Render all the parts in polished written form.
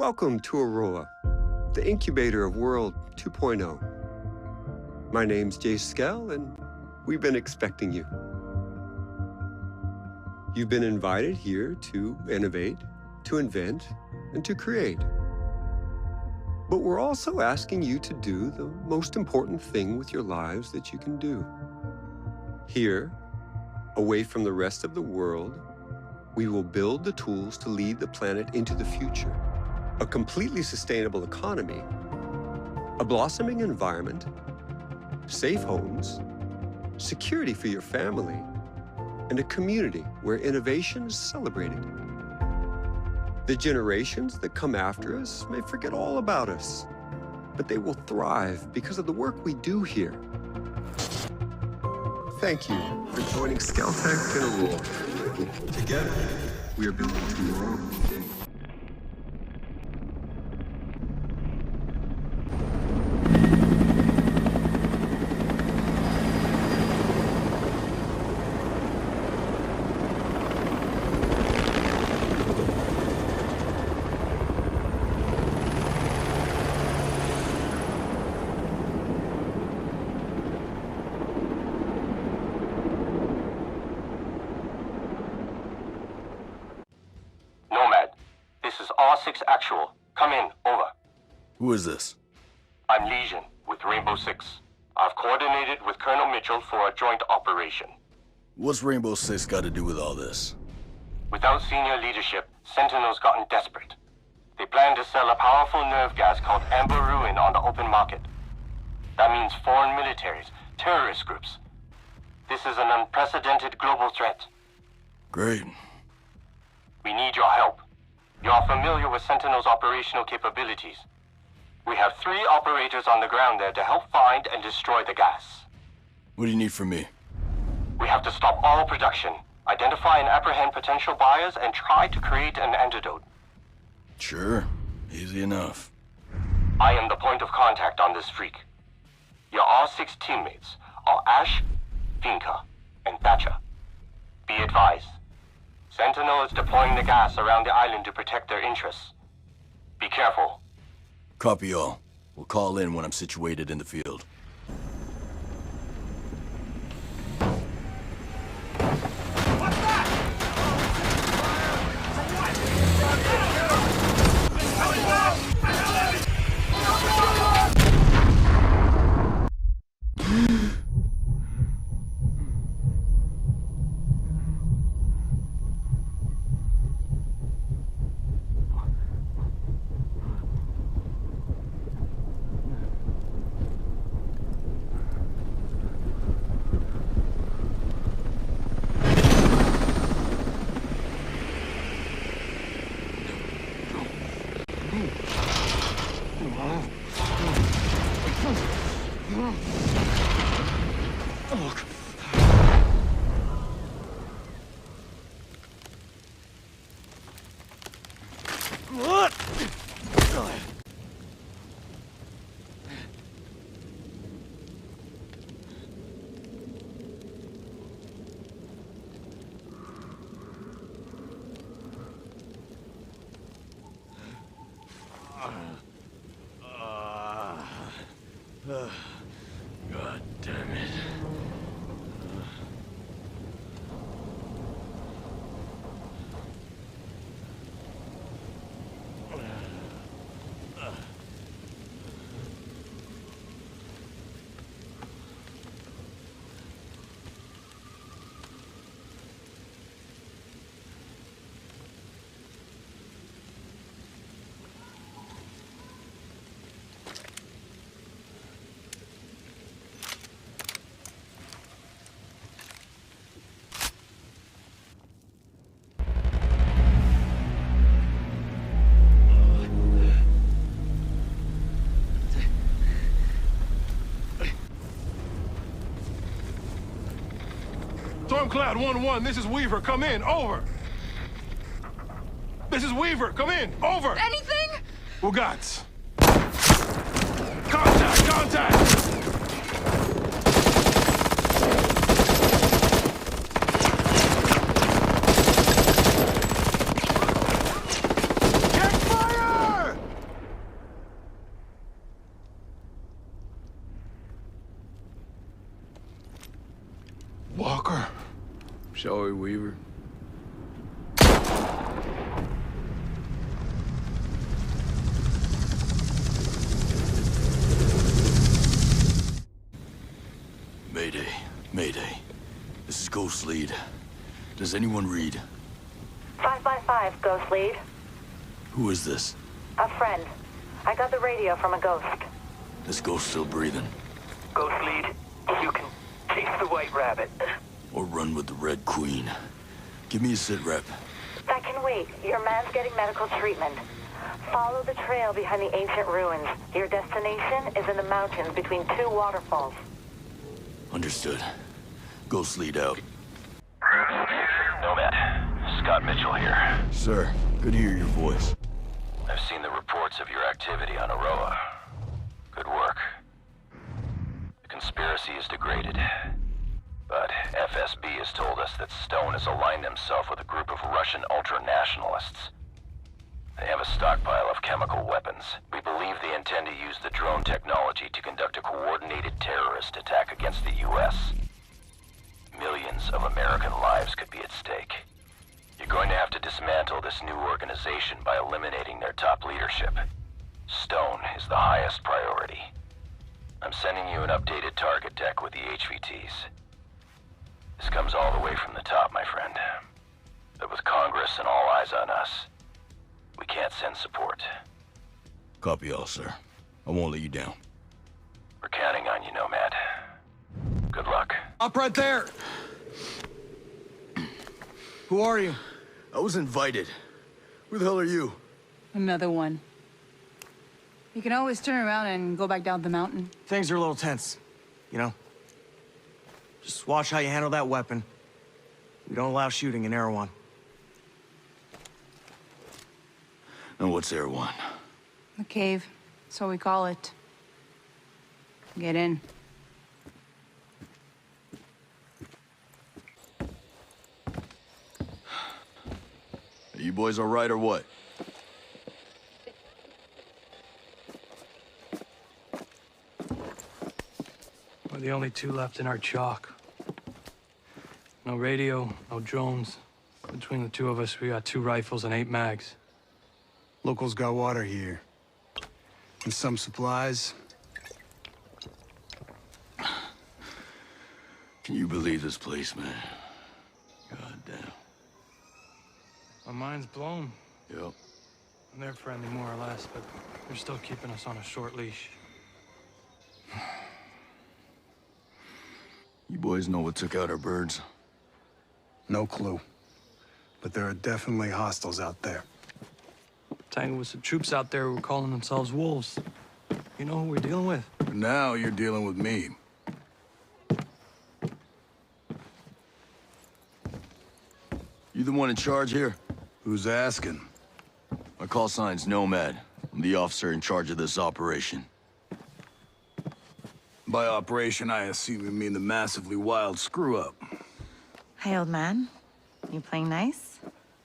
Welcome to Aurora, the incubator of World 2.0. My name's Jay Skell, and we've been expecting you. You've been invited here to innovate, to invent, and to create. But we're also asking you to do the most important thing with your lives that you can do. Here, away from the rest of the world, we will build the tools to lead the planet into the future. A completely sustainable economy, a blossoming environment, safe homes, security for your family, and a community where innovation is celebrated. The generations that come after us may forget all about us, but they will thrive because of the work we do here. Thank you for joining Skelltech and Aurora. Together, we are building tomorrow. Nomad, this is R6 Actual. Come in, over. Who is this? I'm Legion, with Rainbow 6. I've coordinated with Colonel Mitchell for a joint operation. What's Rainbow Six got to do with all this? Without senior leadership, Sentinel's gotten desperate. They plan to sell a powerful nerve gas called Amber Ruin on the open market. That means foreign militaries, terrorist groups. This is an unprecedented global threat. Great. We need your help. You are familiar with Sentinel's operational capabilities. We have 3 operators on the ground there to help find and destroy the gas. What do you need from me? We have to stop all production, identify and apprehend potential buyers, and try to create an antidote. Sure. Easy enough. I am the point of contact on this freak. Your R6 teammates are Ash, Finka, and Thatcher. Be advised. Sentinel is deploying the gas around the island to protect their interests. Be careful. Copy all. We'll call in when I'm situated in the field. God damn it. Stormcloud 1-1, this is Weaver, come in, over. This is Weaver, come in, over. Anything? Ugats. Contact, contact! Get fire! Walker. Shall we, Weaver? Mayday. Mayday. This is Ghost Lead. Does anyone read? 5 Ghost Lead. Who is this? A friend. I got the radio from a ghost. This ghost still breathing? Ghost Lead, you can chase the White Rabbit. Or run with the Red Queen? Give me a sit rep. That can wait. Your man's getting medical treatment. Follow the trail behind the ancient ruins. Your destination is in the mountains between two waterfalls. Understood. Ghost Lead out. Nomad, Scott Mitchell here. Sir, good to hear your voice. I've seen the reports of your activity on Aurora. Good work. The conspiracy is degraded. But FSB has told us that Stone has aligned himself with a group of Russian ultra-nationalists. They have a stockpile of chemical weapons. We believe they intend to use the drone technology to conduct a coordinated terrorist attack against the U.S. Millions of American lives could be at stake. You're going to have to dismantle this new organization by eliminating their top leadership. Stone is the highest priority. I'm sending you an updated target deck with the HVTs. This comes all the way from the top, my friend. But with Congress and all eyes on us, we can't send support. Copy all, sir. I won't let you down. We're counting on you, Nomad. Good luck. Up right there! Who are you? I was invited. Who the hell are you? Another one. You can always turn around and go back down the mountain. Things are a little tense, you know? Just watch how you handle that weapon. We don't allow shooting in Erewhon. And what's Erewhon? The cave, so we call it. Get in. Are you boys all right or what? We're the only two left in our chalk. No radio, no drones. Between the two of us, we got 2 rifles and 8 mags. Locals got water here. And some supplies. Can you believe this place, man? God damn. My mind's blown. Yep. And they're friendly, more or less, but they're still keeping us on a short leash. You boys know what took out our birds? No clue. But there are definitely hostiles out there. Tangled with some troops out there who were calling themselves wolves. You know who we're dealing with? Now you're dealing with me. You the one in charge here? Who's asking? My call sign's Nomad. I'm the officer in charge of this operation. By operation, I assume you mean the massively wild screw-up. Hey, old man. You playing nice?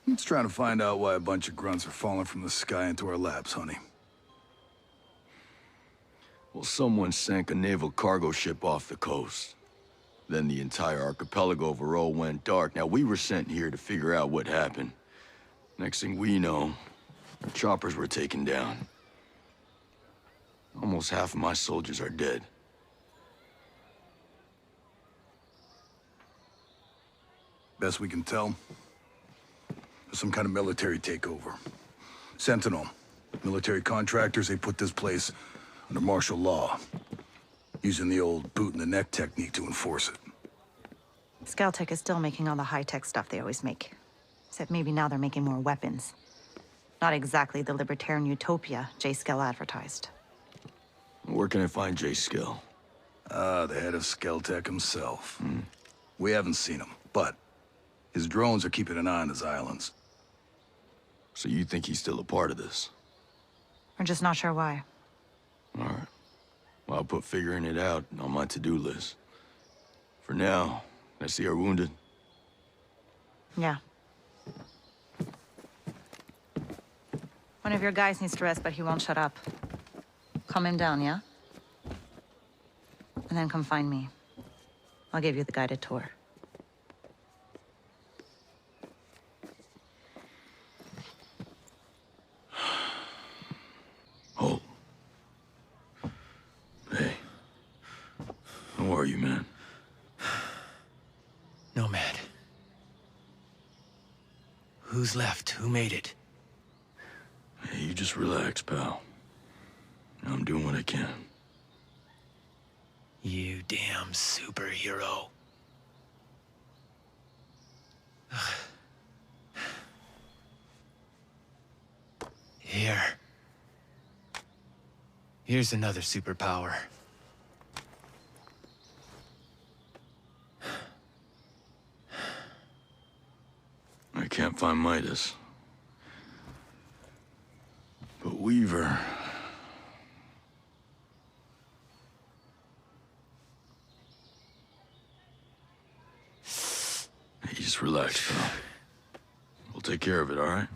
I'm just trying to find out why a bunch of grunts are falling from the sky into our laps, honey. Well, someone sank a naval cargo ship off the coast. Then the entire archipelago of Aurora went dark. Now, we were sent here to figure out what happened. Next thing we know, our choppers were taken down. Almost half of my soldiers are dead. Best we can tell, there's some kind of military takeover. Sentinel, military contractors, they put this place under martial law, using the old boot-in-the-neck technique to enforce it. Scaltech is still making all the high-tech stuff they always make. Except maybe now they're making more weapons. Not exactly the libertarian utopia J. Skell advertised. Where can I find J. Skell? The head of Scaltech himself. We haven't seen him, but his drones are keeping an eye on his islands. So you think he's still a part of this? We're just not sure why. All right. Well, I'll put figuring it out on my to-do list. For now, I see our wounded. Yeah. One of your guys needs to rest, but he won't shut up. Calm him down, yeah? And then come find me. I'll give you the guided tour. How are you, man? Nomad. Who's left? Who made it? Hey, you just relax, pal. I'm doing what I can. You damn superhero. Here's another superpower. I can't find Midas. But Weaver... Hey, just relax, pal. We'll take care of it, all right?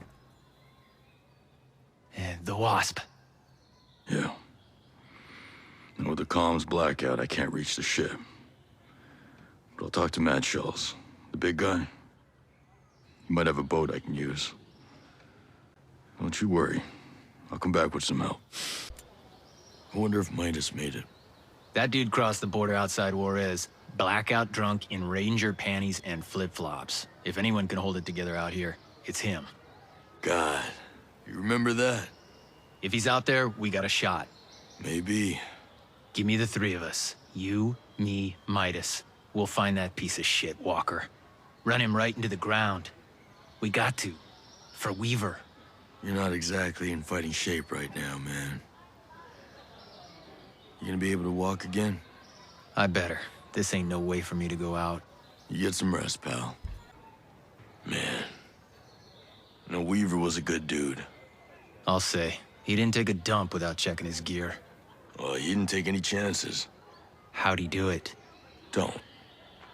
And the Wasp. Yeah. And with the comms blackout, I can't reach the ship. But I'll talk to Mad Shells, the big guy. He might have a boat I can use. Don't you worry. I'll come back with some help. I wonder if Midas made it. That dude crossed the border outside Juarez, blackout drunk in ranger panties and flip-flops. If anyone can hold it together out here, it's him. God, you remember that? If he's out there, we got a shot. Maybe. Give me the three of us. You, me, Midas. We'll find that piece of shit, Walker. Run him right into the ground. We got to. For Weaver. You're not exactly in fighting shape right now, man. You gonna be able to walk again? I better. This ain't no way for me to go out. You get some rest, pal. Man. No, Weaver was a good dude. I'll say. He didn't take a dump without checking his gear. Well, he didn't take any chances. How'd he do it? Don't.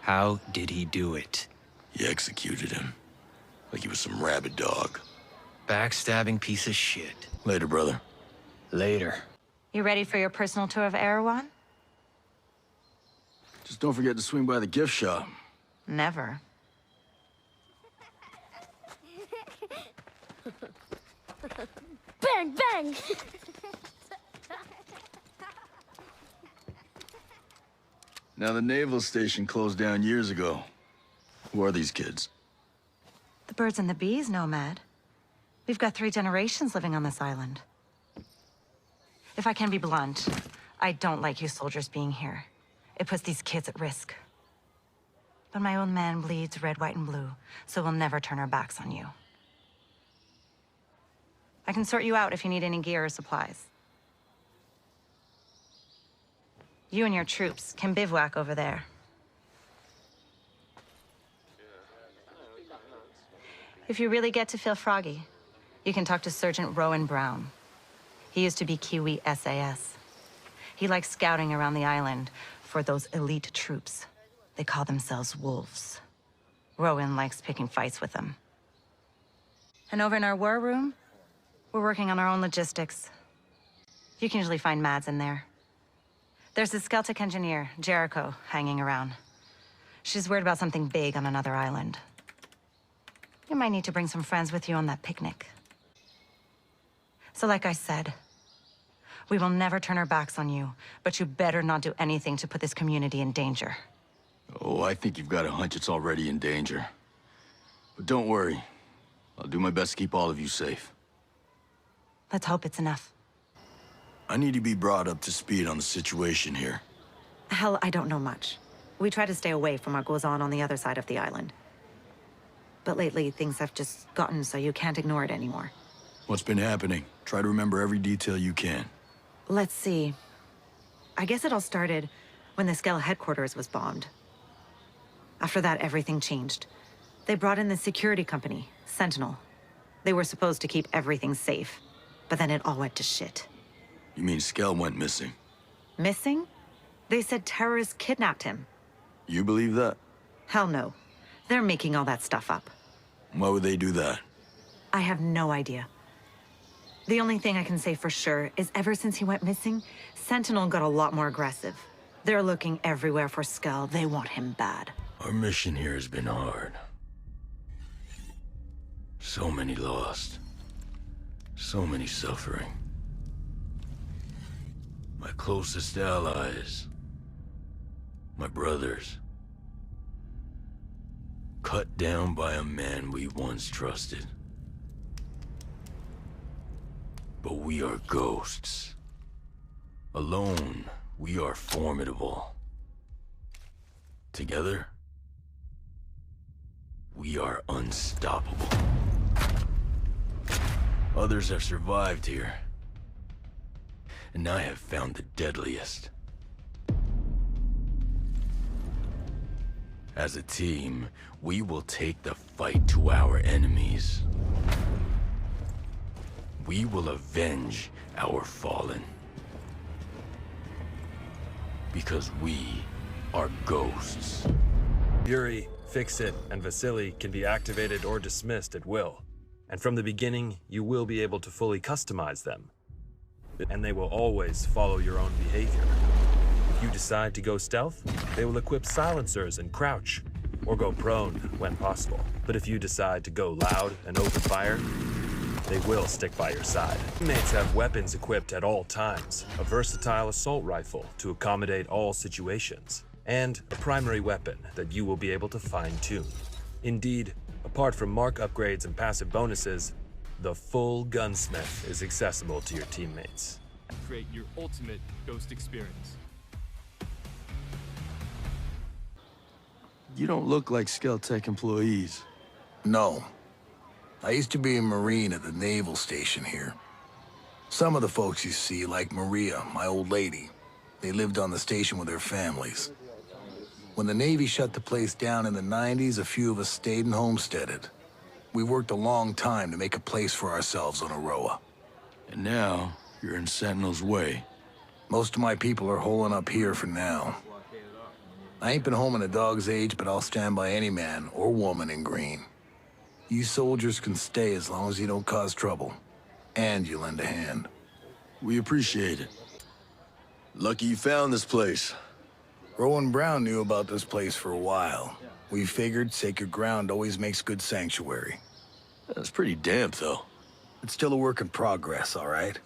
How did he do it? He executed him. Like he was some rabid dog. Backstabbing piece of shit. Later, brother. Later. You ready for your personal tour of Erewhon? Just don't forget to swing by the gift shop. Never. Bang, bang! Now, the naval station closed down years ago. Who are these kids? The birds and the bees, Nomad. We've got 3 generations living on this island. If I can be blunt, I don't like you soldiers being here. It puts these kids at risk. But my own man bleeds red, white, and blue, so we'll never turn our backs on you. I can sort you out if you need any gear or supplies. You and your troops can bivouac over there. If you really get to feel froggy, you can talk to Sergeant Rowan Brown. He used to be Kiwi SAS. He likes scouting around the island for those elite troops. They call themselves wolves. Rowan likes picking fights with them. And over in our war room, we're working on our own logistics. You can usually find Mads in there. There's a Skeltec engineer, Jericho, hanging around. She's worried about something big on another island. You might need to bring some friends with you on that picnic. So like I said, we will never turn our backs on you, but you better not do anything to put this community in danger. Oh, I think you've got a hunch it's already in danger. But don't worry. I'll do my best to keep all of you safe. Let's hope it's enough. I need to be brought up to speed on the situation here. Hell, I don't know much. We try to stay away from what goes on the other side of the island. But lately, things have just gotten so you can't ignore it anymore. What's been happening? Try to remember every detail you can. Let's see. I guess it all started when the Skell headquarters was bombed. After that, everything changed. They brought in the security company, Sentinel. They were supposed to keep everything safe, but then it all went to shit. You mean Skell went missing? Missing? They said terrorists kidnapped him. You believe that? Hell no. They're making all that stuff up. Why would they do that? I have no idea. The only thing I can say for sure is ever since he went missing, Sentinel got a lot more aggressive. They're looking everywhere for Skell. They want him bad. Our mission here has been hard. So many lost. So many suffering. My closest allies My brothers. Cut down by a man we once trusted. But we are ghosts. Alone, we are formidable. Together, we are unstoppable. Others have survived here, and I have found the deadliest. As a team, we will take the fight to our enemies. We will avenge our fallen. Because we are ghosts. Yuri, Fix-It, and Vasily can be activated or dismissed at will. And from the beginning, you will be able to fully customize them. And they will always follow your own behavior. If you decide to go stealth, they will equip silencers and crouch, or go prone when possible. But if you decide to go loud and open fire, they will stick by your side. Teammates have weapons equipped at all times, a versatile assault rifle to accommodate all situations, and a primary weapon that you will be able to fine-tune. Indeed, apart from mark upgrades and passive bonuses, the full gunsmith is accessible to your teammates. Create your ultimate ghost experience. You don't look like Skeltech employees. No. I used to be a Marine at the naval station here. Some of the folks you see, like Maria, my old lady, they lived on the station with their families. When the Navy shut the place down in the 90s, a few of us stayed and homesteaded. We worked a long time to make a place for ourselves on Aurora. And now, you're in Sentinel's way. Most of my people are holing up here for now. I ain't been home in a dog's age, but I'll stand by any man or woman in green. You soldiers can stay as long as you don't cause trouble. And you lend a hand. We appreciate it. Lucky you found this place. Rowan Brown knew about this place for a while. We figured sacred ground always makes good sanctuary. That's pretty damp, though. It's still a work in progress, all right?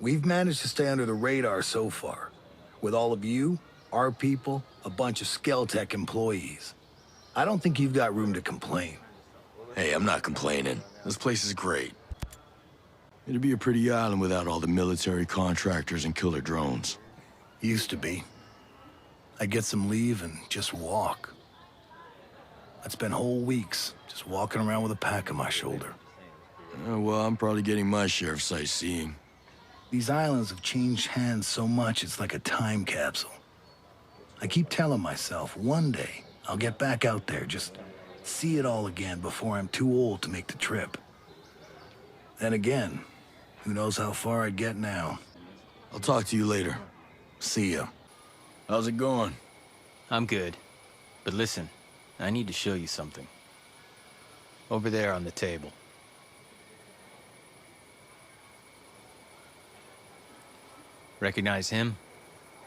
We've managed to stay under the radar so far. With all of you, our people, a bunch of Skeltech employees. I don't think you've got room to complain. Hey, I'm not complaining. This place is great. It'd be a pretty island without all the military contractors and killer drones. Used to be. I'd get some leave and just walk. I'd spend whole weeks just walking around with a pack on my shoulder. Well, I'm probably getting my share of sightseeing. These islands have changed hands so much, it's like a time capsule. I keep telling myself, one day, I'll get back out there, just see it all again before I'm too old to make the trip. Then again, who knows how far I'd get now. I'll talk to you later. See ya. How's it going? I'm good. But listen, I need to show you something. Over there on the table. Recognize him?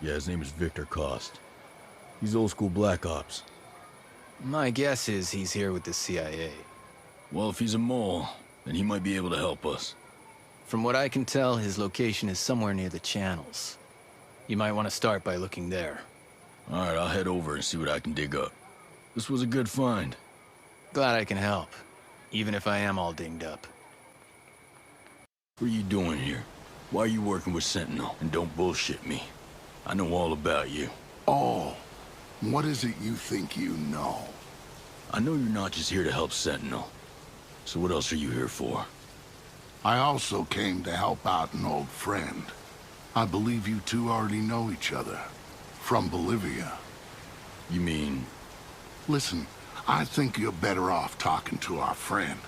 Yeah, his name is Victor Cost. He's old school Black Ops. My guess is he's here with the CIA. Well, if he's a mole, then he might be able to help us. From what I can tell, his location is somewhere near the channels. You might want to start by looking there. All right, I'll head over and see what I can dig up. This was a good find. Glad I can help, even if I am all dinged up. What are you doing here? Why are you working with Sentinel? And don't bullshit me. I know all about you. Oh, what is it you think you know? I know you're not just here to help Sentinel. So what else are you here for? I also came to help out an old friend. I believe you two already know each other. From Bolivia. You mean? Listen, I think you're better off talking to our friend.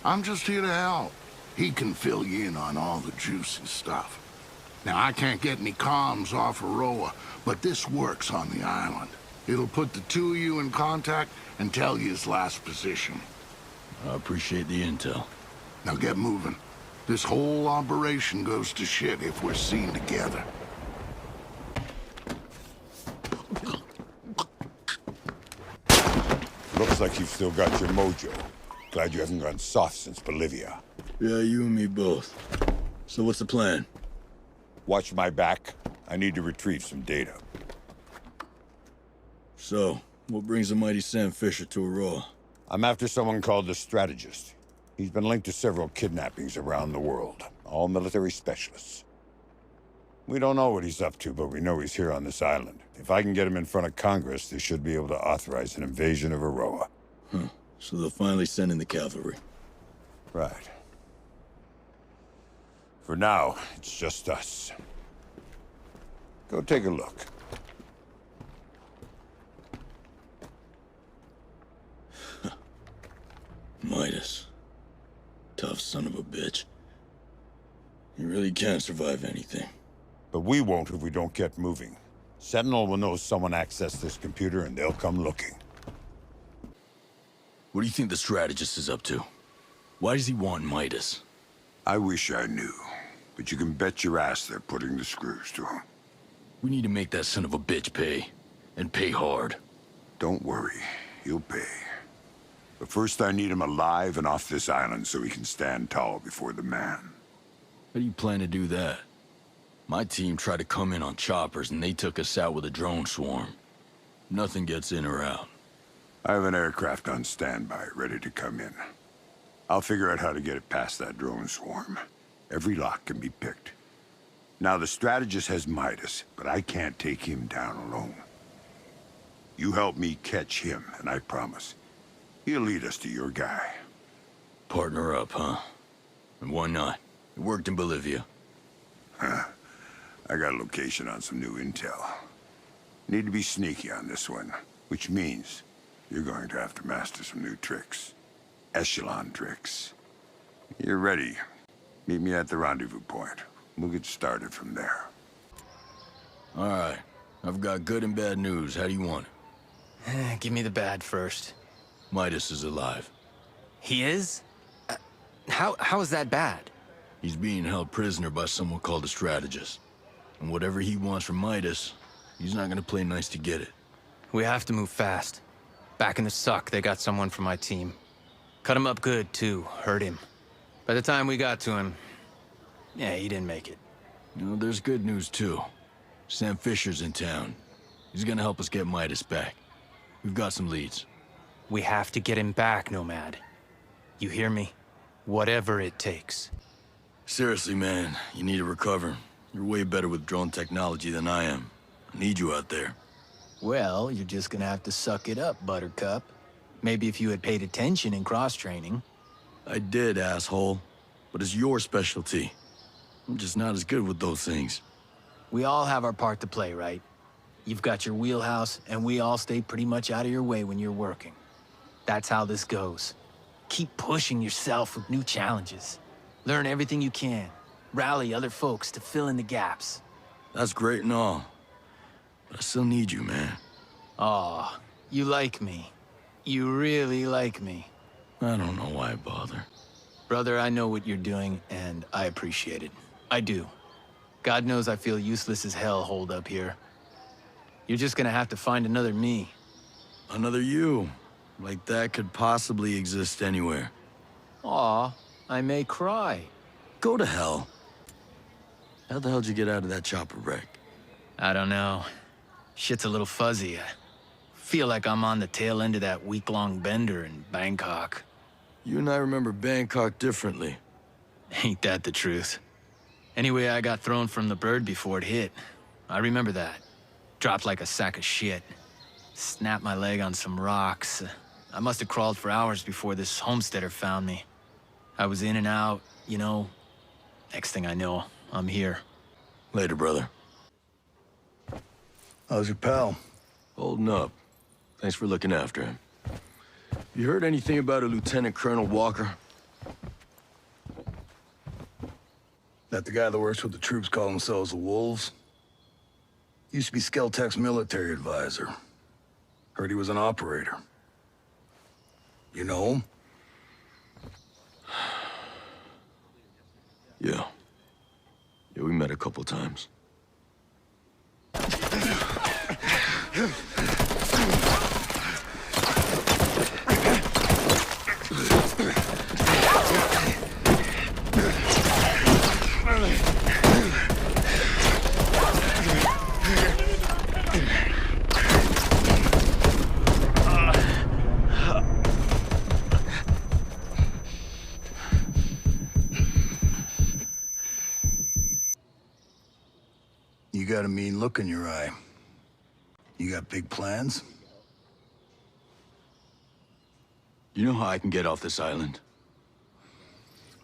I'm just here to help. He can fill you in on all the juicy stuff. Now, I can't get any comms off Aurora, but this works on the island. It'll put the two of you in contact and tell you his last position. I appreciate the intel. Now get moving. This whole operation goes to shit if we're seen together. Looks like you've still got your mojo. Glad you haven't gone soft since Bolivia. Yeah, you and me both. So what's the plan? Watch my back. I need to retrieve some data. So, what brings the mighty Sam Fisher to Aurora? I'm after someone called the Strategist. He's been linked to several kidnappings around the world, all military specialists. We don't know what he's up to, but we know he's here on this island. If I can get him in front of Congress, they should be able to authorize an invasion of Aurora. So they'll finally send in the cavalry. Right. For now, it's just us. Go take a look. Midas. Tough son of a bitch. He really can't survive anything. But we won't if we don't get moving. Sentinel will know someone accessed this computer and they'll come looking. What do you think the strategist is up to? Why does he want Midas? I wish I knew, but you can bet your ass they're putting the screws to him. We need to make that son of a bitch pay, and pay hard. Don't worry, he'll pay. But first I need him alive and off this island so he can stand tall before the man. How do you plan to do that? My team tried to come in on choppers and they took us out with a drone swarm. Nothing gets in or out. I have an aircraft on standby, ready to come in. I'll figure out how to get it past that drone swarm. Every lock can be picked. Now, the strategist has Midas, but I can't take him down alone. You help me catch him, and I promise, he'll lead us to your guy. Partner up, huh? And why not? It worked in Bolivia. Huh. I got a location on some new intel. Need to be sneaky on this one, which means you're going to have to master some new tricks. Echelon tricks. You're ready. Meet me at the rendezvous point. We'll get started from there. All right. I've got good and bad news. How do you want it? Give me the bad first. Midas is alive. He is? How is that bad? He's being held prisoner by someone called a strategist. And whatever he wants from Midas, he's not gonna play nice to get it. We have to move fast. Back in the suck, they got someone from my team. Cut him up good, too. Hurt him. By the time we got to him, yeah, he didn't make it. You know, there's good news, too. Sam Fisher's in town. He's gonna help us get Midas back. We've got some leads. We have to get him back, Nomad. You hear me? Whatever it takes. Seriously, man, you need to recover. You're way better with drone technology than I am. I need you out there. Well, you're just gonna have to suck it up, Buttercup. Maybe if you had paid attention in cross-training. I did, asshole. But it's your specialty. I'm just not as good with those things. We all have our part to play, right? You've got your wheelhouse, and we all stay pretty much out of your way when you're working. That's how this goes. Keep pushing yourself with new challenges. Learn everything you can. Rally other folks to fill in the gaps. That's great and all. But I still need you, man. Aw, you like me. You really like me. I don't know why I bother. Brother, I know what you're doing, and I appreciate it. I do. God knows I feel useless as hell holed up here. You're just gonna have to find another me. Another you? Like that could possibly exist anywhere. Aw, I may cry. Go to hell. How the hell'd you get out of that chopper wreck? I don't know. Shit's a little fuzzy. I feel like I'm on the tail end of that week-long bender in Bangkok. You and I remember Bangkok differently. Ain't that the truth? Anyway, I got thrown from the bird before it hit. I remember that. Dropped like a sack of shit. Snapped my leg on some rocks. I must have crawled for hours before this homesteader found me. I was in and out, you know. Next thing I know, I'm here. Later, brother. How's your pal? Holding up. Thanks for looking after him. You heard anything about a Lieutenant Colonel Walker? That the guy that works with the troops call themselves the Wolves? Used to be Skeltech's military advisor. Heard he was an operator. You know him? Yeah. Yeah, we met a couple times. got a mean look in your eye. You got big plans? You know how I can get off this island?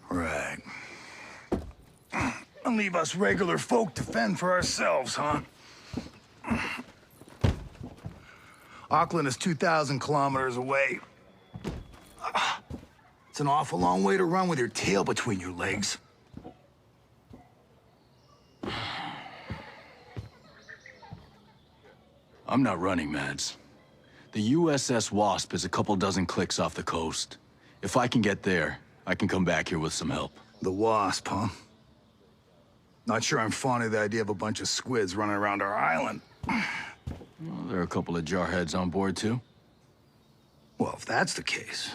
Right. And leave us regular folk to fend for ourselves, huh? Auckland is 2,000 kilometers away. It's an awful long way to run with your tail between your legs. I'm not running, Mads. The USS Wasp is a couple dozen clicks off the coast. If I can get there, I can come back here with some help. The Wasp, huh? Not sure I'm fond of the idea of a bunch of squids running around our island. Well, there are a couple of jarheads on board, too. Well, if that's the case...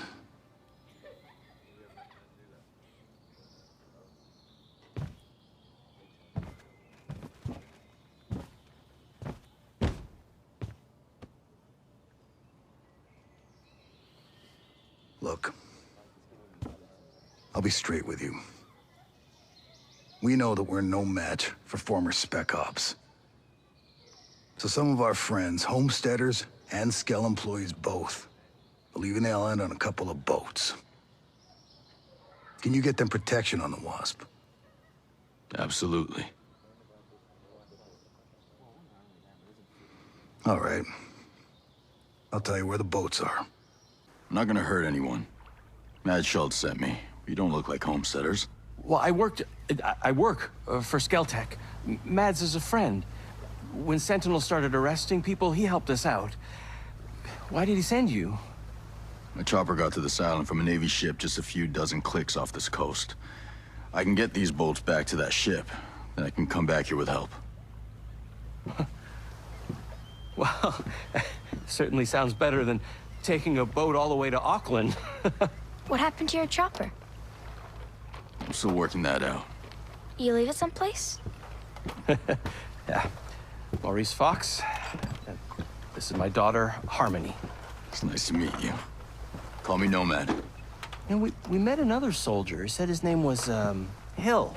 Look, I'll be straight with you. We know that we're no match for former Spec Ops. So some of our friends, homesteaders and Skell employees both, are leaving the island on a couple of boats. Can you get them protection on the Wasp? Absolutely. All right. I'll tell you where the boats are. I'm not gonna hurt anyone. Mad Schultz sent me. You don't look like homesteaders. Well, I work for Skeltech. Mads is a friend. When Sentinel started arresting people, he helped us out. Why did he send you? My chopper got to this island from a Navy ship just a few dozen clicks off this coast. I can get these boats back to that ship, then I can come back here with help. Well, certainly sounds better than taking a boat all the way to Auckland. What happened to your chopper? I'm still working that out. You leave it someplace? Yeah. Maurice Fox. And this is my daughter, Harmony. It's nice to meet you. Call me Nomad. You know, we met another soldier. He said his name was, Hill.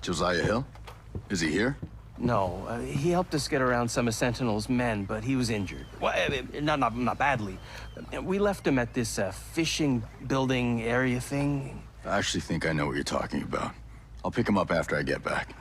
Josiah Hill? Is he here? No, he helped us get around some of Sentinel's men, but he was injured. Well, not badly. We left him at this fishing building area thing. I actually think I know what you're talking about. I'll pick him up after I get back.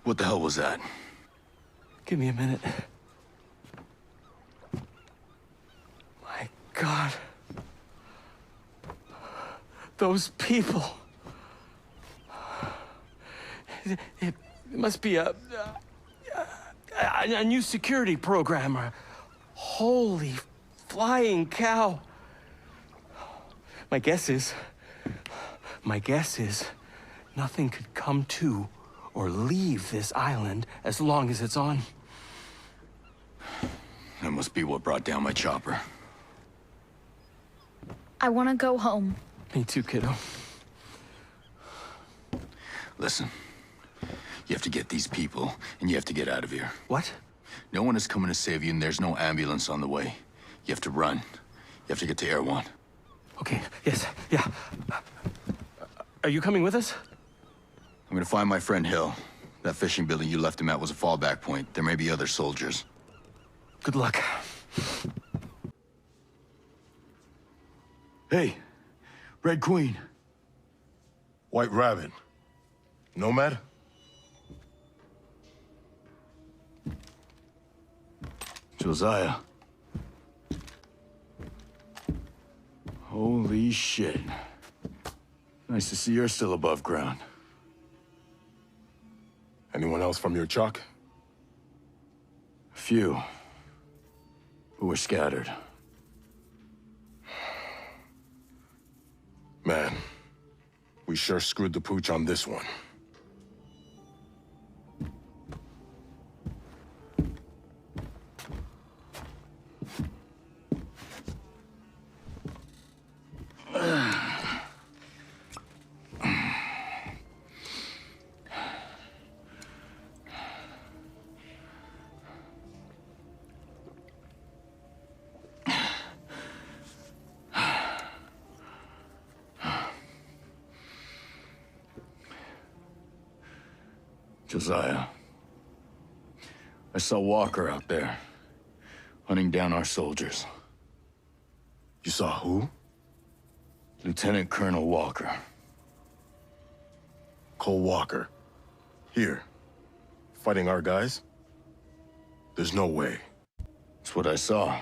What the hell was that? Give me a minute. My God. Those people. It must be a new security program. Holy flying cow. My guess is nothing could come to or leave this island as long as it's on. That must be what brought down my chopper. I want to go home. Me too, kiddo. Listen, you have to get these people, and you have to get out of here. What? No one is coming to save you, and there's no ambulance on the way. You have to run. You have to get to Air One. Okay, yes, yeah. Are you coming with us? I'm gonna find my friend Hill. That fishing building you left him at was a fallback point. There may be other soldiers. Good luck. Hey, Red Queen. White Rabbit. Nomad? Josiah. Holy shit. Nice to see you're still above ground. Anyone else from your chalk? A few. Who were scattered. Man, we sure screwed the pooch on this one. Josiah. I saw Walker out there, hunting down our soldiers. You saw who? Lieutenant Colonel Walker. Cole Walker. Here. Fighting our guys? There's no way. That's what I saw.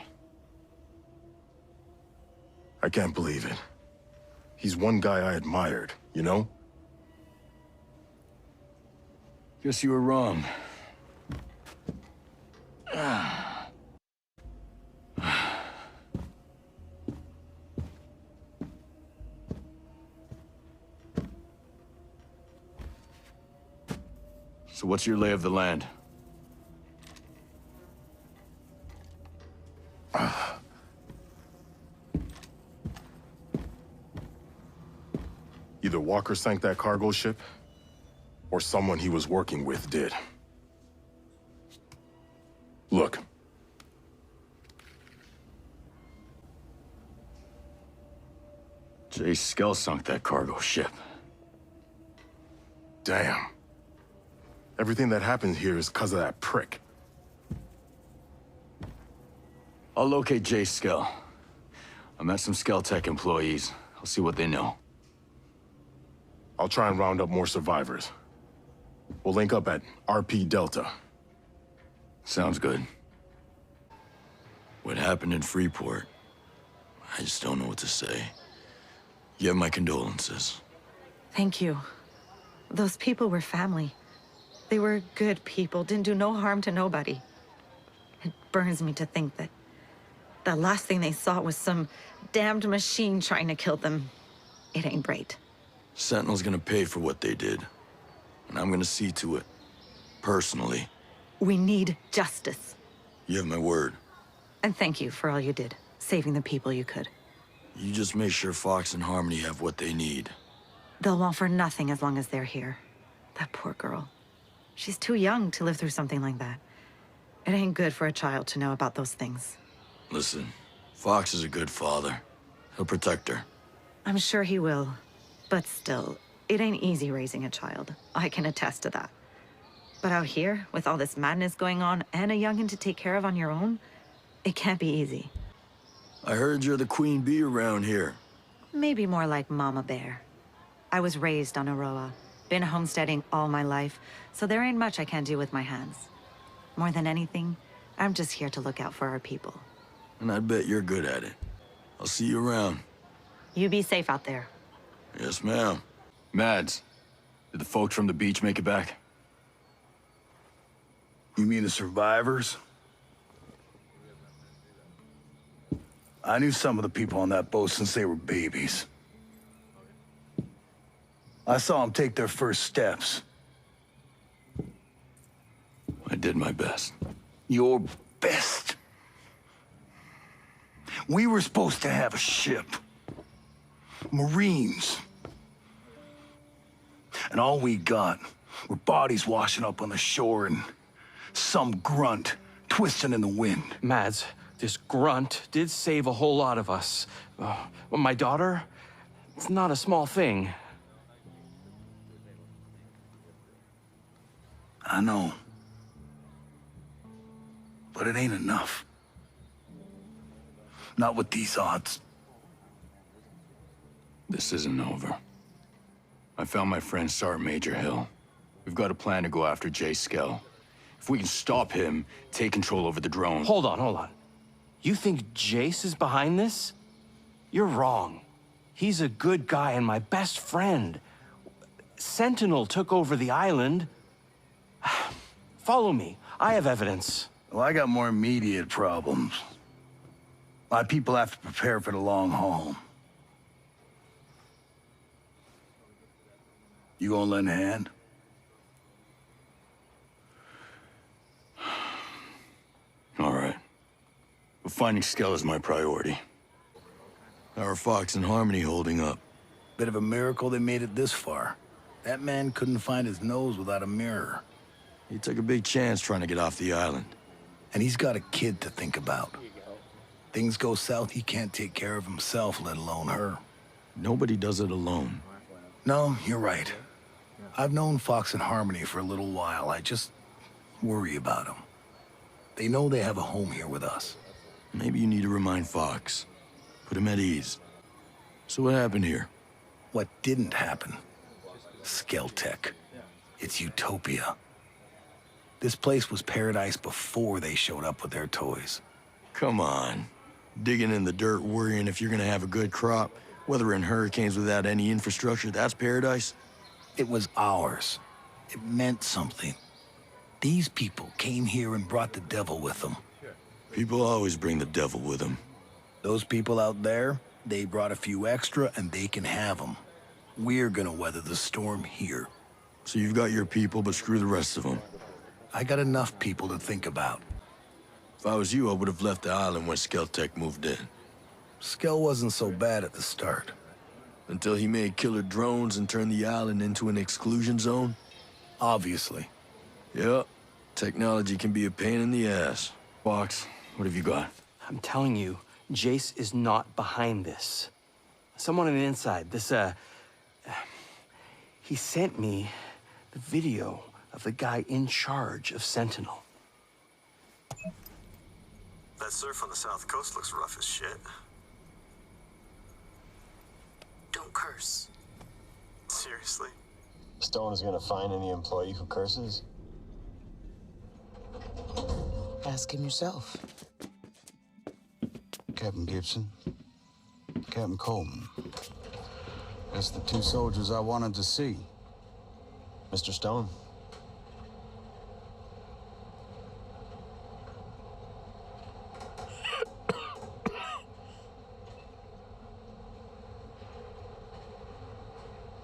I can't believe it. He's one guy I admired, you know? Guess you were wrong. So what's your lay of the land? Either Walker sank that cargo ship, or someone he was working with did. Look. Jay Skell sunk that cargo ship. Damn. Everything that happened here is because of that prick. I'll locate Jay Skell. I met some Skell Tech employees. I'll see what they know. I'll try and round up more survivors. We'll link up at RP Delta. Sounds good. What happened in Freeport, I just don't know what to say. You have my condolences. Thank you. Those people were family. They were good people, didn't do no harm to nobody. It burns me to think that the last thing they saw was some damned machine trying to kill them. It ain't right. Sentinel's gonna pay for what they did. And I'm gonna see to it. Personally. We need justice. You have my word. And thank you for all you did, saving the people you could. You just make sure Fox and Harmony have what they need. They'll want for nothing as long as they're here. That poor girl. She's too young to live through something like that. It ain't good for a child to know about those things. Listen, Fox is a good father. He'll protect her. I'm sure he will. But still, it ain't easy raising a child. I can attest to that. But out here, with all this madness going on and a youngin' to take care of on your own, it can't be easy. I heard you're the queen bee around here. Maybe more like Mama Bear. I was raised on Aurora, been homesteading all my life, so there ain't much I can do with my hands. More than anything, I'm just here to look out for our people. And I bet you're good at it. I'll see you around. You be safe out there. Yes, ma'am. Mads, did the folks from the beach make it back? You mean the survivors? I knew some of the people on that boat since they were babies. I saw them take their first steps. I did my best. Your best? We were supposed to have a ship. Marines. And all we got were bodies washing up on the shore and some grunt twisting in the wind. Mads, this grunt did save a whole lot of us. My daughter, it's not a small thing. I know. But it ain't enough. Not with these odds. This isn't over. I found my friend Sergeant Major Hill. We've got a plan to go after Jay Skell. If we can stop him, take control over the drone. Hold on. You think Jace is behind this? You're wrong. He's a good guy and my best friend. Sentinel took over the island. Follow me. I have evidence. Well, I got more immediate problems. My people have to prepare for the long haul. You gonna lend a hand? All right. But finding Skell is my priority. How are Fox and Harmony holding up? Bit of a miracle they made it this far. That man couldn't find his nose without a mirror. He took a big chance trying to get off the island. And he's got a kid to think about. Things go south, he can't take care of himself, let alone her. Nobody does it alone. No, you're right. I've known Fox and Harmony for a little while. I just worry about them. They know they have a home here with us. Maybe you need to remind Fox. Put him at ease. So what happened here? What didn't happen? Skeltech. It's utopia. This place was paradise before they showed up with their toys. Come on. Digging in the dirt, worrying if you're gonna have a good crop, weathering hurricanes without any infrastructure, that's paradise? It was ours. It meant something. These people came here and brought the devil with them. People always bring the devil with them. Those people out there, they brought a few extra and they can have them. We're gonna weather the storm here. So you've got your people, but screw the rest of them. I got enough people to think about. If I was you, I would have left the island when Skeltech moved in. Skel wasn't so bad at the start. Until he made killer drones and turned the island into an exclusion zone? Obviously. Yep. Technology can be a pain in the ass. Fox, what have you got? I'm telling you, Jace is not behind this. Someone on the inside, he sent me the video of the guy in charge of Sentinel. That surf on the south coast looks rough as shit. Don't curse. Seriously? Stone is gonna find any employee who curses? Ask him yourself. Captain Gibson, Captain Coleman. That's the two soldiers I wanted to see. Mr. Stone.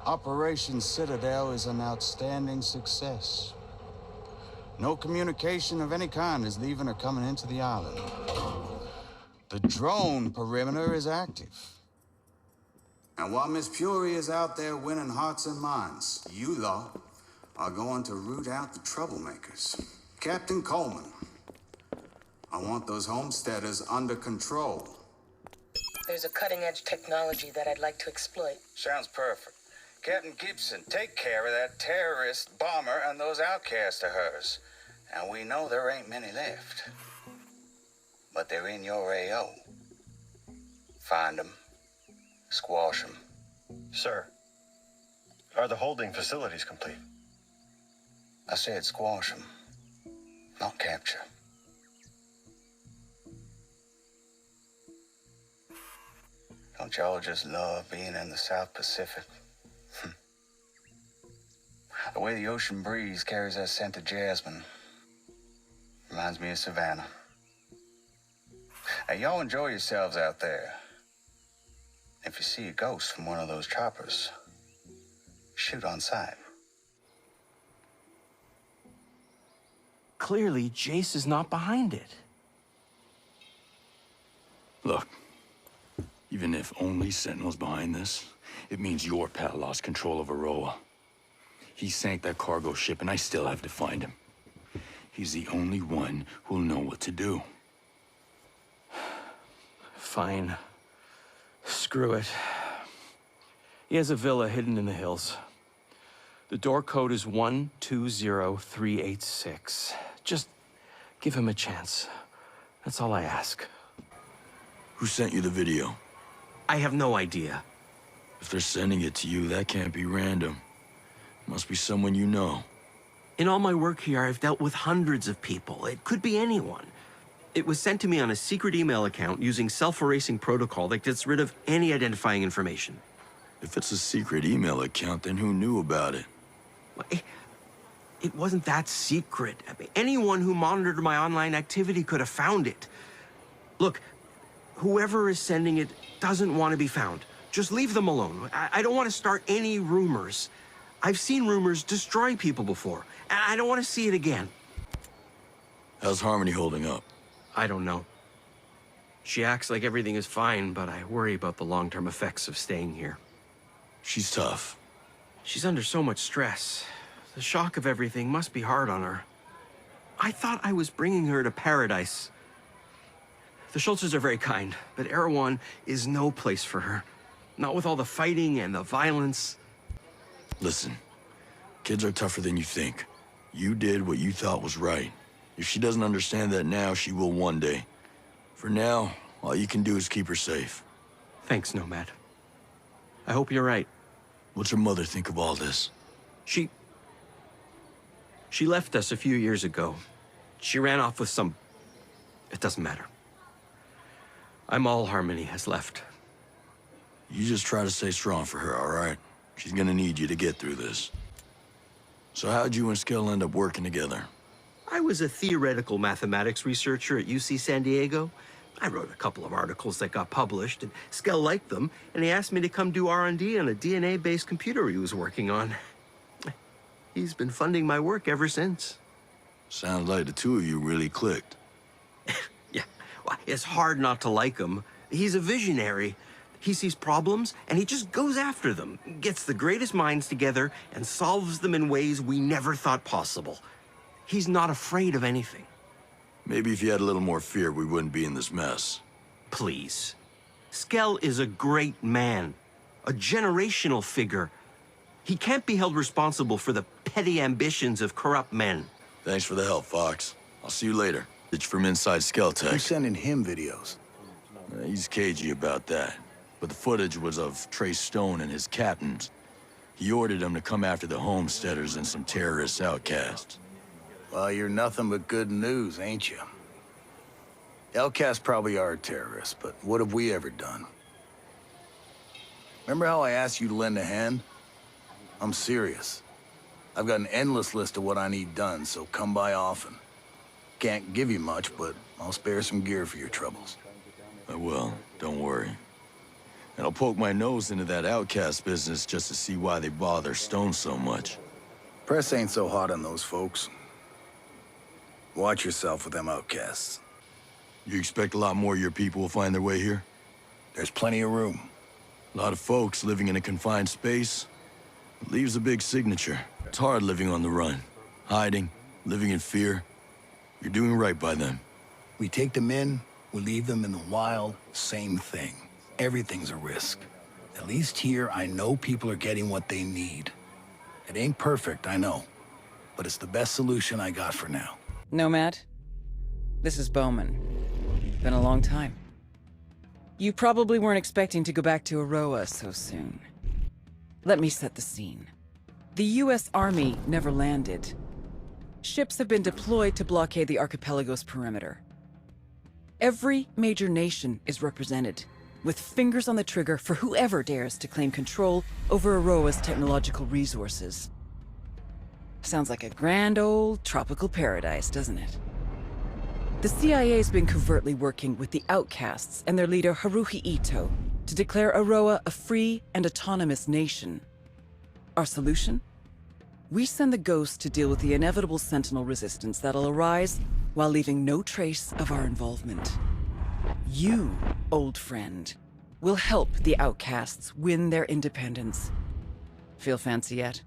Operation Citadel is an outstanding success. No communication of any kind is leaving or coming into the island. The drone perimeter is active. And while Miss Fury is out there winning hearts and minds, you lot are going to root out the troublemakers. Captain Coleman, I want those homesteaders under control. There's a cutting-edge technology that I'd like to exploit. Sounds perfect. Captain Gibson, take care of that terrorist bomber and those outcasts of hers. And we know there ain't many left. But they're in your AO. Find them. Squash them. Sir, are the holding facilities complete? I said squash them, not capture. Don't y'all just love being in the South Pacific? The way the ocean breeze carries that scent of jasmine reminds me of Savannah. Now, y'all enjoy yourselves out there. If you see a ghost from one of those choppers, shoot on sight. Clearly, Jace is not behind it. Look, even if only Sentinel's behind this, it means your pal lost control of Aurora. He sank that cargo ship, and I still have to find him. He's the only one who'll know what to do. Fine. Screw it. He has a villa hidden in the hills. The door code is 120386. Just give him a chance. That's all I ask. Who sent you the video? I have no idea. If they're sending it to you, that can't be random. Must be someone you know. In all my work here, I've dealt with hundreds of people. It could be anyone. It was sent to me on a secret email account using self-erasing protocol that gets rid of any identifying information. If it's a secret email account, then who knew about it? It wasn't that secret. I mean, anyone who monitored my online activity could have found it. Look, whoever is sending it doesn't want to be found. Just leave them alone. I don't want to start any rumors. I've seen rumors destroy people before, and I don't want to see it again. How's Harmony holding up? I don't know. She acts like everything is fine, but I worry about the long-term effects of staying here. She's tough. She's under so much stress. The shock of everything must be hard on her. I thought I was bringing her to paradise. The Schultzes are very kind, but Erewhon is no place for her. Not with all the fighting and the violence. Listen, Kids are tougher than you think. You did what you thought was right. If she doesn't understand that now, she will one day. For now, all you can do is keep her safe. Thanks, Nomad. I hope you're right. What's her mother think of all this? She left us a few years ago. She ran off with some... It doesn't matter. I'm all Harmony has left. You just try to stay strong for her, all right? She's gonna need you to get through this. So how'd you and Skell end up working together? I was a theoretical mathematics researcher at UC San Diego. I wrote a couple of articles that got published, and Skell liked them, and he asked me to come do R&D on a DNA-based computer he was working on. He's been funding my work ever since. Sounds like the two of you really clicked. Yeah, well, it's hard not to like him. He's a visionary. He sees problems, and he just goes after them, gets the greatest minds together, and solves them in ways we never thought possible. He's not afraid of anything. Maybe if you had a little more fear, we wouldn't be in this mess. Please. Skell is a great man, a generational figure. He can't be held responsible for the petty ambitions of corrupt men. Thanks for the help, Fox. I'll see you later. It's from inside Skell Tech. You're sending him videos. He's cagey about that. But the footage was of Trey Stone and his captains. He ordered them to come after the homesteaders and some terrorist outcasts. Well, you're nothing but good news, ain't you? Outcasts probably are terrorists, but what have we ever done? Remember how I asked you to lend a hand? I'm serious. I've got an endless list of what I need done, so come by often. Can't give you much, but I'll spare some gear for your troubles. I will, don't worry. And I'll poke my nose into that outcast business just to see why they bother Stone so much. Press ain't so hot on those folks. Watch yourself with them outcasts. You expect a lot more of your people will find their way here? There's plenty of room. A lot of folks living in a confined space. It leaves a big signature. It's hard living on the run. Hiding, living in fear. You're doing right by them. We take them in, we leave them in the wild, same thing. Everything's a risk. At least here, I know people are getting what they need. It ain't perfect, I know. But it's the best solution I got for now. Nomad, this is Bowman. Been a long time. You probably weren't expecting to go back to Aurora so soon. Let me set the scene. The U.S. Army never landed. Ships have been deployed to blockade the archipelago's perimeter. Every major nation is represented, with fingers on the trigger for whoever dares to claim control over Aurora's technological resources. Sounds like a grand old tropical paradise, doesn't it? The CIA's been covertly working with the outcasts and their leader Haruhi Ito to declare Aurora a free and autonomous nation. Our solution? We send the Ghost to deal with the inevitable Sentinel resistance that'll arise while leaving no trace of our involvement. You, old friend, will help the outcasts win their independence. Feel fancy yet?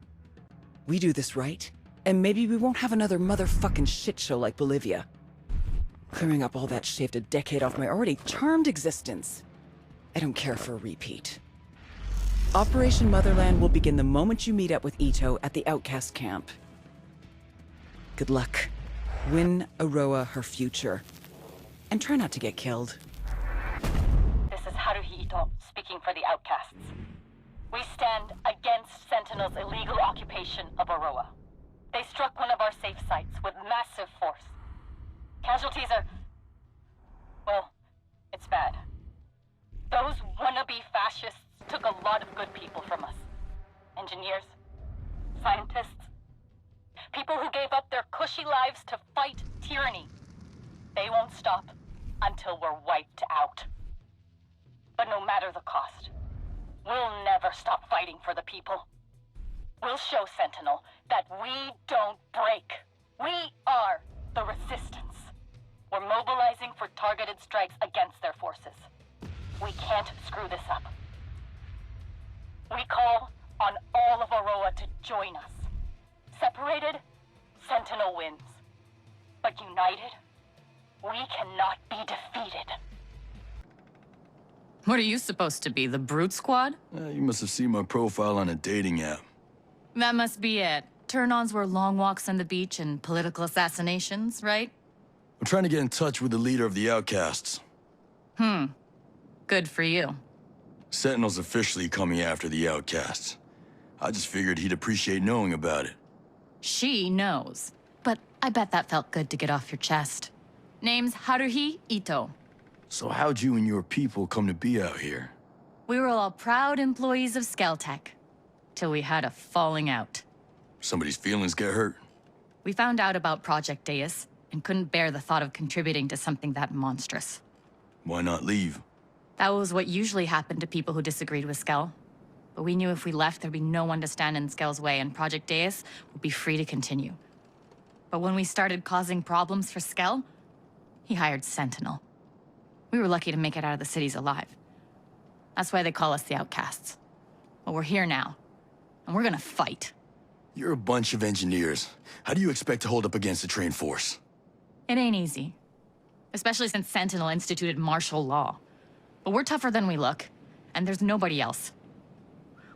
We do this right, and maybe we won't have another motherfucking shit show like Bolivia. Clearing up all that shaved a decade off my already charmed existence. I don't care for a repeat. Operation Motherland will begin the moment you meet up with Ito at the outcast camp. Good luck. Win Aurora her future. And try not to get killed. This is Haruhi Ito, speaking for the outcasts. We stand against Sentinel's illegal occupation of Aurora. They struck one of our safe sites with massive force. Casualties are... well, it's bad. Those wannabe fascists took a lot of good people from us. Engineers, scientists, people who gave up their cushy lives to fight tyranny. They won't stop until we're wiped out. But no matter the cost, we'll never stop fighting for the people. We'll show Sentinel that we don't break. We are the resistance. We're mobilizing for targeted strikes against their forces. We can't screw this up. We call on all of Aurora to join us. Separated, Sentinel wins. But united, we cannot be defeated. What are you supposed to be, the Brute Squad? You must have seen my profile on a dating app. That must be it. Turn-ons were long walks on the beach and political assassinations, right? I'm trying to get in touch with the leader of the outcasts. Good for you. Sentinel's officially coming after the outcasts. I just figured he'd appreciate knowing about it. She knows. But I bet that felt good to get off your chest. Name's Haruhi Ito. So how'd you and your people come to be out here? We were all proud employees of Skeltech. Till we had a falling out. Somebody's feelings get hurt? We found out about Project Deus and couldn't bear the thought of contributing to something that monstrous. Why not leave? That was what usually happened to people who disagreed with Skel. But we knew if we left, there'd be no one to stand in Skel's way, and Project Deus would be free to continue. But when we started causing problems for Skel, he hired Sentinel. We were lucky to make it out of the cities alive. That's why they call us the Outcasts. But we're here now, and we're gonna fight. You're a bunch of engineers. How do you expect to hold up against a trained force? It ain't easy. Especially since Sentinel instituted martial law. But we're tougher than we look, and there's nobody else.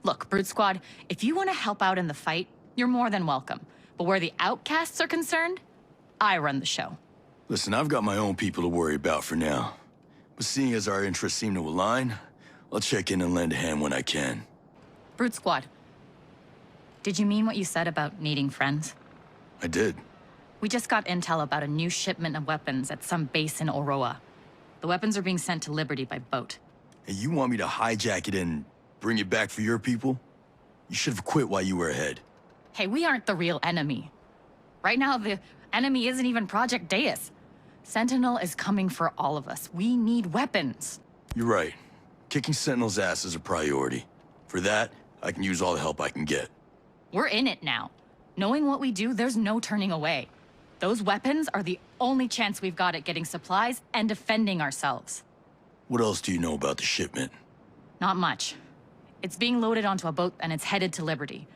Look, Brute Squad, if you want to help out in the fight, you're more than welcome. But where the Outcasts are concerned, I run the show. Listen, I've got my own people to worry about for now. But seeing as our interests seem to align, I'll check in and lend a hand when I can. Brute Squad, did you mean what you said about needing friends? I did. We just got intel about a new shipment of weapons at some base in Aurora. The weapons are being sent to Liberty by boat. And you want me to hijack it and bring it back for your people? You should have quit while you were ahead. Hey, we aren't the real enemy. Right now, the enemy isn't even Project Deus. Sentinel is coming for all of us. We need weapons. You're right. Kicking Sentinel's ass is a priority. For that, I can use all the help I can get. We're in it now. Knowing what we do, there's no turning away. Those weapons are the only chance we've got at getting supplies and defending ourselves. What else do you know about the shipment? Not much. It's being loaded onto a boat and it's headed to Liberty.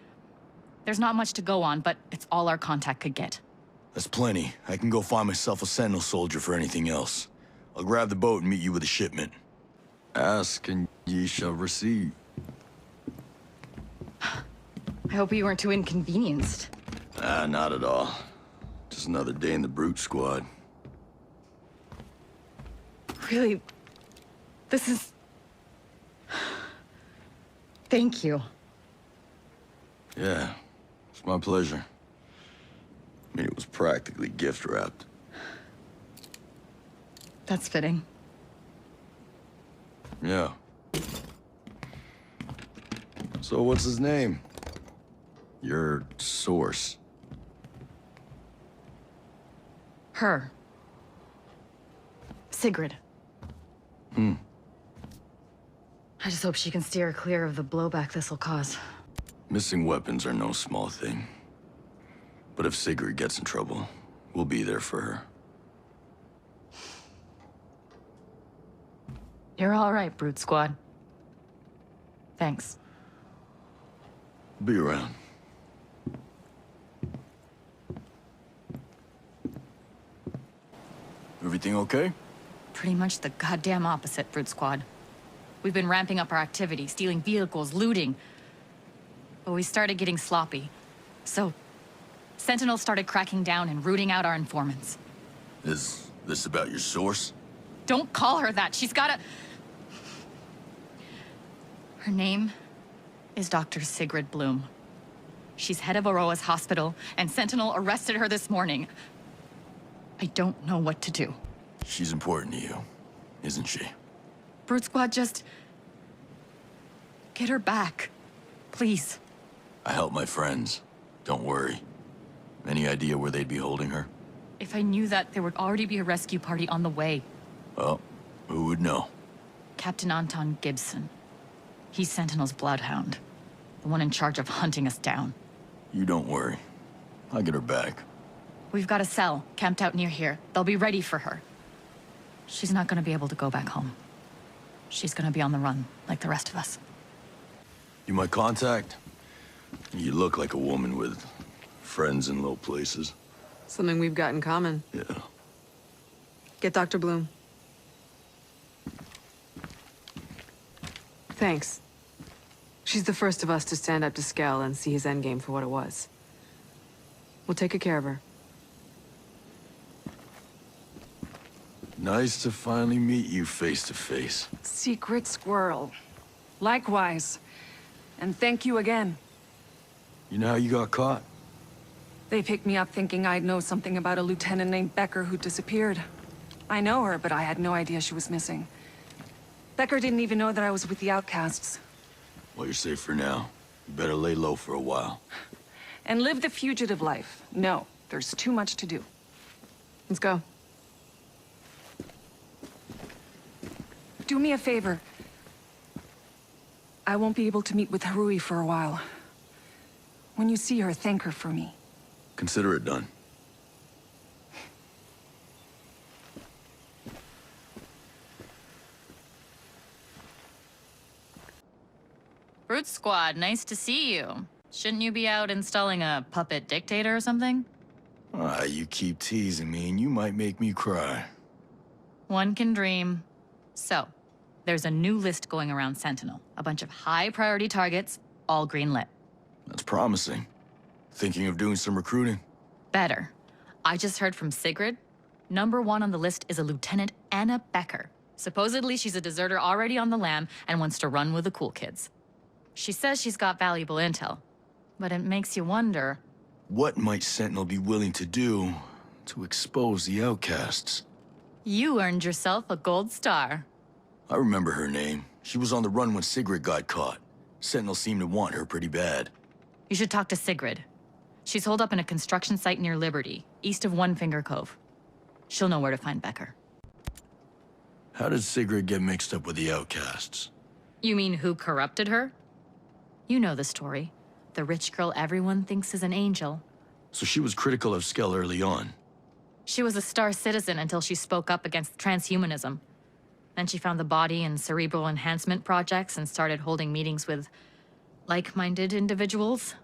There's not much to go on, but it's all our contact could get. That's plenty. I can go find myself a Sentinel soldier for anything else. I'll grab the boat and meet you with the shipment. Ask and ye shall receive. I hope you weren't too inconvenienced. Not at all. Just another day in the Brute Squad. Really? This is... Thank you. Yeah, it's my pleasure. I mean, it was practically gift-wrapped. That's fitting. Yeah. So what's his name? Your source. Her. Sigrid. I just hope she can steer clear of the blowback this'll cause. Missing weapons are no small thing. But if Sigrid gets in trouble, we'll be there for her. You're all right, Brute Squad. Thanks. Be around. Everything okay? Pretty much the goddamn opposite, Brute Squad. We've been ramping up our activity, stealing vehicles, looting. But we started getting sloppy. So, Sentinel started cracking down and rooting out our informants. Is this about your source? Don't call her that. She's got a... Her name is Dr. Sigrid Bloom. She's head of Aurora's hospital, and Sentinel arrested her this morning. I don't know what to do. She's important to you, isn't she? Brute Squad, just... get her back. Please. I help my friends. Don't worry. Any idea where they'd be holding her? If I knew that, there would already be a rescue party on the way. Well, who would know? Captain Anton Gibson. He's Sentinel's bloodhound. The one in charge of hunting us down. You don't worry. I'll get her back. We've got a cell camped out near here. They'll be ready for her. She's not gonna be able to go back home. She's gonna be on the run, like the rest of us. You my contact? You look like a woman with friends in low places. Something we've got in common. Yeah. Get Dr. Bloom. Thanks. She's the first of us to stand up to Skell and see his endgame for what it was. We'll take care of her. Nice to finally meet you face to face. Secret squirrel. Likewise. And thank you again. You know how you got caught? They picked me up thinking I'd know something about a lieutenant named Becker who disappeared. I know her, but I had no idea she was missing. Becker didn't even know that I was with the outcasts. Well, you're safe for now. You better lay low for a while. And live the fugitive life. No, there's too much to do. Let's go. Do me a favor. I won't be able to meet with Harui for a while. When you see her, thank her for me. Consider it done. Brute Squad, nice to see you. Shouldn't you be out installing a puppet dictator or something? Ah, you keep teasing me and you might make me cry. One can dream. So, there's a new list going around Sentinel. A bunch of high-priority targets, all green-lit. That's promising. Thinking of doing some recruiting? Better. I just heard from Sigrid. Number 1 on the list is a Lieutenant Anna Becker. Supposedly, she's a deserter already on the lam and wants to run with the cool kids. She says she's got valuable intel, but it makes you wonder... What might Sentinel be willing to do to expose the outcasts? You earned yourself a gold star. I remember her name. She was on the run when Sigrid got caught. Sentinel seemed to want her pretty bad. You should talk to Sigrid. She's holed up in a construction site near Liberty, east of One Finger Cove. She'll know where to find Becker. How did Sigrid get mixed up with the outcasts? You mean who corrupted her? You know the story. The rich girl everyone thinks is an angel. So she was critical of Skell early on. She was a star citizen until she spoke up against transhumanism. Then she found the body and cerebral enhancement projects and started holding meetings with like-minded individuals.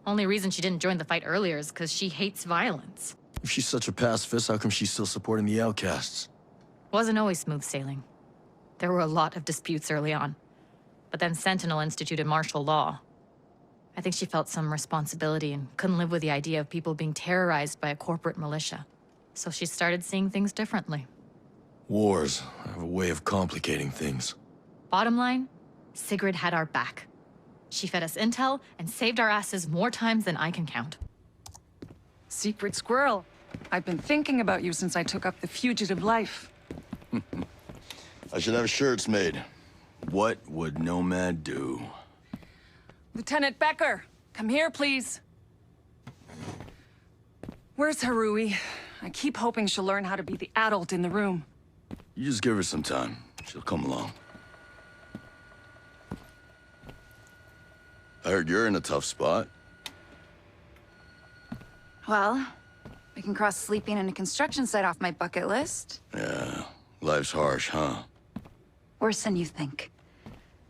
Only reason she didn't join the fight earlier is because she hates violence. If she's such a pacifist, how come she's still supporting the outcasts? Wasn't always smooth sailing. There were a lot of disputes early on. But then Sentinel instituted martial law. I think she felt some responsibility and couldn't live with the idea of people being terrorized by a corporate militia. So she started seeing things differently. Wars have a way of complicating things. Bottom line, Sigrid had our back. She fed us intel and saved our asses more times than I can count. Secret squirrel. I've been thinking about you since I took up the fugitive life. I should have shirts made. What would Nomad do? Lieutenant Becker, come here, please. Where's Harui? I keep hoping she'll learn how to be the adult in the room. You just give her some time. She'll come along. I heard you're in a tough spot. Well, we can cross sleeping in a construction site off my bucket list. Yeah, life's harsh, huh? Worse than you think.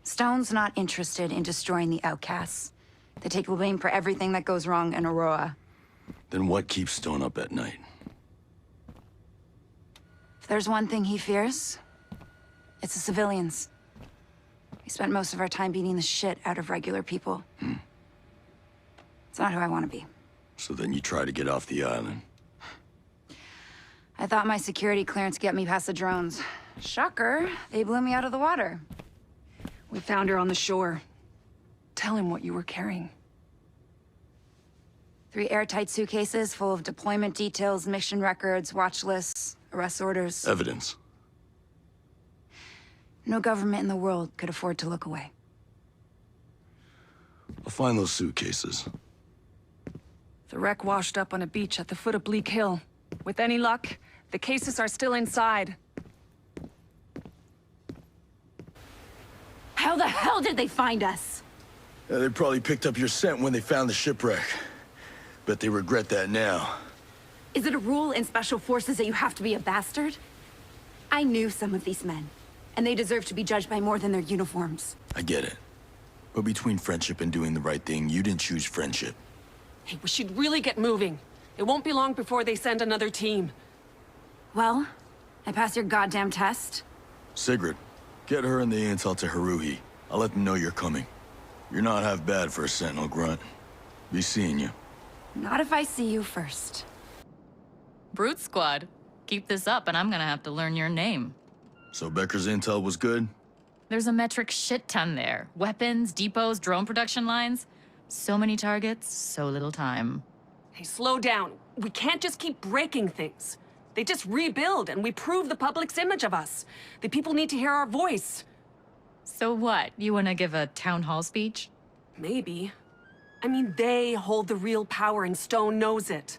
Stone's not interested in destroying the outcasts. They take the blame for everything that goes wrong in Aurora. Then what keeps Stone up at night? If there's one thing he fears, it's the civilians. We spent most of our time beating the shit out of regular people. It's not who I want to be. So then you try to get off the island. I thought my security clearance would get me past the drones. Shocker, they blew me out of the water. We found her on the shore. Tell him what you were carrying. 3 airtight suitcases full of deployment details, mission records, watch lists, arrest orders. Evidence. No government in the world could afford to look away. I'll find those suitcases. The wreck washed up on a beach at the foot of Bleak Hill. With any luck, the cases are still inside. How the hell did they find us? They probably picked up your scent when they found the shipwreck. Bet they regret that now. Is it a rule in Special Forces that you have to be a bastard? I knew some of these men, and they deserve to be judged by more than their uniforms. I get it. But between friendship and doing the right thing, you didn't choose friendship. Hey, we should really get moving. It won't be long before they send another team. Well, I passed your goddamn test. Sigrid, get her and the intel to Haruhi. I'll let them know you're coming. You're not half bad for a Sentinel grunt. Be seeing you. Not if I see you first. Brute Squad. Keep this up and I'm gonna have to learn your name. So Becker's intel was good? There's a metric shit ton there. Weapons, depots, drone production lines. So many targets, so little time. Hey, slow down. We can't just keep breaking things. They just rebuild and we prove the public's image of us. The people need to hear our voice. So what? You wanna give a town hall speech? Maybe. I mean, they hold the real power and Stone knows it.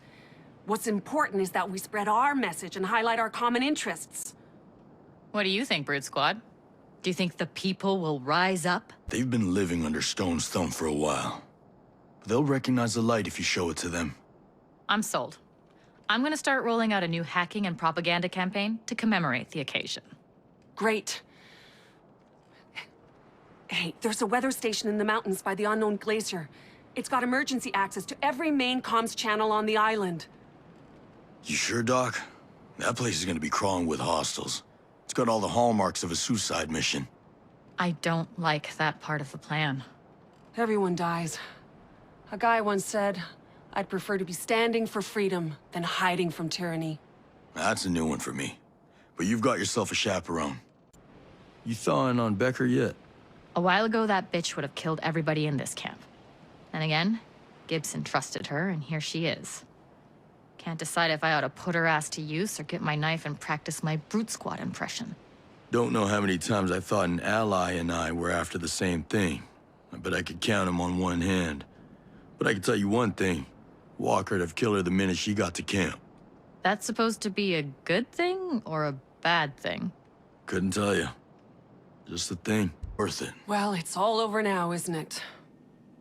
What's important is that we spread our message and highlight our common interests. What do you think, Brute Squad? Do you think the people will rise up? They've been living under Stone's thumb for a while. They'll recognize the light if you show it to them. I'm sold. I'm gonna start rolling out a new hacking and propaganda campaign to commemorate the occasion. Great. Hey, there's a weather station in the mountains by the unknown glacier. It's got emergency access to every main comms channel on the island. You sure, Doc? That place is gonna be crawling with hostiles. It's got all the hallmarks of a suicide mission. I don't like that part of the plan. Everyone dies. A guy once said, I'd prefer to be standing for freedom than hiding from tyranny. That's a new one for me. But you've got yourself a chaperone. You thawing on Becker yet? A while ago, that bitch would have killed everybody in this camp. And again, Gibson trusted her, and here she is. Can't decide if I ought to put her ass to use or get my knife and practice my Brute Squad impression. Don't know how many times I thought an ally and I were after the same thing. I bet I could count them on one hand. But I can tell you one thing. Walker'd have killed her the minute she got to camp. That's supposed to be a good thing or a bad thing? Couldn't tell you. Just a thing. Worth it. Well, it's all over now, isn't it?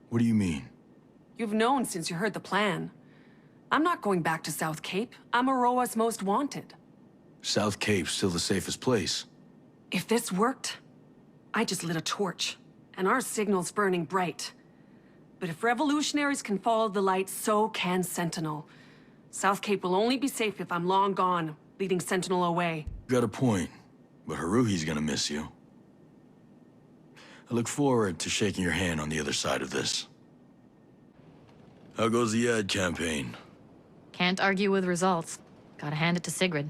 What do you mean? You've known since you heard the plan. I'm not going back to South Cape. I'm Aurora's most wanted. South Cape's still the safest place. If this worked, I just lit a torch, and our signal's burning bright. But if revolutionaries can follow the light, so can Sentinel. South Cape will only be safe if I'm long gone, leading Sentinel away. Got a point, but Haruhi's gonna miss you. I look forward to shaking your hand on the other side of this. How goes the ad campaign? Can't argue with results. Gotta hand it to Sigrid.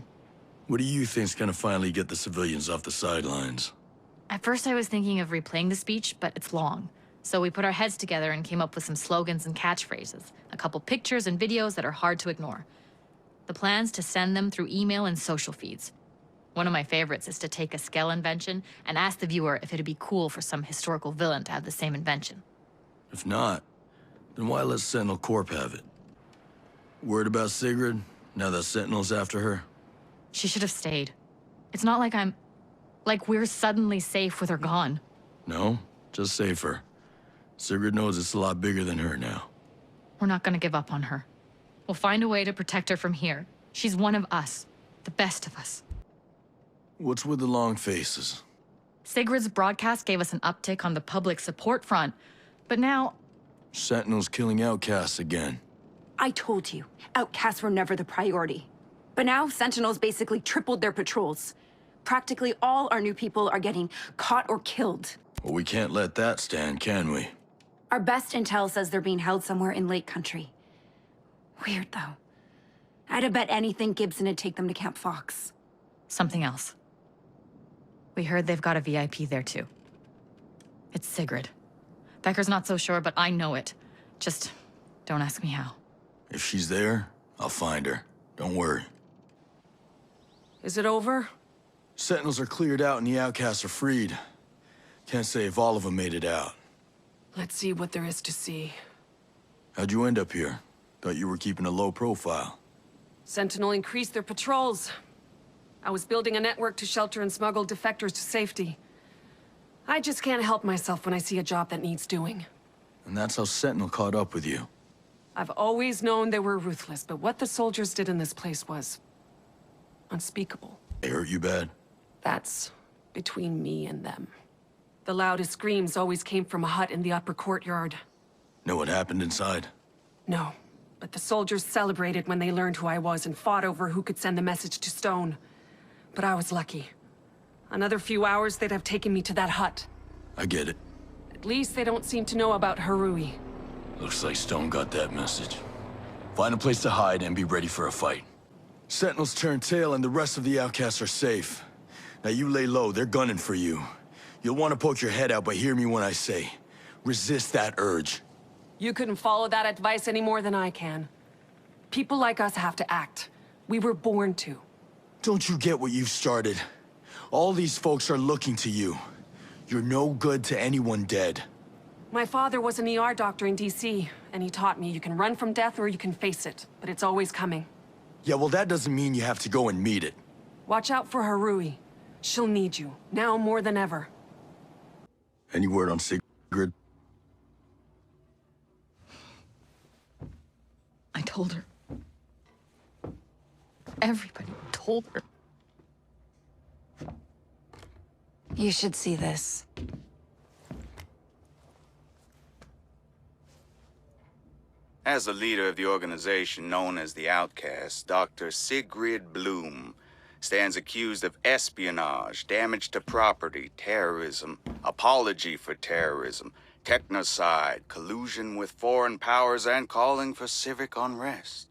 What do you think's gonna finally get the civilians off the sidelines? At first I was thinking of replaying the speech, but it's long. So we put our heads together and came up with some slogans and catchphrases. A couple pictures and videos that are hard to ignore. The plan's to send them through email and social feeds. One of my favorites is to take a Skell invention and ask the viewer if it'd be cool for some historical villain to have the same invention. If not, then why let Sentinel Corp have it? Word about Sigrid, now that Sentinel's after her? She should have stayed. It's not like we're suddenly safe with her gone. No, just safer. Sigrid knows it's a lot bigger than her now. We're not gonna give up on her. We'll find a way to protect her from here. She's one of us. The best of us. What's with the long faces? Sigrid's broadcast gave us an uptick on the public support front, but now... Sentinel's killing outcasts again. I told you, outcasts were never the priority. But now, Sentinels basically tripled their patrols. Practically all our new people are getting caught or killed. Well, we can't let that stand, can we? Our best intel says they're being held somewhere in Lake Country. Weird, though. I'd have bet anything Gibson would take them to Camp Fox. Something else. We heard they've got a VIP there, too. It's Sigrid. Becker's not so sure, but I know it. Just don't ask me how. If she's there, I'll find her. Don't worry. Is it over? Sentinels are cleared out and the outcasts are freed. Can't say if all of them made it out. Let's see what there is to see. How'd you end up here? Thought you were keeping a low profile. Sentinel increased their patrols. I was building a network to shelter and smuggle defectors to safety. I just can't help myself when I see a job that needs doing. And that's how Sentinel caught up with you. I've always known they were ruthless, but what the soldiers did in this place was... unspeakable. They hurt you bad? That's between me and them. The loudest screams always came from a hut in the upper courtyard. Know what happened inside? No, but the soldiers celebrated when they learned who I was and fought over who could send the message to Stone. But I was lucky. Another few hours, they'd have taken me to that hut. I get it. At least they don't seem to know about Harui. Looks like Stone got that message. Find a place to hide and be ready for a fight. Sentinels turn tail and the rest of the outcasts are safe. Now you lay low, they're gunning for you. You'll want to poke your head out, but hear me when I say, resist that urge. You couldn't follow that advice any more than I can. People like us have to act. We were born to. Don't you get what you've started? All these folks are looking to you. You're no good to anyone dead. My father was an ER doctor in DC, and he taught me you can run from death or you can face it, but it's always coming. Yeah, well, that doesn't mean you have to go and meet it. Watch out for Harui. She'll need you, now more than ever. Any word on Sigrid? I told her. Everybody told her. You should see this. As the leader of the organization known as the Outcasts, Dr. Sigrid Bloom stands accused of espionage, damage to property, terrorism, apology for terrorism, technocide, collusion with foreign powers, and calling for civic unrest.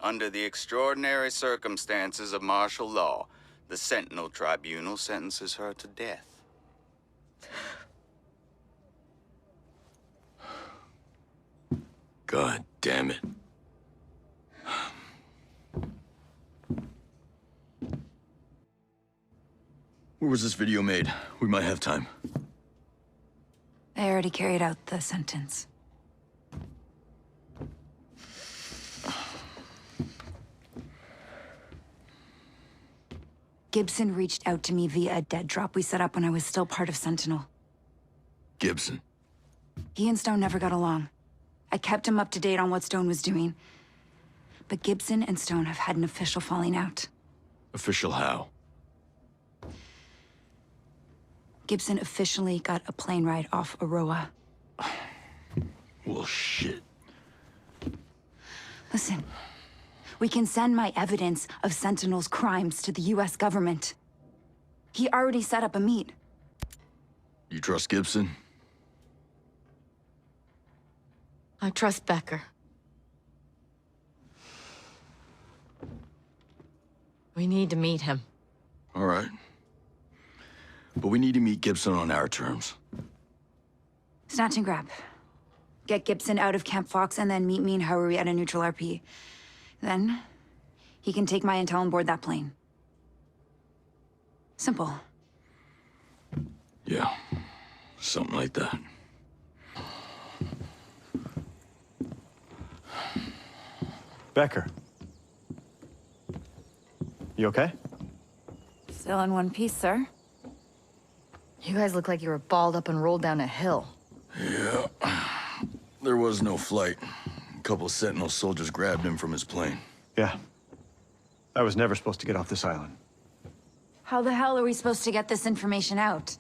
Under the extraordinary circumstances of martial law, the Sentinel Tribunal sentences her to death. God damn it. Where was this video made? We might have time. They already carried out the sentence. Gibson reached out to me via a dead drop we set up when I was still part of Sentinel. Gibson? He and Stone never got along. I kept him up to date on what Stone was doing. But Gibson and Stone have had an official falling out. Official how? Gibson officially got a plane ride off Aurora. Well, shit. Listen, we can send my evidence of Sentinel's crimes to the US government. He already set up a meet. You trust Gibson? I trust Becker. We need to meet him. All right. But we need to meet Gibson on our terms. Snatch and grab. Get Gibson out of Camp Fox and then meet me and Harui at a neutral RP. Then, he can take my intel and board that plane. Simple. Yeah, something like that. Becker. You okay? Still in one piece, sir. You guys look like you were balled up and rolled down a hill. Yeah. There was no flight. A couple of Sentinel soldiers grabbed him from his plane. Yeah. I was never supposed to get off this island. How the hell are we supposed to get this information out?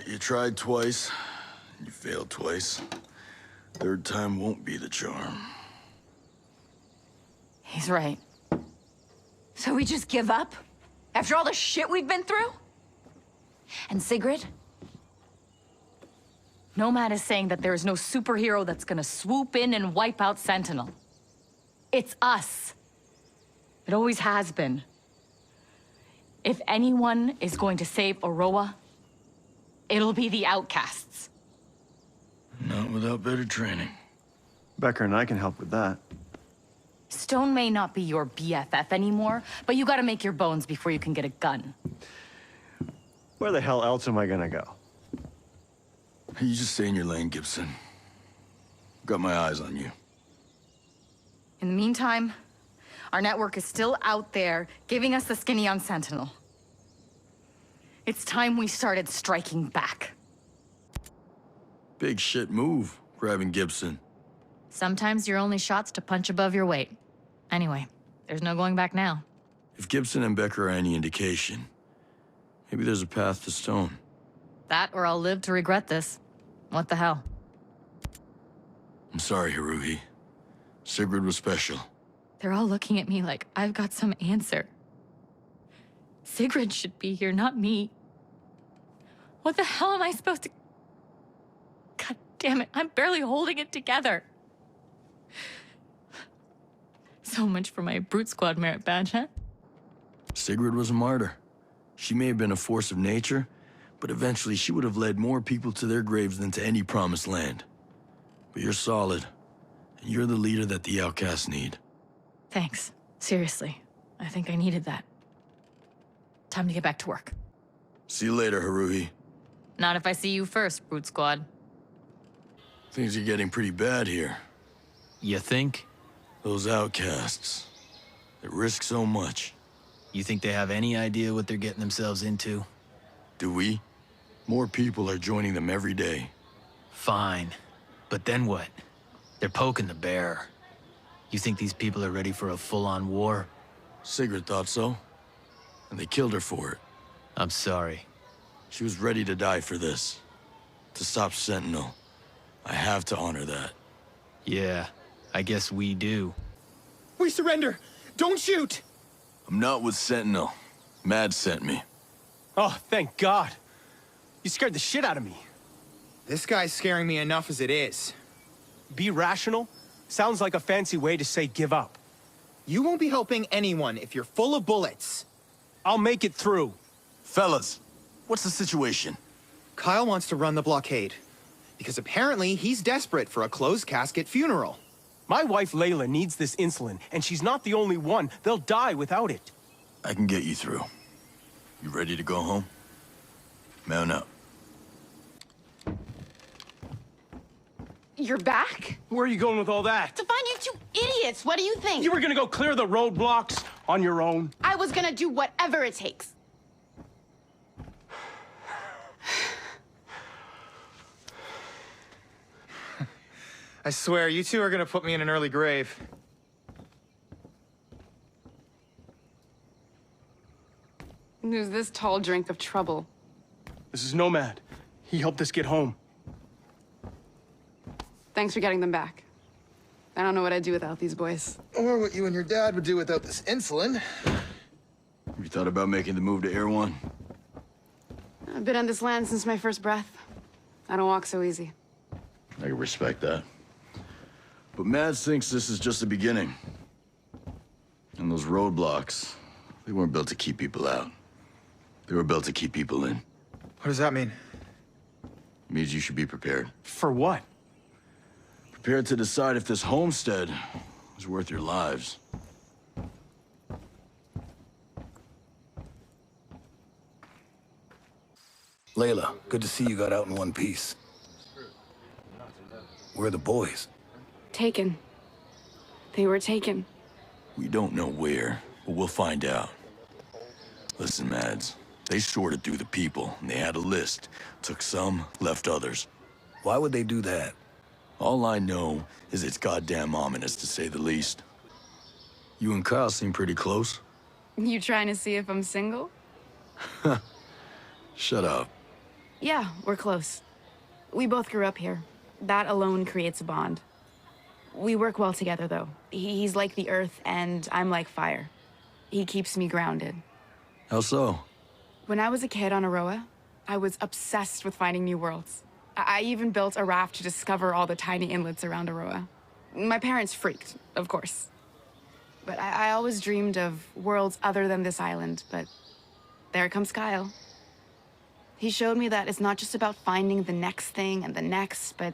You tried twice. You failed twice. Third time won't be the charm. He's right. So we just give up? After all the shit we've been through? And Sigrid? Nomad is saying that there is no superhero that's gonna swoop in and wipe out Sentinel. It's us. It always has been. If anyone is going to save Aurora, it'll be the Outcasts. Not without better training. Becker and I can help with that. Stone may not be your BFF anymore, but you gotta make your bones before you can get a gun. Where the hell else am I gonna go? You just stay in your lane, Gibson. Got my eyes on you. In the meantime, our network is still out there, giving us the skinny on Sentinel. It's time we started striking back. Big shit move, grabbing Gibson. Sometimes your only shot's to punch above your weight. Anyway, there's no going back now. If Gibson and Becker are any indication, maybe there's a path to Stone. That or I'll live to regret this. What the hell? I'm sorry, Haruhi. Sigrid was special. They're all looking at me like I've got some answer. Sigrid should be here, not me. What the hell am I supposed to... God damn it, I'm barely holding it together. So much for my Brute Squad merit badge, huh? Sigrid was a martyr. She may have been a force of nature, but eventually she would have led more people to their graves than to any promised land. But you're solid, and you're the leader that the outcasts need. Thanks. Seriously. I think I needed that. Time to get back to work. See you later, Haruhi. Not if I see you first, Brute Squad. Things are getting pretty bad here. You think? Those outcasts. They risk so much. You think they have any idea what they're getting themselves into? Do we? More people are joining them every day. Fine. But then what? They're poking the bear. You think these people are ready for a full-on war? Sigrid thought so. And they killed her for it. I'm sorry. She was ready to die for this. To stop Sentinel. I have to honor that. Yeah, I guess we do. We surrender! Don't shoot! I'm not with Sentinel. Mad sent me. Oh, thank God. You scared the shit out of me. This guy's scaring me enough as it is. Be rational? Sounds like a fancy way to say give up. You won't be helping anyone if you're full of bullets. I'll make it through. Fellas, what's the situation? Kyle wants to run the blockade. Because apparently he's desperate for a closed casket funeral. My wife Layla needs this insulin, and she's not the only one. They'll die without it. I can get you through. You ready to go home? Mount up. You're back? Where are you going with all that? To find you two idiots. What do you think? You were gonna go clear the roadblocks on your own? I was gonna do whatever it takes. I swear, you two are gonna put me in an early grave. Who's this tall drink of trouble? This is Nomad. He helped us get home. Thanks for getting them back. I don't know what I'd do without these boys. Or what you and your dad would do without this insulin. You thought about making the move to Air One? I've been on this land since my first breath. I don't walk so easy. I can respect that. But Mads thinks this is just the beginning. And those roadblocks, they weren't built to keep people out. They were built to keep people in. What does that mean? It means you should be prepared. For what? Prepared to decide if this homestead is worth your lives. Layla, good to see you got out in one piece. Where are the boys? Taken. They were taken. We don't know where, but we'll find out. Listen, Mads, they sorted through the people, and they had a list. Took some, left others. Why would they do that? All I know is it's goddamn ominous, to say the least. You and Kyle seem pretty close. You trying to see if I'm single? Shut up. Yeah, we're close. We both grew up here. That alone creates a bond. We work well together, though. He's like the earth, and I'm like fire. He keeps me grounded. How so? When I was a kid on Aurora, I was obsessed with finding new worlds. I even built a raft to discover all the tiny inlets around Aurora. My parents freaked, of course. But I always dreamed of worlds other than this island, but there comes Kyle. He showed me that it's not just about finding the next thing and the next, but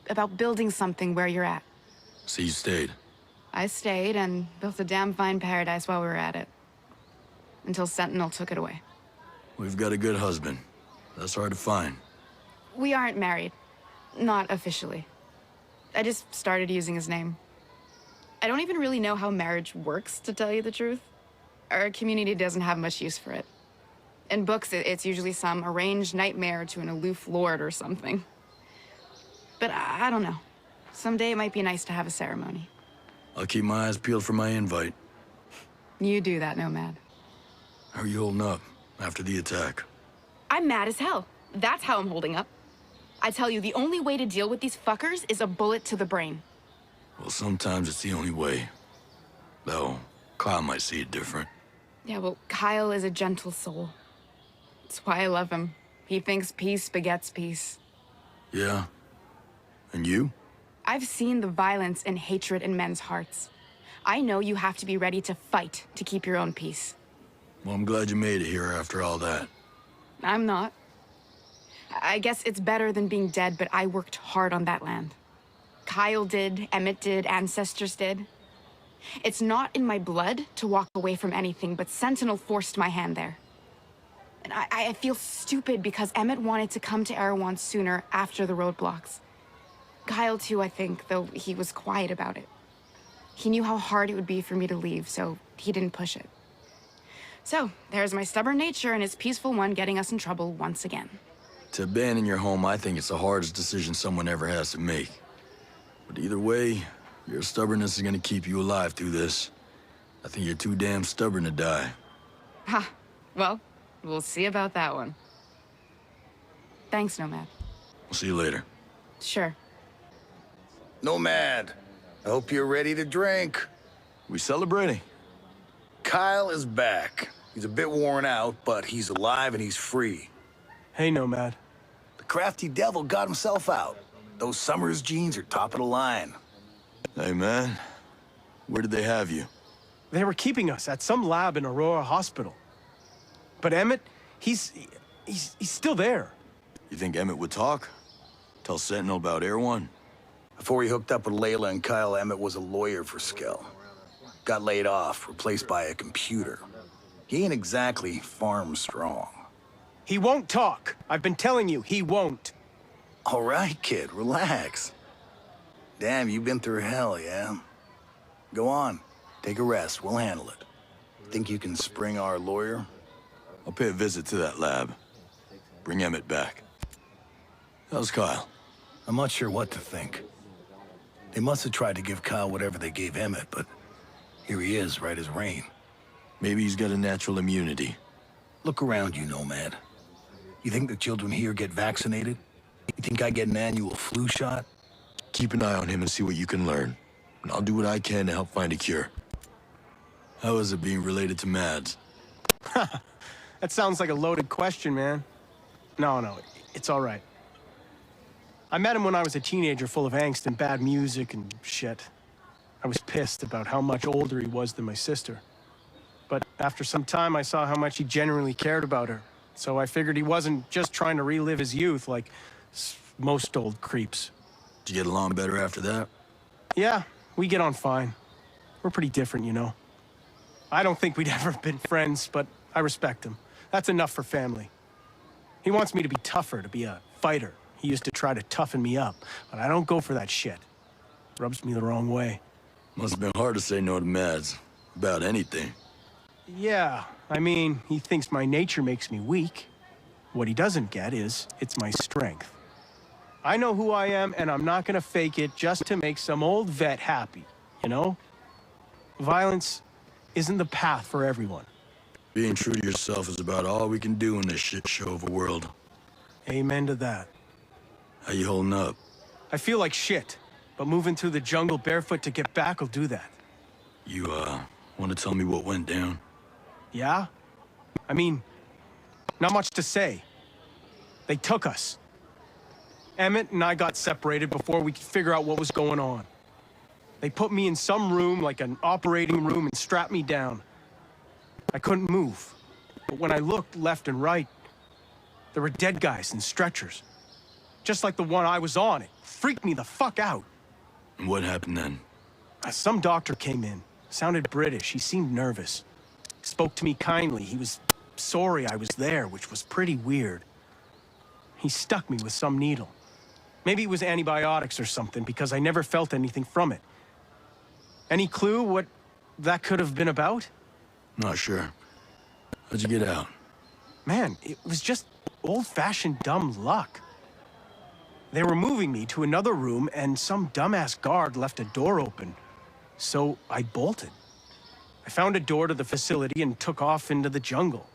about building something where you're at. So you stayed? I stayed and built a damn fine paradise while we were at it. Until Sentinel took it away. We've got a good husband. That's hard to find. We aren't married. Not officially. I just started using his name. I don't even really know how marriage works, to tell you the truth. Our community doesn't have much use for it. In books, it's usually some arranged nightmare to an aloof lord or something. But I don't know. Someday it might be nice to have a ceremony. I'll keep my eyes peeled for my invite. You do that, Nomad. How are you holding up after the attack? I'm mad as hell. That's how I'm holding up. I tell you, the only way to deal with these fuckers is a bullet to the brain. Well, sometimes it's the only way. Though, Kyle might see it different. Yeah, well, Kyle is a gentle soul. That's why I love him. He thinks peace begets peace. Yeah? And you? I've seen the violence and hatred in men's hearts. I know you have to be ready to fight to keep your own peace. Well, I'm glad you made it here after all that. I'm not. I guess it's better than being dead, but I worked hard on that land. Kyle did, Emmett did, ancestors did. It's not in my blood to walk away from anything, but Sentinel forced my hand there. And I feel stupid because Emmett wanted to come to Erewhon sooner after the roadblocks. Kyle too, I think, though he was quiet about it. He knew how hard it would be for me to leave, so he didn't push it. So, there's my stubborn nature and his peaceful one getting us in trouble once again. To abandon your home, I think it's the hardest decision someone ever has to make. But either way, your stubbornness is gonna keep you alive through this. I think you're too damn stubborn to die. Ha, well, we'll see about that one. Thanks, Nomad. We'll see you later. Sure. Nomad, I hope you're ready to drink. We celebrating? Kyle is back. He's a bit worn out, but he's alive and he's free. Hey, Nomad. The crafty devil got himself out. Those Summers jeans are top of the line. Hey, man. Where did they have you? They were keeping us at some lab in Aurora Hospital. But Emmett, he's still there. You think Emmett would talk? Tell Sentinel about Erewhon? Before he hooked up with Layla and Kyle, Emmett was a lawyer for Skell. Got laid off, replaced by a computer. He ain't exactly farm strong. He won't talk. I've been telling you, he won't. All right, kid, relax. Damn, you've been through hell, yeah? Go on, take a rest, we'll handle it. Think you can spring our lawyer? I'll pay a visit to that lab. Bring Emmett back. How's Kyle? I'm not sure what to think. They must have tried to give Kyle whatever they gave Emmett, but here he is, right as rain. Maybe he's got a natural immunity. Look around you, Nomad. You think the children here get vaccinated? You think I get an annual flu shot? Keep an eye on him and see what you can learn. And I'll do what I can to help find a cure. How is it being related to Mads? That sounds like a loaded question, man. No, it's all right. I met him when I was a teenager full of angst and bad music and shit. I was pissed about how much older he was than my sister. But after some time, I saw how much he genuinely cared about her. So I figured he wasn't just trying to relive his youth like most old creeps. Did you get along better after that? Yeah, we get on fine. We're pretty different, you know. I don't think we'd ever been friends, but I respect him. That's enough for family. He wants me to be tougher, to be a fighter. He used to try to toughen me up, but I don't go for that shit. Rubs me the wrong way. Must have been hard to say no to Mads. About anything. Yeah, I mean, he thinks my nature makes me weak. What he doesn't get is, it's my strength. I know who I am, and I'm not gonna fake it just to make some old vet happy, you know? Violence isn't the path for everyone. Being true to yourself is about all we can do in this shit show of a world. Amen to that. How you holding up? I feel like shit, but moving through the jungle barefoot to get back will do that. You, want to tell me what went down? Yeah? I mean, not much to say. They took us. Emmett and I got separated before we could figure out what was going on. They put me in some room, like an operating room, and strapped me down. I couldn't move. But when I looked left and right, there were dead guys in stretchers. Just like the one I was on. It freaked me the fuck out. And what happened then? Some doctor came in. Sounded British. He seemed nervous. Spoke to me kindly. He was sorry I was there, which was pretty weird. He stuck me with some needle. Maybe it was antibiotics or something, because I never felt anything from it. Any clue what that could have been about? Not sure. How'd you get out? Man, it was just old-fashioned dumb luck. They were moving me to another room, and some dumbass guard left a door open. So I bolted. I found a door to the facility and took off into the jungle.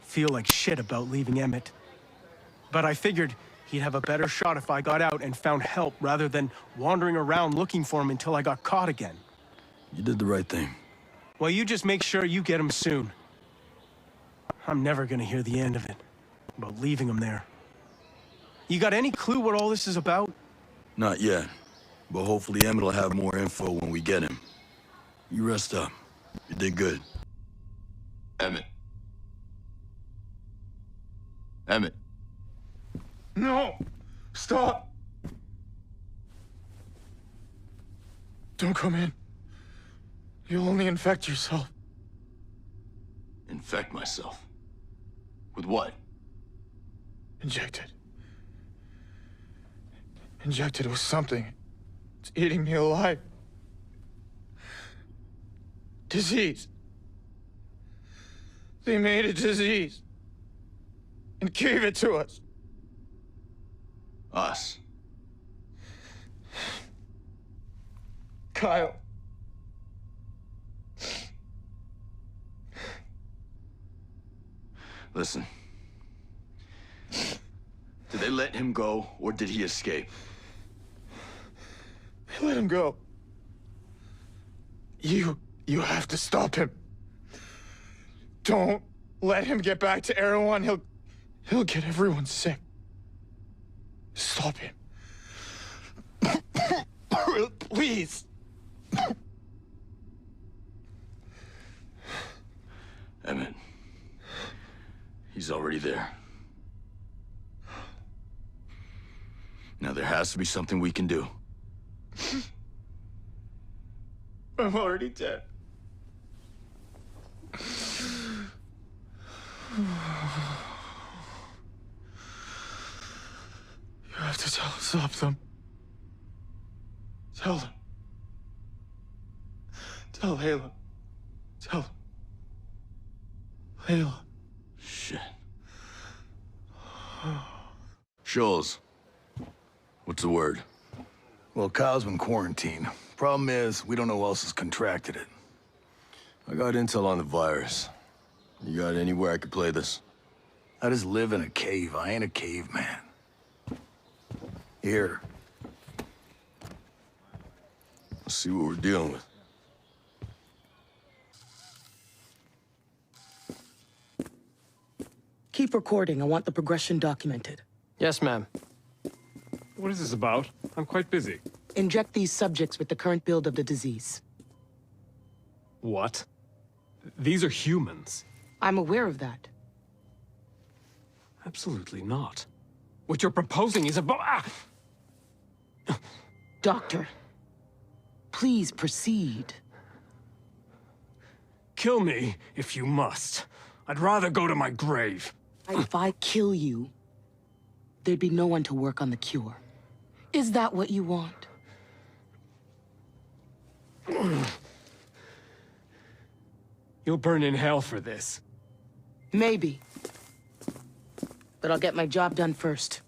Feel like shit about leaving Emmett. But I figured he'd have a better shot if I got out and found help rather than wandering around looking for him until I got caught again. You did the right thing. Well, you just make sure you get him soon. I'm never gonna hear the end of it, about leaving him there. You got any clue what all this is about? Not yet. But hopefully Emmett will have more info when we get him. You rest up. You did good. Emmett. Emmett. No! Stop! Don't come in. You'll only infect yourself. Infect myself? With what? Injected. Injected with something. It's eating me alive. Disease. They made a disease. And gave it to us. Us? Kyle. Listen. Did they let him go, or did he escape? They let him go. You have to stop him. Don't let him get back to Erewhon. He'll get everyone sick. Stop him. Please. Emmett. He's already there. Now there has to be something we can do. I'm already dead. You have to stop them. Tell them. Tell Layla. Tell them. Layla. Shit. Scholes. What's the word? Well, Kyle's been quarantined. Problem is, we don't know who else has contracted it. I got intel on the virus. You got anywhere I could play this? I just live in a cave. I ain't a caveman. Here. Let's see what we're dealing with. Keep recording. I want the progression documented. Yes, ma'am. What is this about? I'm quite busy. Inject these subjects with the current build of the disease. What? These are humans. I'm aware of that. Absolutely not. What you're proposing is about... Doctor, please proceed. Kill me if you must. I'd rather go to my grave. If I kill you, there'd be no one to work on the cure. Is that what you want? You'll burn in hell for this. Maybe. But I'll get my job done first.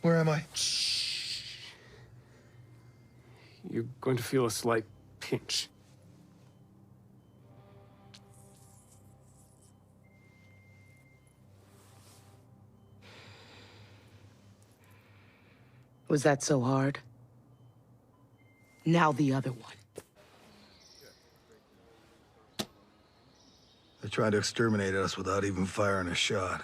Where am I? You're going to feel a slight pinch. Was that so hard? Now the other one. They tried to exterminate us without even firing a shot.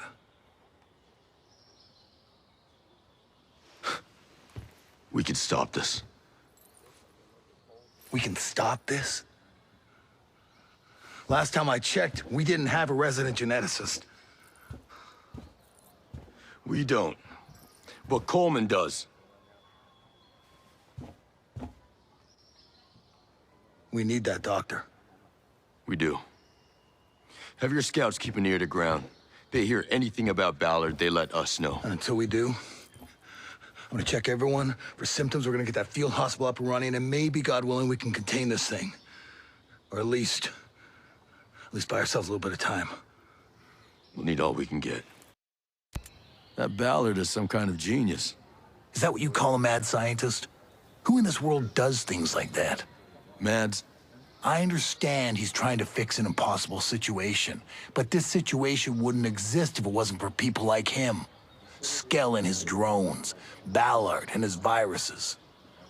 We can stop this. We can stop this? Last time I checked, we didn't have a resident geneticist. We don't. But Coleman does. We need that doctor. We do. Have your scouts keep an ear to ground. They hear anything about Ballard, they let us know. And until we do, I'm gonna check everyone for symptoms. We're gonna get that field hospital up and running, and maybe, God willing, we can contain this thing. Or at least buy ourselves a little bit of time. We'll need all we can get. That Ballard is some kind of genius. Is that what you call a mad scientist? Who in this world does things like that? Mads? I understand he's trying to fix an impossible situation, but this situation wouldn't exist if it wasn't for people like him. Skell and his drones, Ballard and his viruses.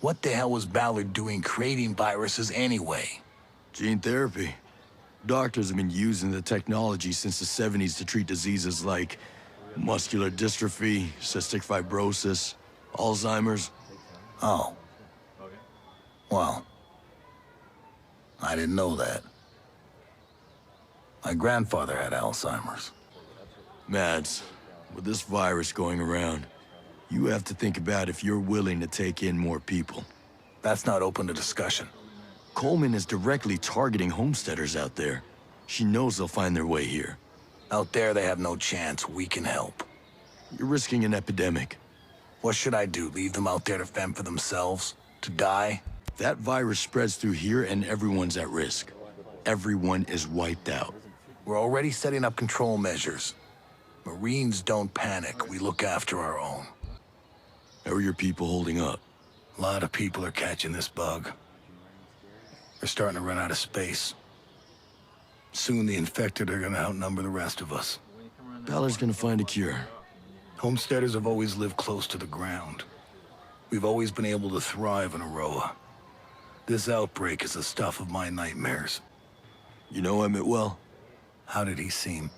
What the hell was Ballard doing creating viruses anyway? Gene therapy. Doctors have been using the technology since the 70s to treat diseases like muscular dystrophy, cystic fibrosis, Alzheimer's. Oh. Well, I didn't know that. My grandfather had Alzheimer's. Mads, with this virus going around, you have to think about if you're willing to take in more people. That's not open to discussion. Coleman is directly targeting homesteaders out there. She knows they'll find their way here. Out there, they have no chance. We can help. You're risking an epidemic. What should I do? Leave them out there to fend for themselves? To die? That virus spreads through here and everyone's at risk. Everyone is wiped out. We're already setting up control measures. Marines don't panic. We look after our own. How are your people holding up? A lot of people are catching this bug. They're starting to run out of space. Soon the infected are gonna outnumber the rest of us. Ballard's gonna find a cure. Homesteaders have always lived close to the ground. We've always been able to thrive in Aurora. This outbreak is the stuff of my nightmares. You know Emmett well? How did he seem?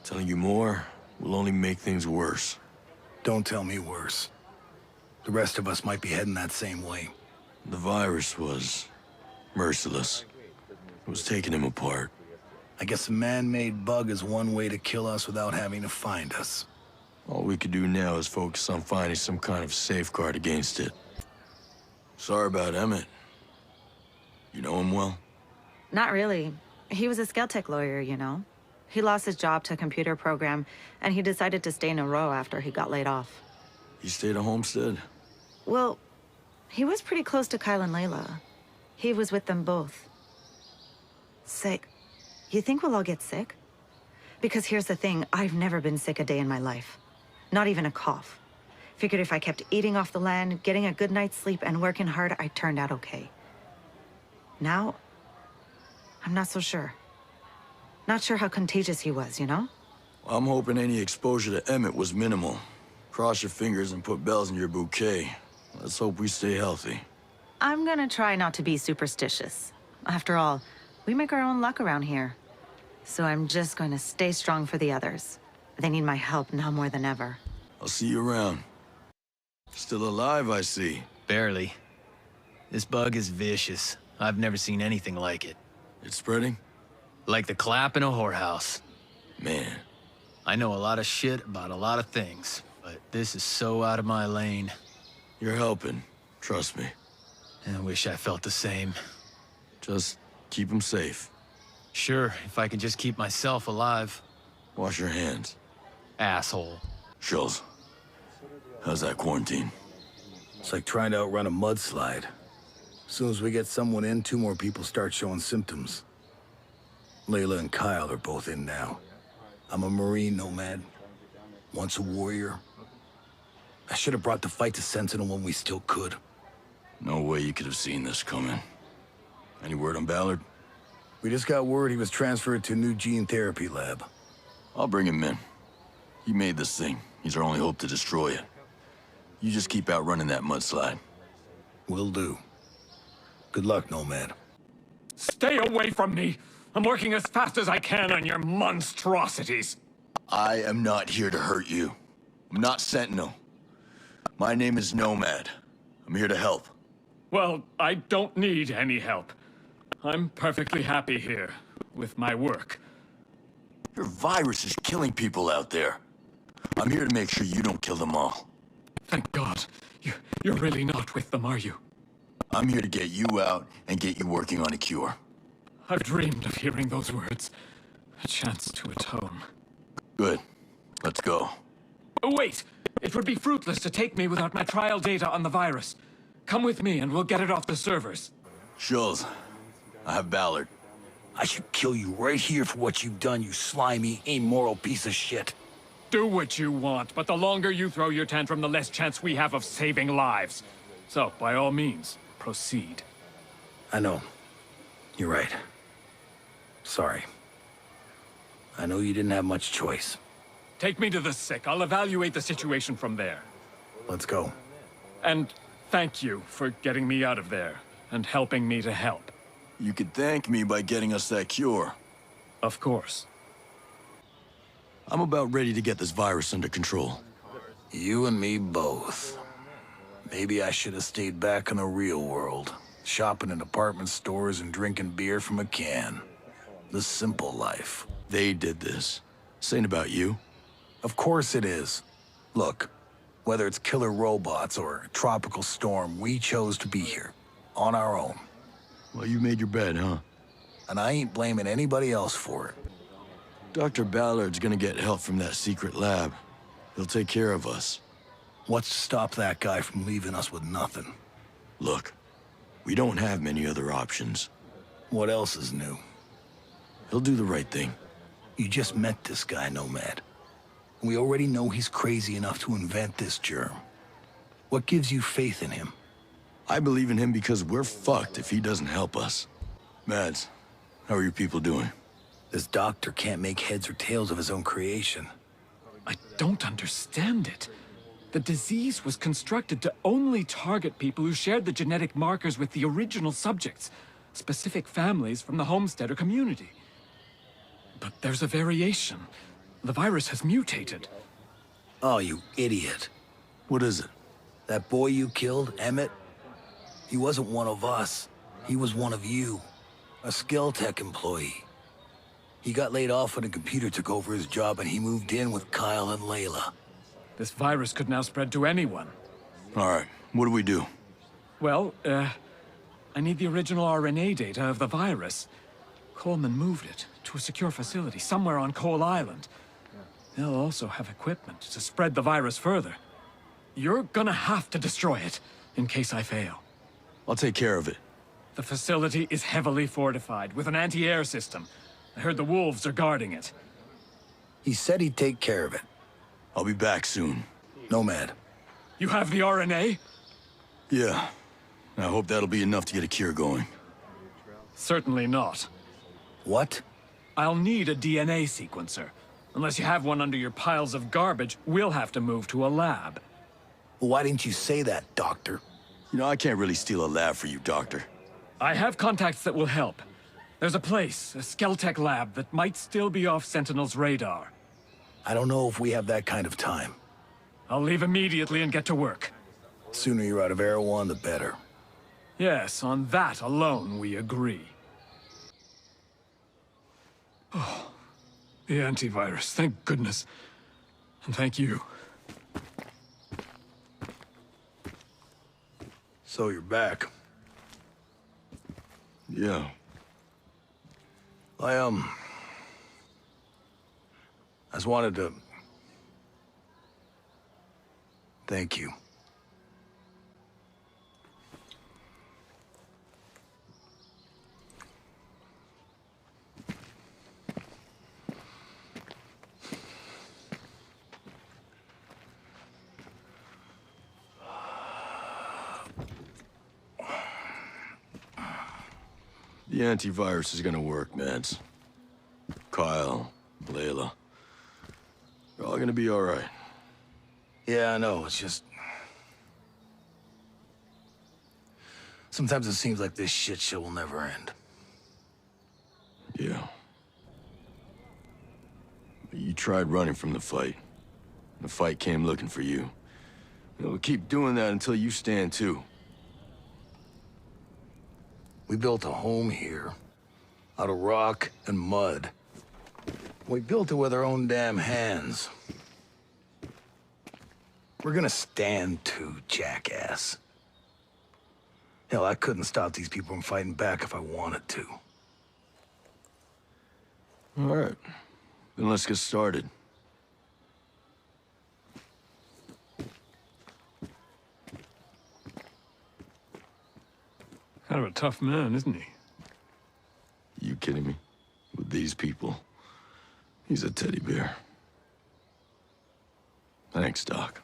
Telling you more will only make things worse. Don't tell me worse. The rest of us might be heading that same way. The virus was merciless. It was taking him apart. I guess a man-made bug is one way to kill us without having to find us. All we could do now is focus on finding some kind of safeguard against it. Sorry about Emmett. You know him well? Not really. He was a Scale-Tech lawyer, you know. He lost his job to a computer program, and he decided to stay in Aurora after he got laid off. He stayed at Homestead? Well, he was pretty close to Kyle and Layla. He was with them both. Sick. You think we'll all get sick? Because here's the thing, I've never been sick a day in my life. Not even a cough. Figured if I kept eating off the land, getting a good night's sleep, and working hard, I turned out okay. Now, I'm not so sure. Not sure how contagious he was, you know? I'm hoping any exposure to Emmett was minimal. Cross your fingers and put bells in your bouquet. Let's hope we stay healthy. I'm gonna try not to be superstitious. After all, we make our own luck around here. So I'm just going to stay strong for the others. They need my help now more than ever. I'll see you around. Still alive, I see. Barely. This bug is vicious. I've never seen anything like it. It's spreading? Like the clap in a whorehouse. Man. I know a lot of shit about a lot of things, but this is so out of my lane. You're helping. Trust me. I wish I felt the same. Just keep him safe. Sure, if I could just keep myself alive. Wash your hands. Asshole. Schultz, how's that quarantine? It's like trying to outrun a mudslide. As soon as we get someone in, 2 more people start showing symptoms. Layla and Kyle are both in now. I'm a Marine, Nomad. Once a warrior. I should have brought the fight to Sentinel when we still could. No way you could have seen this coming. Any word on Ballard? We just got word he was transferred to a new gene therapy lab. I'll bring him in. He made this thing. He's our only hope to destroy it. You just keep outrunning that mudslide. Will do. Good luck, Nomad. Stay away from me! I'm working as fast as I can on your monstrosities. I am not here to hurt you. I'm not Sentinel. My name is Nomad. I'm here to help. Well, I don't need any help. I'm perfectly happy here, with my work. Your virus is killing people out there. I'm here to make sure you don't kill them all. Thank God. You're really not with them, are you? I'm here to get you out and get you working on a cure. I've dreamed of hearing those words. A chance to atone. Good. Let's go. Wait! It would be fruitless to take me without my trial data on the virus. Come with me and we'll get it off the servers. Schultz, I have Ballard. I should kill you right here for what you've done, you slimy, immoral piece of shit. Do what you want, but the longer you throw your tantrum, the less chance we have of saving lives. So, by all means, proceed. I know. You're right. Sorry. I know you didn't have much choice. Take me to the sick. I'll evaluate the situation from there. Let's go. And Thank you for getting me out of there and helping me to help. You could thank me by getting us that cure. Of course. I'm about ready to get this virus under control. You and me both. Maybe I should have stayed back in the real world, shopping in department stores and drinking beer from a can. The simple life. They did this. This ain't about you. Of course it is. Look, whether it's killer robots or a tropical storm, we chose to be here, on our own. Well, you made your bed, huh? And I ain't blaming anybody else for it. Dr. Ballard's gonna get help from that secret lab. He'll take care of us. What's to stop that guy from leaving us with nothing? Look, we don't have many other options. What else is new? He'll do the right thing. You just met this guy, Nomad. We already know he's crazy enough to invent this germ. What gives you faith in him? I believe in him because we're fucked if he doesn't help us. Mads, how are your people doing? This doctor can't make heads or tails of his own creation. I don't understand it. The disease was constructed to only target people who shared the genetic markers with the original subjects, specific families from the homesteader community. But there's a variation. The virus has mutated. Oh, you idiot. What is it? That boy you killed, Emmett? He wasn't one of us. He was one of you. A skill tech employee. He got laid off when a computer took over his job and he moved in with Kyle and Layla. This virus could now spread to anyone. All right, what do we do? Well, I need the original RNA data of the virus. Coleman moved it to a secure facility somewhere on Coal Island. They'll also have equipment to spread the virus further. You're gonna have to destroy it, in case I fail. I'll take care of it. The facility is heavily fortified, with an anti-air system. I heard the wolves are guarding it. He said he'd take care of it. I'll be back soon. Nomad. You have the RNA? Yeah. I hope that'll be enough to get a cure going. Certainly not. What? I'll need a DNA sequencer. Unless you have one under your piles of garbage, we'll have to move to a lab. Why didn't you say that, Doctor? You know, I can't really steal a lab for you, Doctor. I have contacts that will help. There's a place, a Skeltech lab, that might still be off Sentinel's radar. I don't know if we have that kind of time. I'll leave immediately and get to work. Sooner you're out of Erewhon, the better. Yes, on that alone we agree. Oh, the antivirus, thank goodness. And thank you. So you're back. Yeah. I just wanted to thank you. The antivirus is gonna work, Mads. Kyle, Layla. They're all gonna be all right. Yeah, I know, it's just... Sometimes it seems like this shit show will never end. Yeah. You tried running from the fight. The fight came looking for you. We'll keep doing that until you stand too. We built a home here, out of rock and mud. We built it with our own damn hands. We're gonna stand too, jackass. Hell, I couldn't stop these people from fighting back if I wanted to. All right, then let's get started. Kind of a tough man, isn't he? You kidding me? With these people, he's a teddy bear. Thanks, Doc.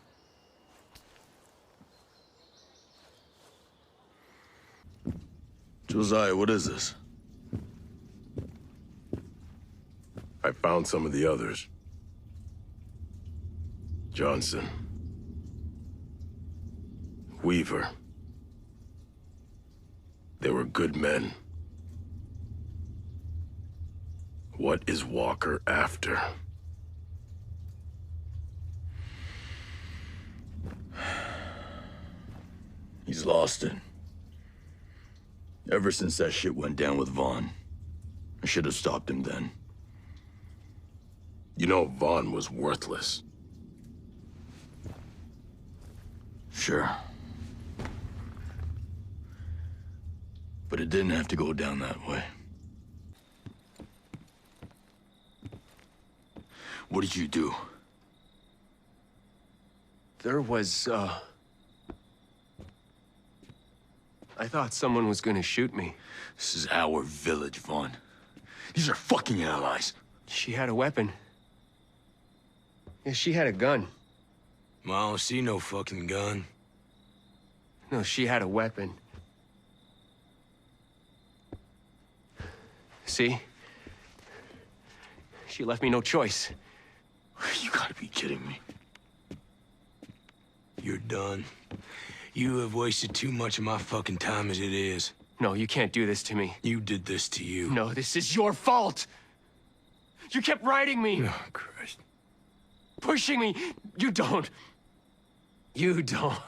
Josiah, what is this? I found some of the others. Johnson. Weaver. They were good men. What is Walker after? He's lost it. Ever since that shit went down with Vaughn. I should have stopped him then. You know, Vaughn was worthless. Sure. But it didn't have to go down that way. What did you do? There was, I thought someone was gonna shoot me. This is our village, Vaughn. These are fucking allies. She had a weapon. Yeah, she had a gun. I don't see no fucking gun. No, she had a weapon. See? She left me no choice. You gotta be kidding me. You're done. You have wasted too much of my fucking time as it is. No, you can't do this to me. You did this to you. No, this is your fault! You kept riding me! Oh, Christ. Pushing me! You don't. You don't.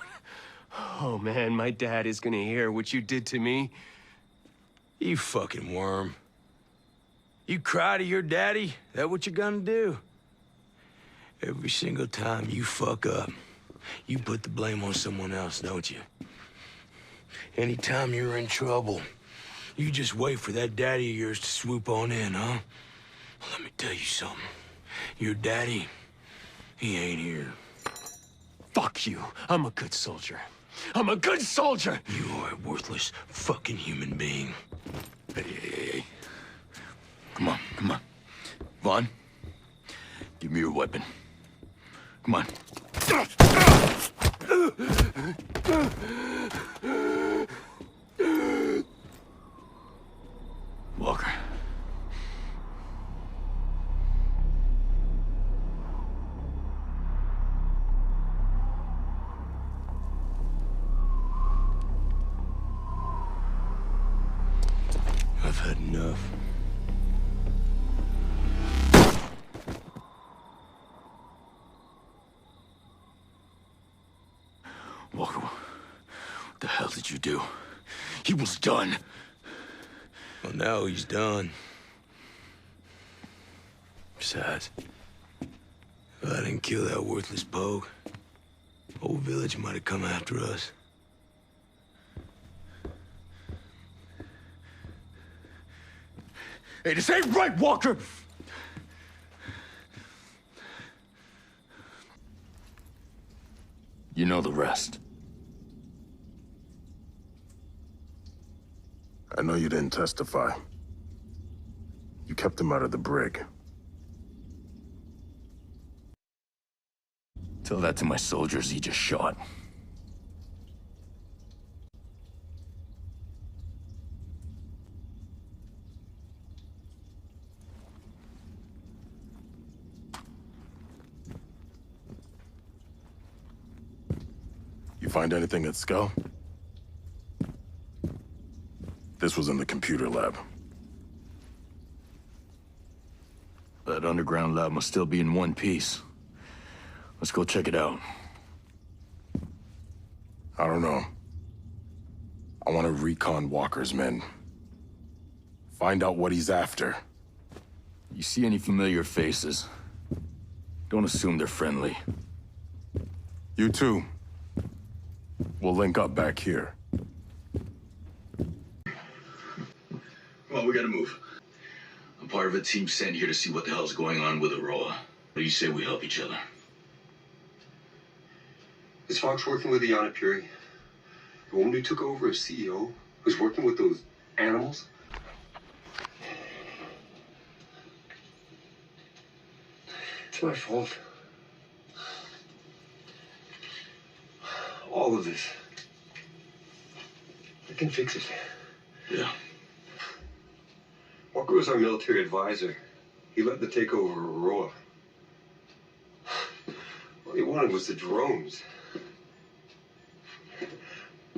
Oh, man, my dad is gonna hear what you did to me. You fucking worm. You cry to your daddy? That what you're gonna do? Every single time you fuck up, you put the blame on someone else, don't you? Anytime you're in trouble, you just wait for that daddy of yours to swoop on in, huh? Well, let me tell you something. Your daddy, he ain't here. Fuck you. I'm a good soldier. I'm a good soldier! You are a worthless fucking human being. Hey. Come on, come on. Vaughn, give me your weapon. Come on. Walker. I've had enough. Walker, what the hell did you do? He was done. Well, now he's done. Besides, if I didn't kill that worthless pogue, the whole village might have come after us. Hey, this ain't right, Walker! You know the rest. I know you didn't testify. You kept him out of the brig. Tell that to my soldiers he just shot. You find anything at Skell? This was in the computer lab. That underground lab must still be in one piece. Let's go check it out. I don't know. I want to recon Walker's men. Find out what he's after. You see any familiar faces? Don't assume they're friendly. You too. We'll link up back here. Come on, we gotta move. I'm part of a team sent here to see what the hell's going on with Aurora. What do you say we help each other? Is Fox working with Iana Puri? The woman who took over as CEO? Who's working with those animals? It's my fault. All of this. I can fix it. Yeah. Walker was our military advisor. He led the takeover of Aurora. All he wanted was the drones.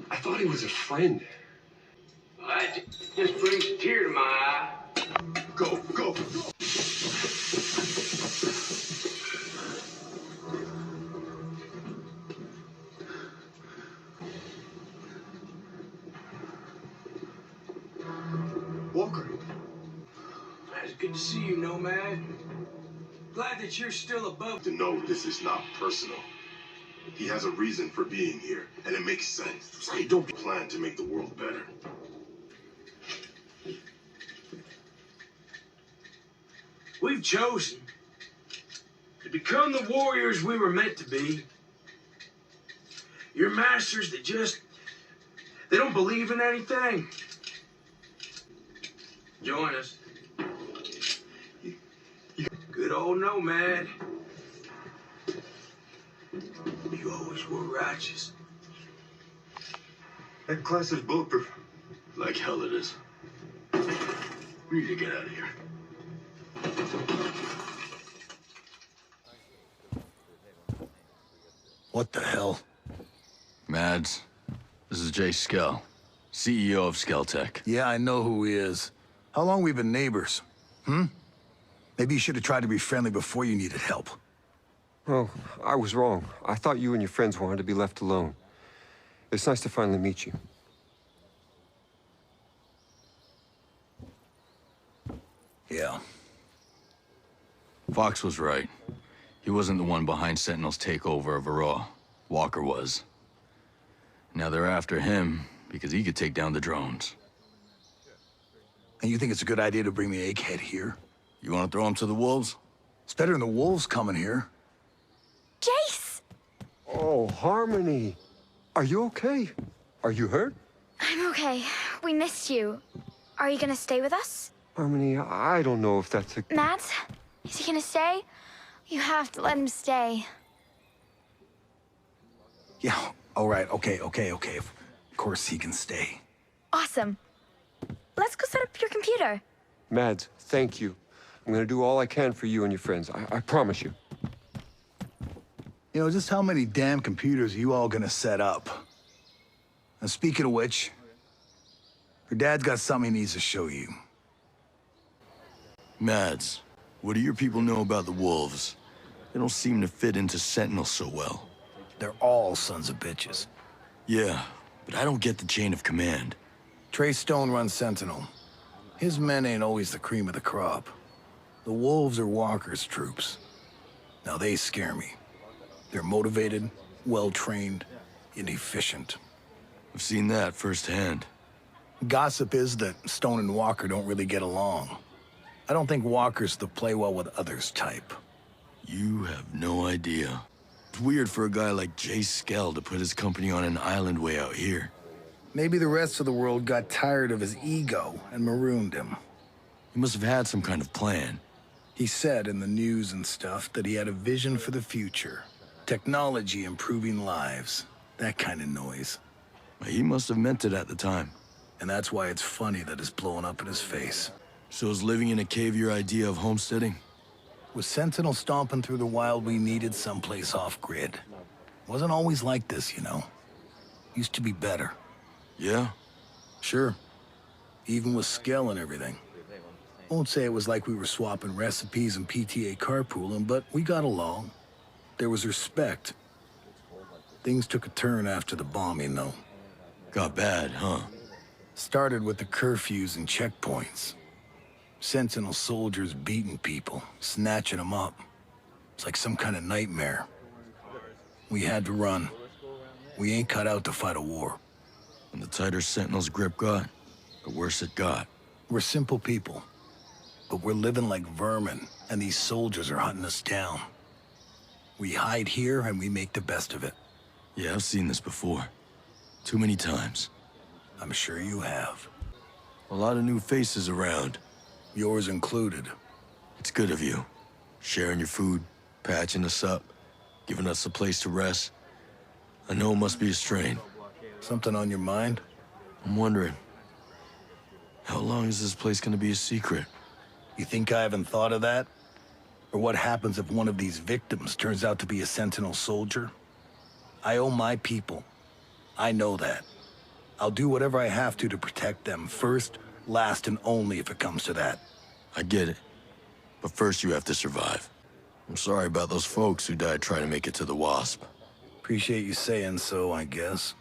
I thought he was a friend. that just brings a tear to my eye. Go, go. Walker. It's good to see you, Nomad. Glad that you're still above. To know this is not personal. He has a reason for being here, and it makes sense. He don't plan to make the world better. We've chosen to become the warriors we were meant to be. You're masters that they don't believe in anything. Join us. Good old Nomad. You always were righteous. That class is bulletproof. Like hell it is. We need to get out of here. What the hell? Mads, this is Jay Skell, CEO of Skelltech. Yeah, I know who he is. How long we been neighbors? Maybe you should have tried to be friendly before you needed help. Oh, I was wrong. I thought you and your friends wanted to be left alone. It's nice to finally meet you. Yeah. Fox was right. He wasn't the one behind Sentinel's takeover of Aurora. Walker was. Now they're after him because he could take down the drones. And you think it's a good idea to bring the egghead here? You want to throw him to the wolves? It's better than the wolves coming here. Jace! Oh, Harmony. Are you okay? Are you hurt? I'm okay. We missed you. Are you gonna stay with us? Harmony, I don't know if that's a... Matt? Is he gonna stay? You have to let him stay. Yeah, all right, okay. Of course he can stay. Awesome. Let's go set up your computer. Mads, thank you. I'm gonna do all I can for you and your friends. I promise you. You know, just how many damn computers are you all gonna set up? And speaking of which, your dad's got something he needs to show you. Mads, what do your people know about the wolves? They don't seem to fit into Sentinel so well. They're all sons of bitches. Yeah, but I don't get the chain of command. Trey Stone runs Sentinel. His men ain't always the cream of the crop. The wolves are Walker's troops. Now they scare me. They're motivated, well-trained, and efficient. I've seen that firsthand. Gossip is that Stone and Walker don't really get along. I don't think Walker's the play well with others type. You have no idea. It's weird for a guy like Jay Skell to put his company on an island way out here. Maybe the rest of the world got tired of his ego and marooned him. He must have had some kind of plan. He said in the news and stuff that he had a vision for the future. Technology improving lives. That kind of noise. He must have meant it at the time. And that's why it's funny that it's blowing up in his face. So is living in a cave your idea of homesteading? With Sentinel stomping through the wild, we needed someplace off-grid. Wasn't always like this, you know. Used to be better. Yeah? Sure. Even with Skell and everything. Won't say it was like we were swapping recipes and PTA carpooling, but we got along. There was respect. Things took a turn after the bombing, though. Got bad, huh? Started with the curfews and checkpoints. Sentinel soldiers beating people, snatching them up. It's like some kind of nightmare. We had to run. We ain't cut out to fight a war. And the tighter Sentinel's grip got, the worse it got. We're simple people. But we're living like vermin, and these soldiers are hunting us down. We hide here, and we make the best of it. Yeah, I've seen this before. Too many times. I'm sure you have. A lot of new faces around. Yours included. It's good of you. Sharing your food, patching us up, giving us a place to rest. I know it must be a strain. Something on your mind? I'm wondering, how long is this place gonna be a secret? You think I haven't thought of that? Or what happens if one of these victims turns out to be a Sentinel soldier? I owe my people. I know that. I'll do whatever I have to protect them first, last, and only if it comes to that. I get it. But first you have to survive. I'm sorry about those folks who died trying to make it to the Wasp. Appreciate you saying so, I guess.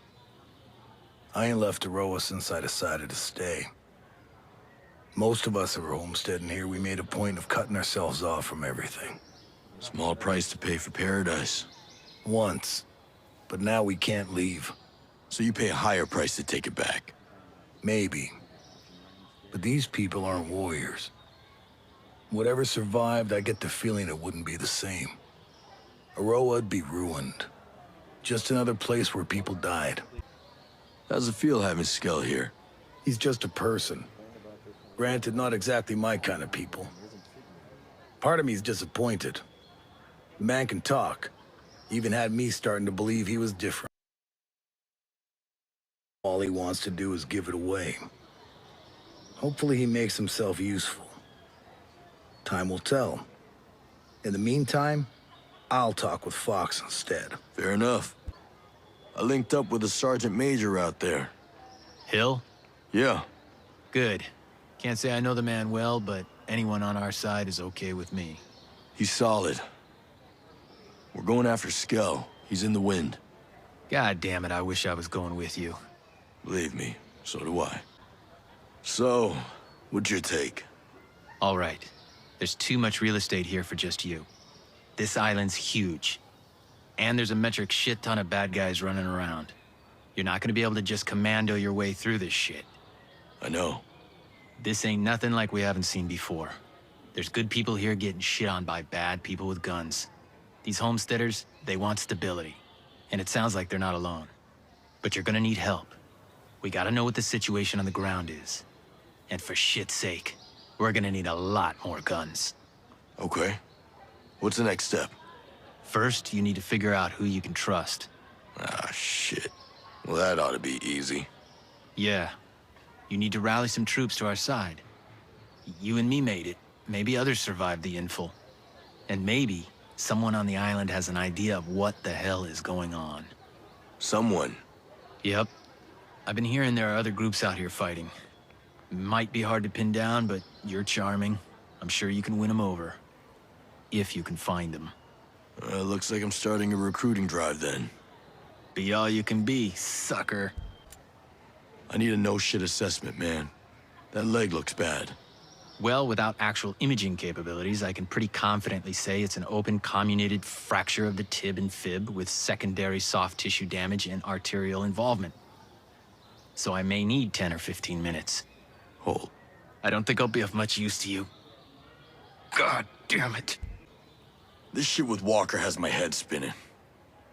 I ain't left Aurora since I decided to stay. Most of us who were homesteading here, we made a point of cutting ourselves off from everything. Small price to pay for paradise. Once. But now we can't leave. So you pay a higher price to take it back? Maybe. But these people aren't warriors. Whatever survived, I get the feeling it wouldn't be the same. Aurora'd be ruined. Just another place where people died. How's it feel having Skell here? He's just a person. Granted, not exactly my kind of people. Part of me's disappointed. The man can talk. Even had me starting to believe he was different. All he wants to do is give it away. Hopefully he makes himself useful. Time will tell. In the meantime, I'll talk with Fox instead. Fair enough. I linked up with a sergeant major out there. Hill? Yeah. Good. Can't say I know the man well, but anyone on our side is okay with me. He's solid. We're going after Skell. He's in the wind. God damn it, I wish I was going with you. Believe me, so do I. So, what's your take? All right. There's too much real estate here for just you. This island's huge. And there's a metric shit ton of bad guys running around. You're not gonna be able to just commando your way through this shit. I know. This ain't nothing like we haven't seen before. There's good people here getting shit on by bad people with guns. These homesteaders, they want stability. And it sounds like they're not alone. But you're gonna need help. We gotta know what the situation on the ground is. And for shit's sake, we're gonna need a lot more guns. Okay. What's the next step? First, you need to figure out who you can trust. Ah, shit. Well, that ought to be easy. Yeah. You need to rally some troops to our side. You and me made it. Maybe others survived the infil. And maybe someone on the island has an idea of what the hell is going on. Someone? Yep. I've been hearing there are other groups out here fighting. Might be hard to pin down, but you're charming. I'm sure you can win them over. If you can find them. Looks like I'm starting a recruiting drive then. Be all you can be, sucker. I need a no-shit assessment, man. That leg looks bad. Well, without actual imaging capabilities, I can pretty confidently say it's an open comminuted fracture of the tib and fib with secondary soft tissue damage and arterial involvement. So I may need 10 or 15 minutes. Hold. I don't think I'll be of much use to you. God damn it. This shit with Walker has my head spinning.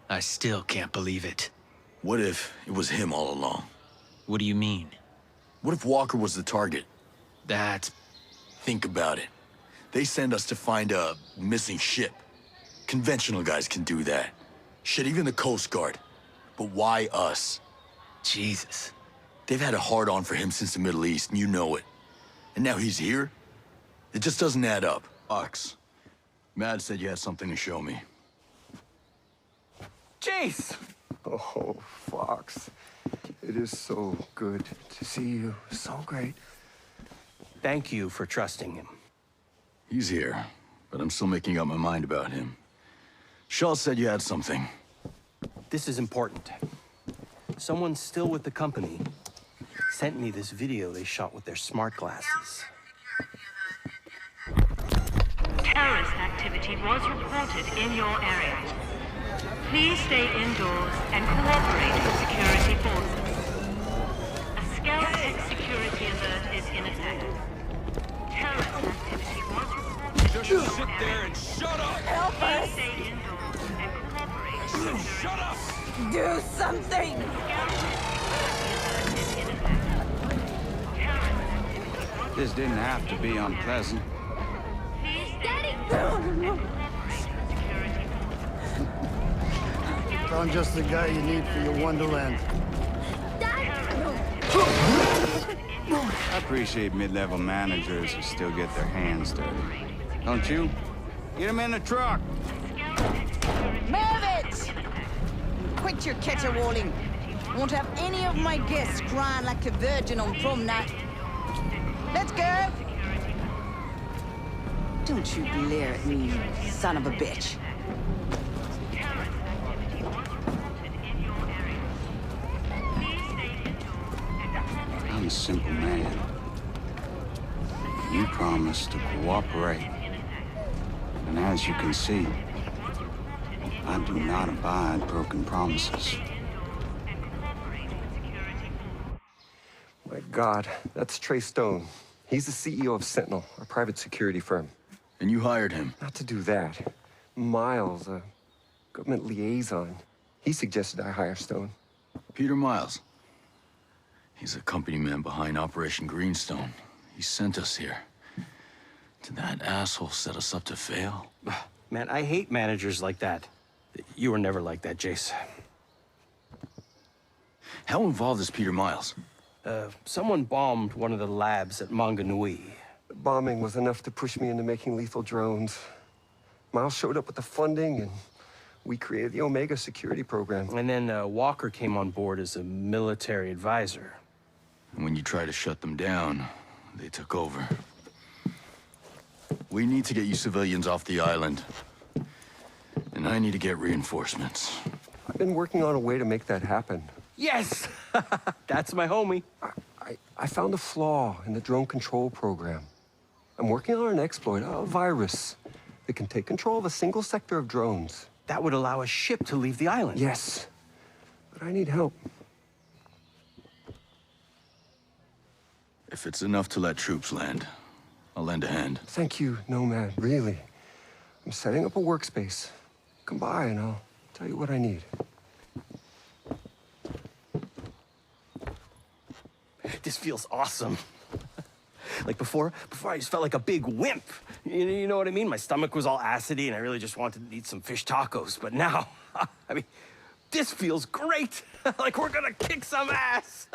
I still can't believe it. What if it was him all along? What do you mean? What if Walker was the target? That's... Think about it. They send us to find a missing ship. Conventional guys can do that. Shit, even the Coast Guard. But why us? Jesus. They've had a hard-on for him since the Middle East, and you know it. And now he's here? It just doesn't add up. Ox, Mad said you had something to show me. Jace! Oh, Fox. It is so good to see you. So great. Thank you for trusting him. He's here, but I'm still making up my mind about him. Shaw said you had something. This is important. Someone still with the company sent me this video they shot with their smart glasses. Terrorist activity was reported in your area. Please stay indoors and cooperate with security forces. A Skell security alert is in effect. Terrorist activity was reported in your sit there area. and shut up! Help us! Please stay indoors and cooperate with security Shut up! Do something! This didn't have to be unpleasant. I'm just the guy you need for your Wonderland. I appreciate mid-level managers who still get their hands dirty. Don't you? Get them in the truck! Move it! Quit your caterwauling. Won't have any of my guests crying like a virgin on prom night. Let's go! Don't you glare at me, you son of a bitch. I'm a simple man. You promised to cooperate. And as you can see, I do not abide broken promises. My God, that's Trey Stone. He's the CEO of Sentinel, a private security firm. And you hired him? Not to do that. Miles, a government liaison, he suggested I hire Stone. Peter Miles. He's a company man behind Operation Greenstone. He sent us here. Did that asshole set us up to fail? Man, I hate managers like that. You were never like that, Jace. How involved is Peter Miles? Someone bombed one of the labs at Manganui. The bombing was enough to push me into making lethal drones. Miles showed up with the funding, and we created the Omega security program. And then Walker came on board as a military advisor. And when you tried to shut them down, they took over. We need to get you civilians off the island. And I need to get reinforcements. I've been working on a way to make that happen. Yes! That's my homie. I found a flaw in the drone control program. I'm working on an exploit, a virus, that can take control of a single sector of drones. That would allow a ship to leave the island. Yes, but I need help. If it's enough to let troops land, I'll lend a hand. Thank you, Nomad, really. I'm setting up a workspace. Come by and I'll tell you what I need. This feels awesome. Like before I just felt like a big wimp. You know what I mean? My stomach was all acidy and I really just wanted to eat some fish tacos. But now, I mean, this feels great. Like we're gonna kick some ass.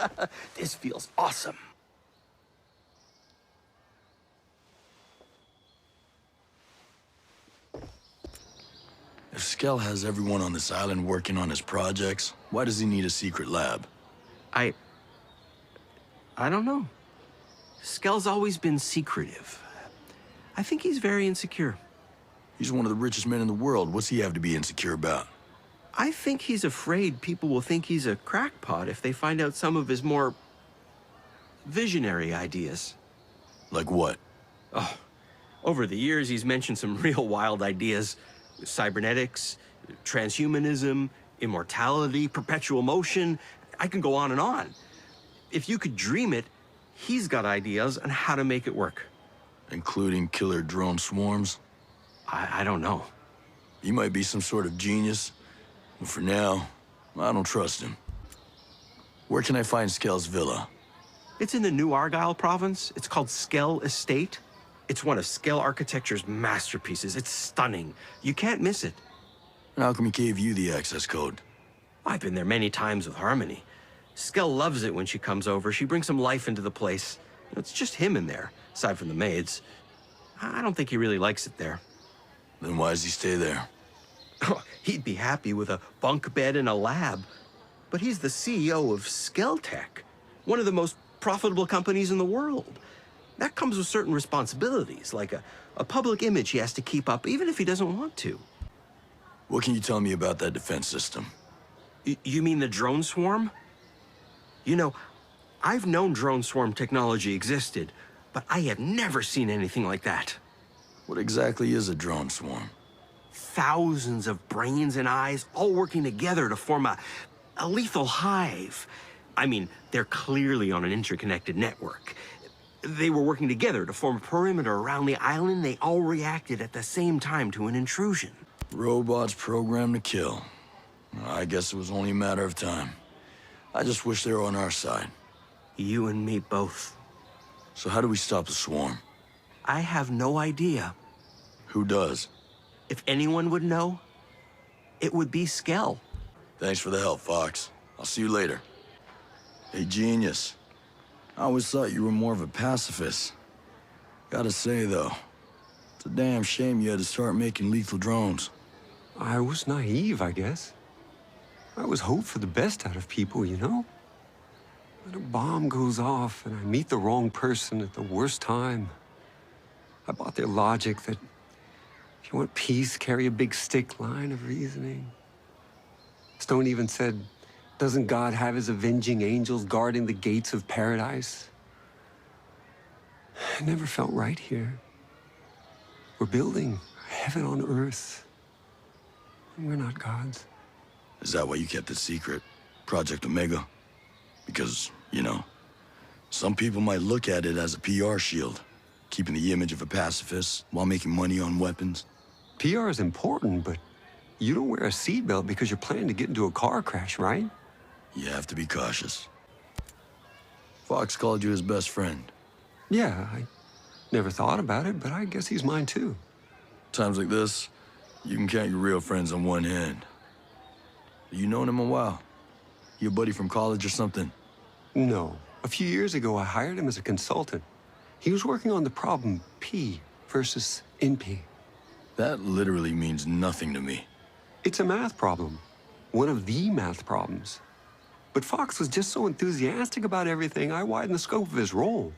This feels awesome. If Skell has everyone on this island working on his projects, why does he need a secret lab? I don't know. Skell's always been secretive. I think he's very insecure. He's one of the richest men in the world. What's he have to be insecure about? I think he's afraid people will think he's a crackpot if they find out some of his more visionary ideas. Like what? Oh, over the years, he's mentioned some real wild ideas. Cybernetics, transhumanism, immortality, perpetual motion. I can go on and on. If you could dream it, he's got ideas on how to make it work. Including killer drone swarms? I don't know. He might be some sort of genius, but for now, I don't trust him. Where can I find Skell's villa? It's in the New Argyll province. It's called Skell Estate. It's one of Skell architecture's masterpieces. It's stunning. You can't miss it. And how come he gave you the access code? I've been there many times with Harmony. Skell loves it when she comes over. She brings some life into the place. It's just him in there, aside from the maids. I don't think he really likes it there. Then why does he stay there? He'd be happy with a bunk bed and a lab. But he's the CEO of Skelltech, one of the most profitable companies in the world. That comes with certain responsibilities, like a public image he has to keep up, even if he doesn't want to. What can you tell me about that defense system? You mean the drone swarm? You know, I've known drone swarm technology existed, but I have never seen anything like that. What exactly is a drone swarm? Thousands of brains and eyes all working together to form a lethal hive. I mean, they're clearly on an interconnected network. They were working together to form a perimeter around the island. They all reacted at the same time to an intrusion. Robots programmed to kill. I guess it was only a matter of time. I just wish they were on our side. You and me both. So how do we stop the swarm? I have no idea. Who does? If anyone would know, it would be Skell. Thanks for the help, Fox. I'll see you later. Hey, genius. I always thought you were more of a pacifist. Gotta say, though, it's a damn shame you had to start making lethal drones. I was naive, I guess. I always hope for the best out of people, you know? But a bomb goes off and I meet the wrong person at the worst time. I bought their logic that if you want peace, carry a big stick line of reasoning. Stone even said, doesn't God have his avenging angels guarding the gates of paradise? It never felt right here. We're building heaven on earth. And we're not gods. Is that why you kept it secret? Project Omega? Because, you know, some people might look at it as a PR shield, keeping the image of a pacifist while making money on weapons. PR is important, but you don't wear a seatbelt because you're planning to get into a car crash, right? You have to be cautious. Fox called you his best friend. Yeah, I never thought about it, but I guess he's mine too. Times like this, you can count your real friends on one hand. You known him a while? You a buddy from college or something? No. A few years ago, I hired him as a consultant. He was working on the problem P versus NP. That literally means nothing to me. It's a math problem. One of the math problems. But Fox was just so enthusiastic about everything, I widened the scope of his role.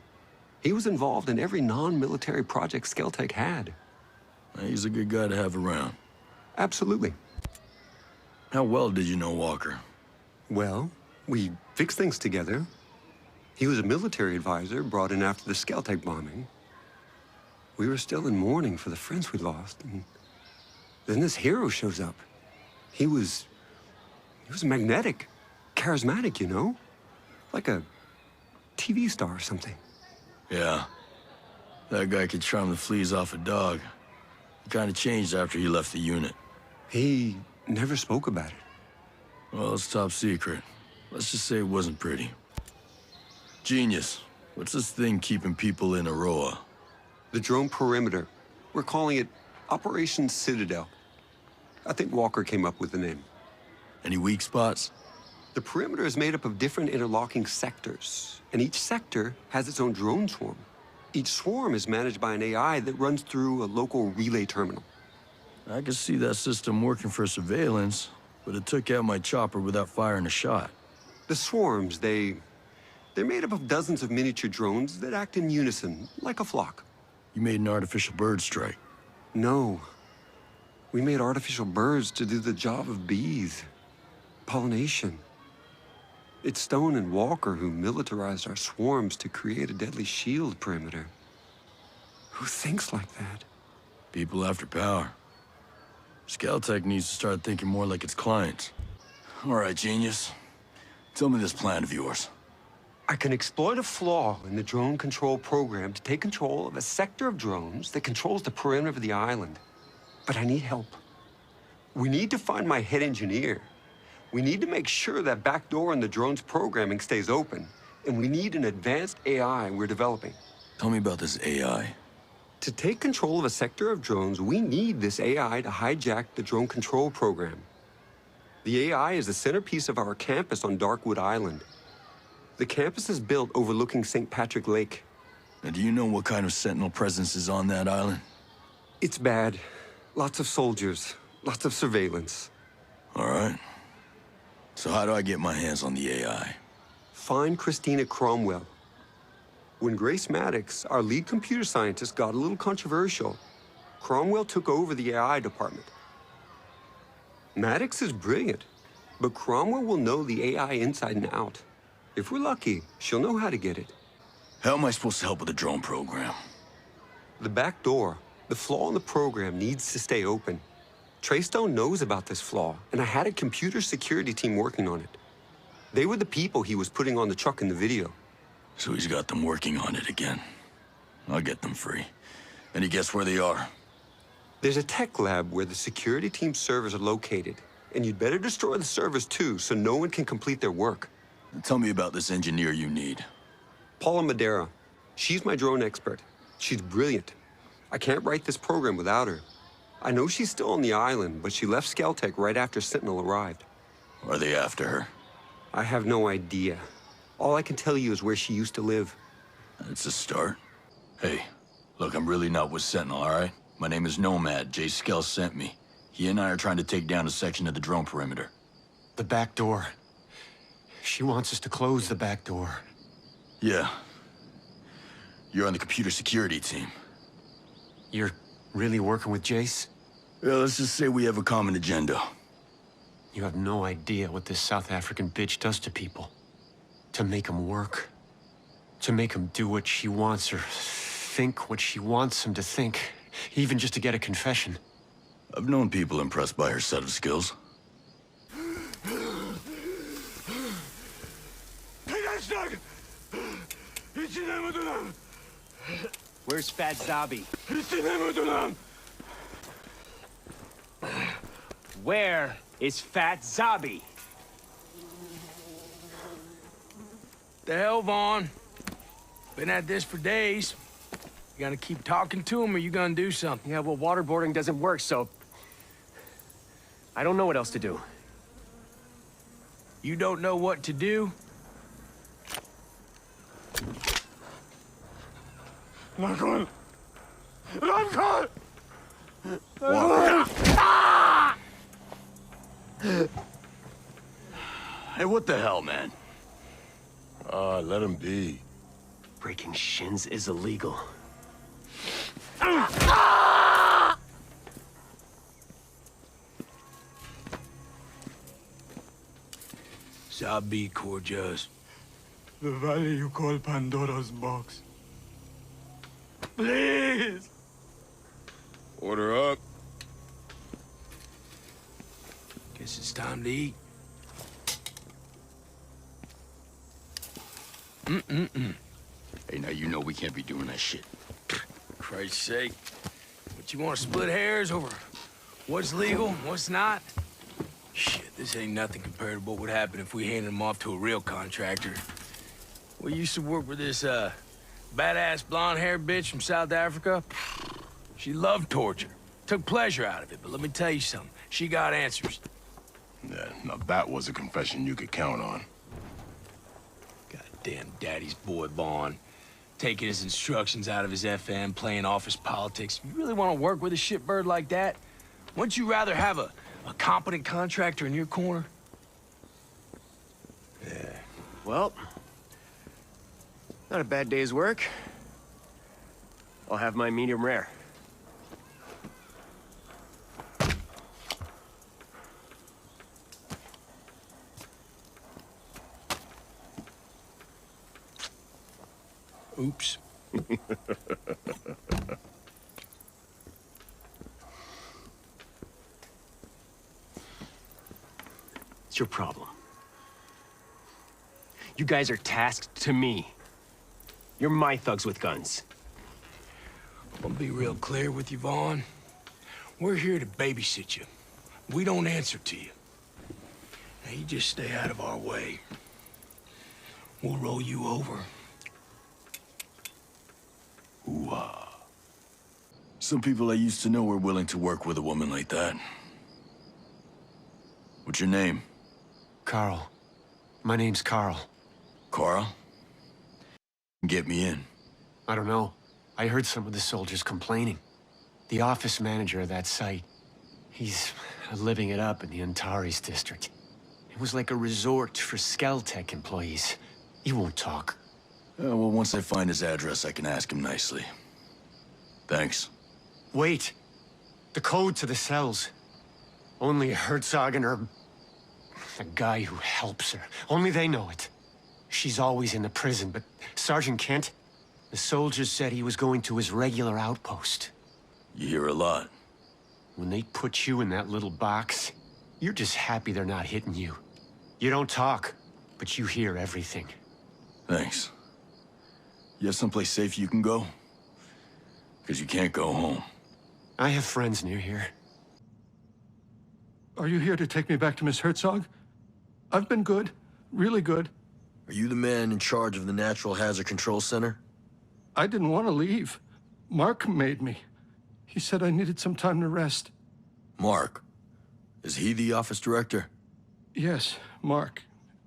He was involved in every non-military project Skeltech had. He's a good guy to have around. Absolutely. How well did you know Walker? Well, we fixed things together. He was a military advisor brought in after the Skeltech bombing. We were still in mourning for the friends we lost. And then this hero shows up. He was magnetic, charismatic, you know? Like a TV star or something. Yeah. That guy could charm the fleas off a dog. He kind of changed after he left the unit. He never spoke about it. Well, it's top secret. Let's just say it wasn't pretty. Genius. What's this thing keeping people in Aurora? The drone perimeter. We're calling it Operation Citadel. I think Walker came up with the name. Any weak spots? The perimeter is made up of different interlocking sectors, and each sector has its own drone swarm. Each swarm is managed by an AI that runs through a local relay terminal. I could see that system working for surveillance, but it took out my chopper without firing a shot. The swarms, they're made up of dozens of miniature drones that act in unison, like a flock. You made an artificial bird strike. No. We made artificial birds to do the job of bees. Pollination. It's Stone and Walker who militarized our swarms to create a deadly shield perimeter. Who thinks like that? People after power. Skeltech needs to start thinking more like its clients. All right, genius. Tell me this plan of yours. I can exploit a flaw in the drone control program to take control of a sector of drones that controls the perimeter of the island. But I need help. We need to find my head engineer. We need to make sure that back door in the drone's programming stays open. And we need an advanced AI we're developing. Tell me about this AI. To take control of a sector of drones, we need this AI to hijack the drone control program. The AI is the centerpiece of our campus on Darkwood Island. The campus is built overlooking St. Patrick Lake. Now, do you know what kind of Sentinel presence is on that island? It's bad. Lots of soldiers, lots of surveillance. All right. So how do I get my hands on the AI? Find Christina Cromwell. When Grace Maddox, our lead computer scientist, got a little controversial, Cromwell took over the AI department. Maddox is brilliant, but Cromwell will know the AI inside and out. If we're lucky, she'll know how to get it. How am I supposed to help with the drone program? The back door, the flaw in the program needs to stay open. Treystone knows about this flaw, and I had a computer security team working on it. They were the people he was putting on the truck in the video. So he's got them working on it again. I'll get them free. Any guess where they are? There's a tech lab where the security team's servers are located, and you'd better destroy the servers too, so no one can complete their work. Tell me about this engineer you need. Paula Madera. She's my drone expert. She's brilliant. I can't write this program without her. I know she's still on the island, but she left Skeltech right after Sentinel arrived. Are they after her? I have no idea. All I can tell you is where she used to live. That's a start. Hey, look, I'm really not with Sentinel, all right? My name is Nomad. Jay Skell sent me. He and I are trying to take down a section of the drone perimeter. The back door. She wants us to close the back door. Yeah. You're on the computer security team. You're really working with Jace? Yeah, let's just say we have a common agenda. You have no idea what this South African bitch does to people. To make them work. To make them do what she wants or think what she wants them to think. Even just to get a confession. I've known people impressed by her set of skills. Where's Fat Zabi? Where is Fat Zabi? The hell, Vaughn? Been at this for days. You gonna keep talking to him, or you gonna do something? Yeah, well, waterboarding doesn't work, so... I don't know what else to do. You don't know what to do? I'm going. I'm going. Hey, what the hell, man? Let him be. Breaking shins is illegal. Sabi Corjas. The valley you call Pandora's box. Please! Order up. Guess it's time to eat. Hey, now you know we can't be doing that shit. Christ's sake. But you want to split hairs over what's legal, what's not? Shit, this ain't nothing compared to what would happen if we handed him off to a real contractor. We used to work with this, badass blonde-haired bitch from South Africa. She loved torture. Took pleasure out of it, but let me tell you something. She got answers. Yeah, now that was a confession you could count on. Goddamn daddy's boy, Vaughn. Taking his instructions out of his FM, playing office politics. You really want to work with a shitbird like that? Wouldn't you rather have a competent contractor in your corner? Yeah. Well, not a bad day's work. I'll have my medium rare. Oops. It's your problem. You guys are tasked to me. You're my thugs with guns. I'll be real clear with you, Vaughn. We're here to babysit you. We don't answer to you. Now, you just stay out of our way. We'll roll you over. Ooh-ah. Some people I used to know were willing to work with a woman like that. What's your name? Carl. My name's Carl. Carl? Get me in. I don't know. I heard some of the soldiers complaining. The office manager of that site, he's living it up in the Antares district. It was like a resort for Skeltech employees. He won't talk. Well, once I find his address, I can ask him nicely. Thanks. Wait. The code to the cells. Only Herzog and her... the guy who helps her. Only they know it. She's always in the prison, but Sergeant Kent, the soldiers said he was going to his regular outpost. You hear a lot. When they put you in that little box, you're just happy they're not hitting you. You don't talk, but you hear everything. Thanks. You have someplace safe you can go? Because you can't go home. I have friends near here. Are you here to take me back to Miss Herzog? I've been good. Really good. Are you the man in charge of the Natural Hazard Control Center? I didn't want to leave. Mark made me. He said I needed some time to rest. Mark? Is he the office director? Yes, Mark.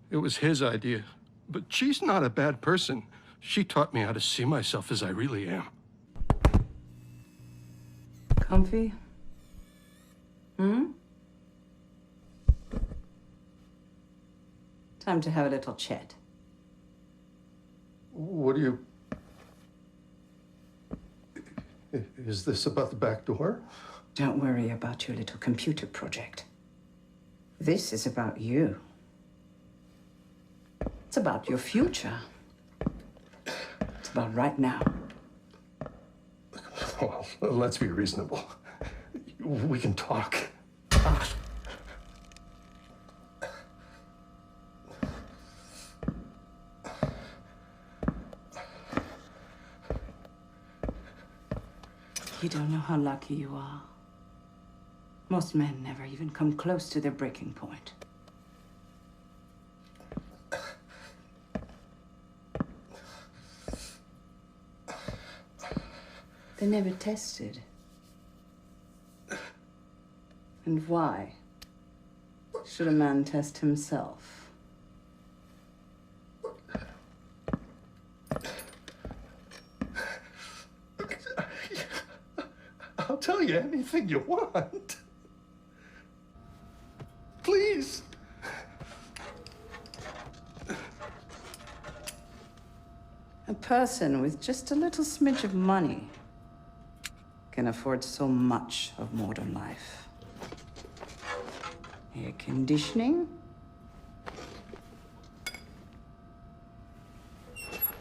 It was his idea. But she's not a bad person. She taught me how to see myself as I really am. Comfy? Hmm? Time to have a little chat. What do you... Is this about the back door? Don't worry about your little computer project. This is about you. It's about your future. It's about right now. Well, let's be reasonable. We can talk. You don't know how lucky you are. Most men never even come close to their breaking point. They never tested. And why should a man test himself? I'll tell you anything you want. Please. A person with just a little smidge of money can afford so much of modern life. Air conditioning,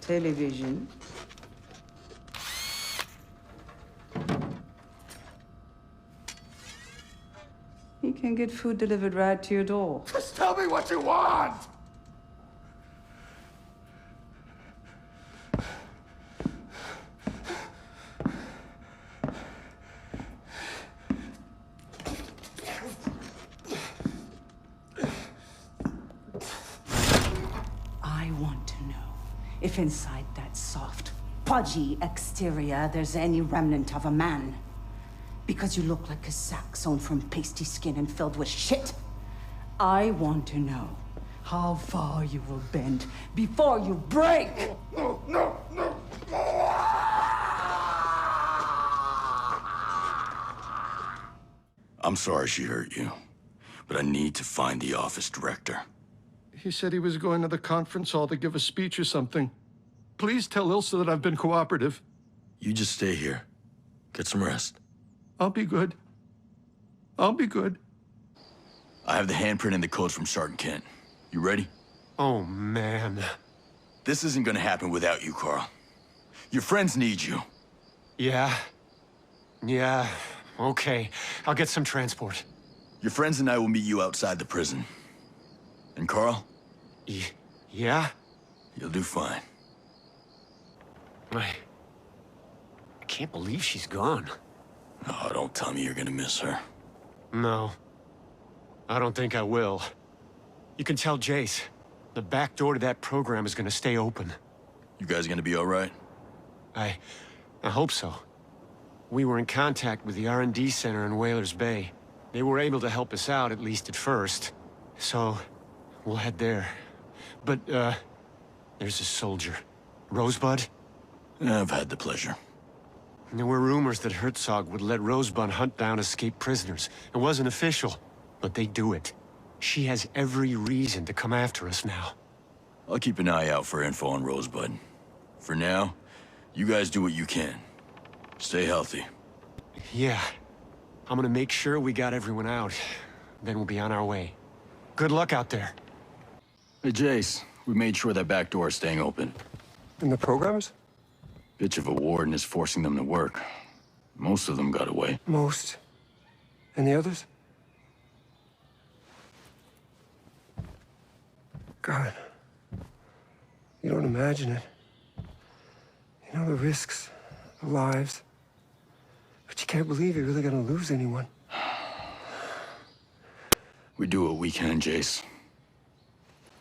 television, you can get food delivered right to your door. Just tell me what you want! I want to know if inside that soft, pudgy exterior there's any remnant of a man. Because you look like a sack sewn from pasty skin and filled with shit. I want to know how far you will bend before you break. No. I'm sorry she hurt you, but I need to find the office director. He said he was going to the conference hall to give a speech or something. Please tell Ilsa that I've been cooperative. You just stay here. Get some rest. I'll be good. I'll be good. I have the handprint and the codes from Sergeant Kent. You ready? Oh, man. This isn't gonna happen without you, Carl. Your friends need you. Yeah, okay. I'll get some transport. Your friends and I will meet you outside the prison. And Carl? Yeah? You'll do fine. I can't believe she's gone. Oh, don't tell me you're gonna miss her. No. I don't think I will. You can tell Jace. The back door to that program is gonna stay open. You guys gonna be all right? I hope so. We were in contact with the R&D center in Whalers Bay. They were able to help us out, at least at first. So, we'll head there. But, there's a soldier. Rosebud? I've had the pleasure. And there were rumors that Herzog would let Rosebud hunt down escaped prisoners. It wasn't official, but they do it. She has every reason to come after us now. I'll keep an eye out for info on Rosebud. For now, you guys do what you can. Stay healthy. Yeah. I'm gonna make sure we got everyone out. Then we'll be on our way. Good luck out there. Hey, Jace, we made sure that back door is staying open. And the programmers? Bitch of a warden is forcing them to work. Most of them got away. Most. And the others? God. You don't imagine it. You know the risks, the lives. But you can't believe you're really gonna lose anyone. We do what we can, Jace.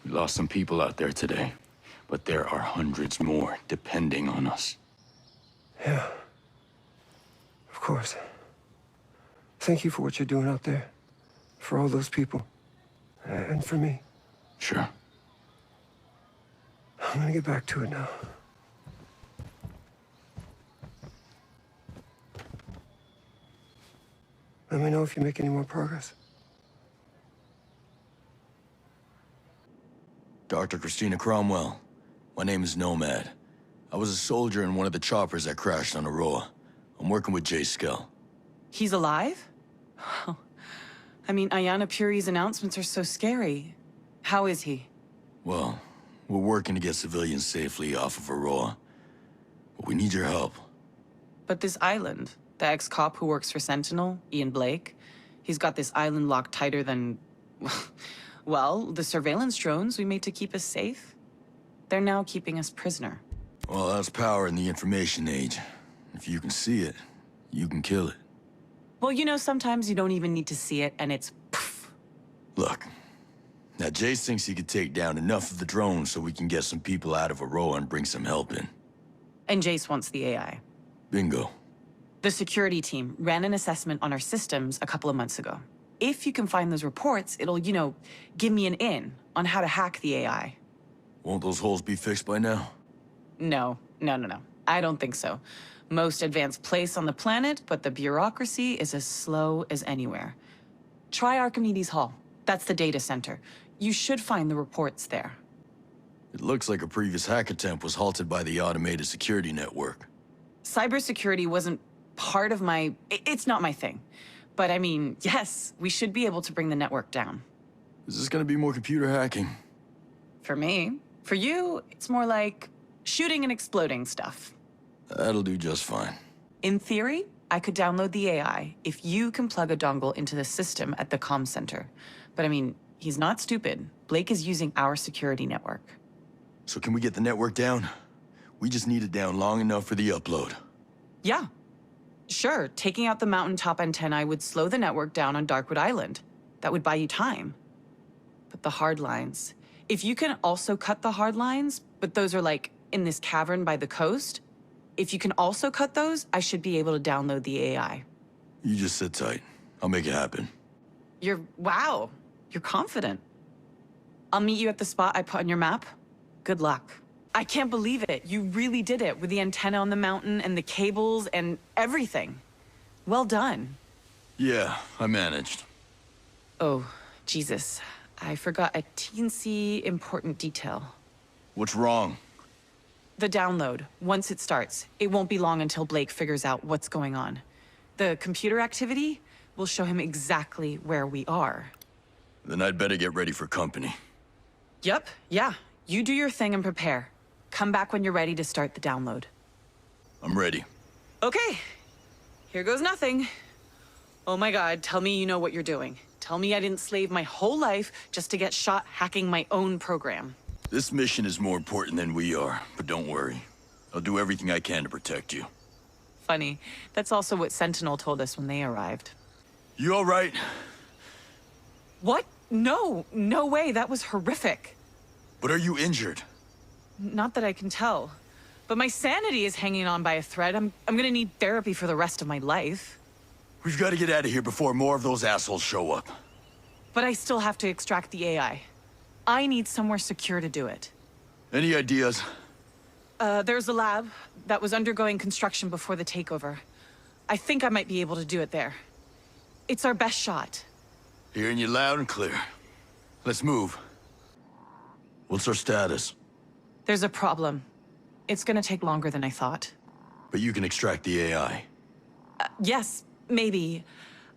We lost some people out there today, but there are hundreds more depending on us. Yeah. Of course. Thank you for what you're doing out there. For all those people. And for me. Sure. I'm gonna get back to it now. Let me know if you make any more progress. Dr. Christina Cromwell. My name is Nomad. I was a soldier in one of the choppers that crashed on Aurora. I'm working with Jay Skell. He's alive? I mean, Ayanna Puri's announcements are so scary. How is he? Well, we're working to get civilians safely off of Aurora. But we need your help. But this island, the ex-cop who works for Sentinel, Ian Blake, he's got this island locked tighter than... well, the surveillance drones we made to keep us safe. They're now keeping us prisoner. Well, that's power in the information age. If you can see it, you can kill it. Well, you know, sometimes you don't even need to see it, and it's poof. Look, now Jace thinks he could take down enough of the drones so we can get some people out of Aurora and bring some help in. And Jace wants the AI. Bingo. The security team ran an assessment on our systems a couple of months ago. If you can find those reports, it'll, you know, give me an in on how to hack the AI. Won't those holes be fixed by now? No. I don't think so. Most advanced place on the planet, but the bureaucracy is as slow as anywhere. Try Archimedes Hall. That's the data center. You should find the reports there. It looks like a previous hack attempt was halted by the automated security network. Cybersecurity wasn't part of my... It's not my thing. But I mean, yes, we should be able to bring the network down. Is this gonna be more computer hacking? For me. For you, it's more like shooting and exploding stuff. That'll do just fine. In theory, I could download the AI if you can plug a dongle into the system at the comm center. But I mean, he's not stupid. Blake is using our security network. So can we get the network down? We just need it down long enough for the upload. Yeah. Sure, taking out the mountaintop antennae would slow the network down on Darkwood Island. That would buy you time. But the hard lines... If you can also cut the hard lines, but those are like in this cavern by the coast, if you can also cut those, I should be able to download the AI. You just sit tight. I'll make it happen. Wow, you're confident. I'll meet you at the spot I put on your map. Good luck. I can't believe it. You really did it with the antenna on the mountain and the cables and everything. Well done. Yeah, I managed. Oh, Jesus. I forgot a teensy important detail. What's wrong? The download. Once it starts, it won't be long until Blake figures out what's going on. The computer activity will show him exactly where we are. Then I'd better get ready for company. Yep, yeah. You do your thing and prepare. Come back when you're ready to start the download. I'm ready. Okay. Here goes nothing. Oh my God, tell me you know what you're doing. Tell me I didn't slave my whole life just to get shot hacking my own program. This mission is more important than we are, but don't worry. I'll do everything I can to protect you. Funny. That's also what Sentinel told us when they arrived. You all right? What? No way. That was horrific. But are you injured? Not that I can tell. But my sanity is hanging on by a thread. I'm gonna need therapy for the rest of my life. We've got to get out of here before more of those assholes show up. But I still have to extract the AI. I need somewhere secure to do it. Any ideas? There's a lab that was undergoing construction before the takeover. I think I might be able to do it there. It's our best shot. Hearing you loud and clear. Let's move. What's our status? There's a problem. It's gonna take longer than I thought. But you can extract the AI. Yes, maybe.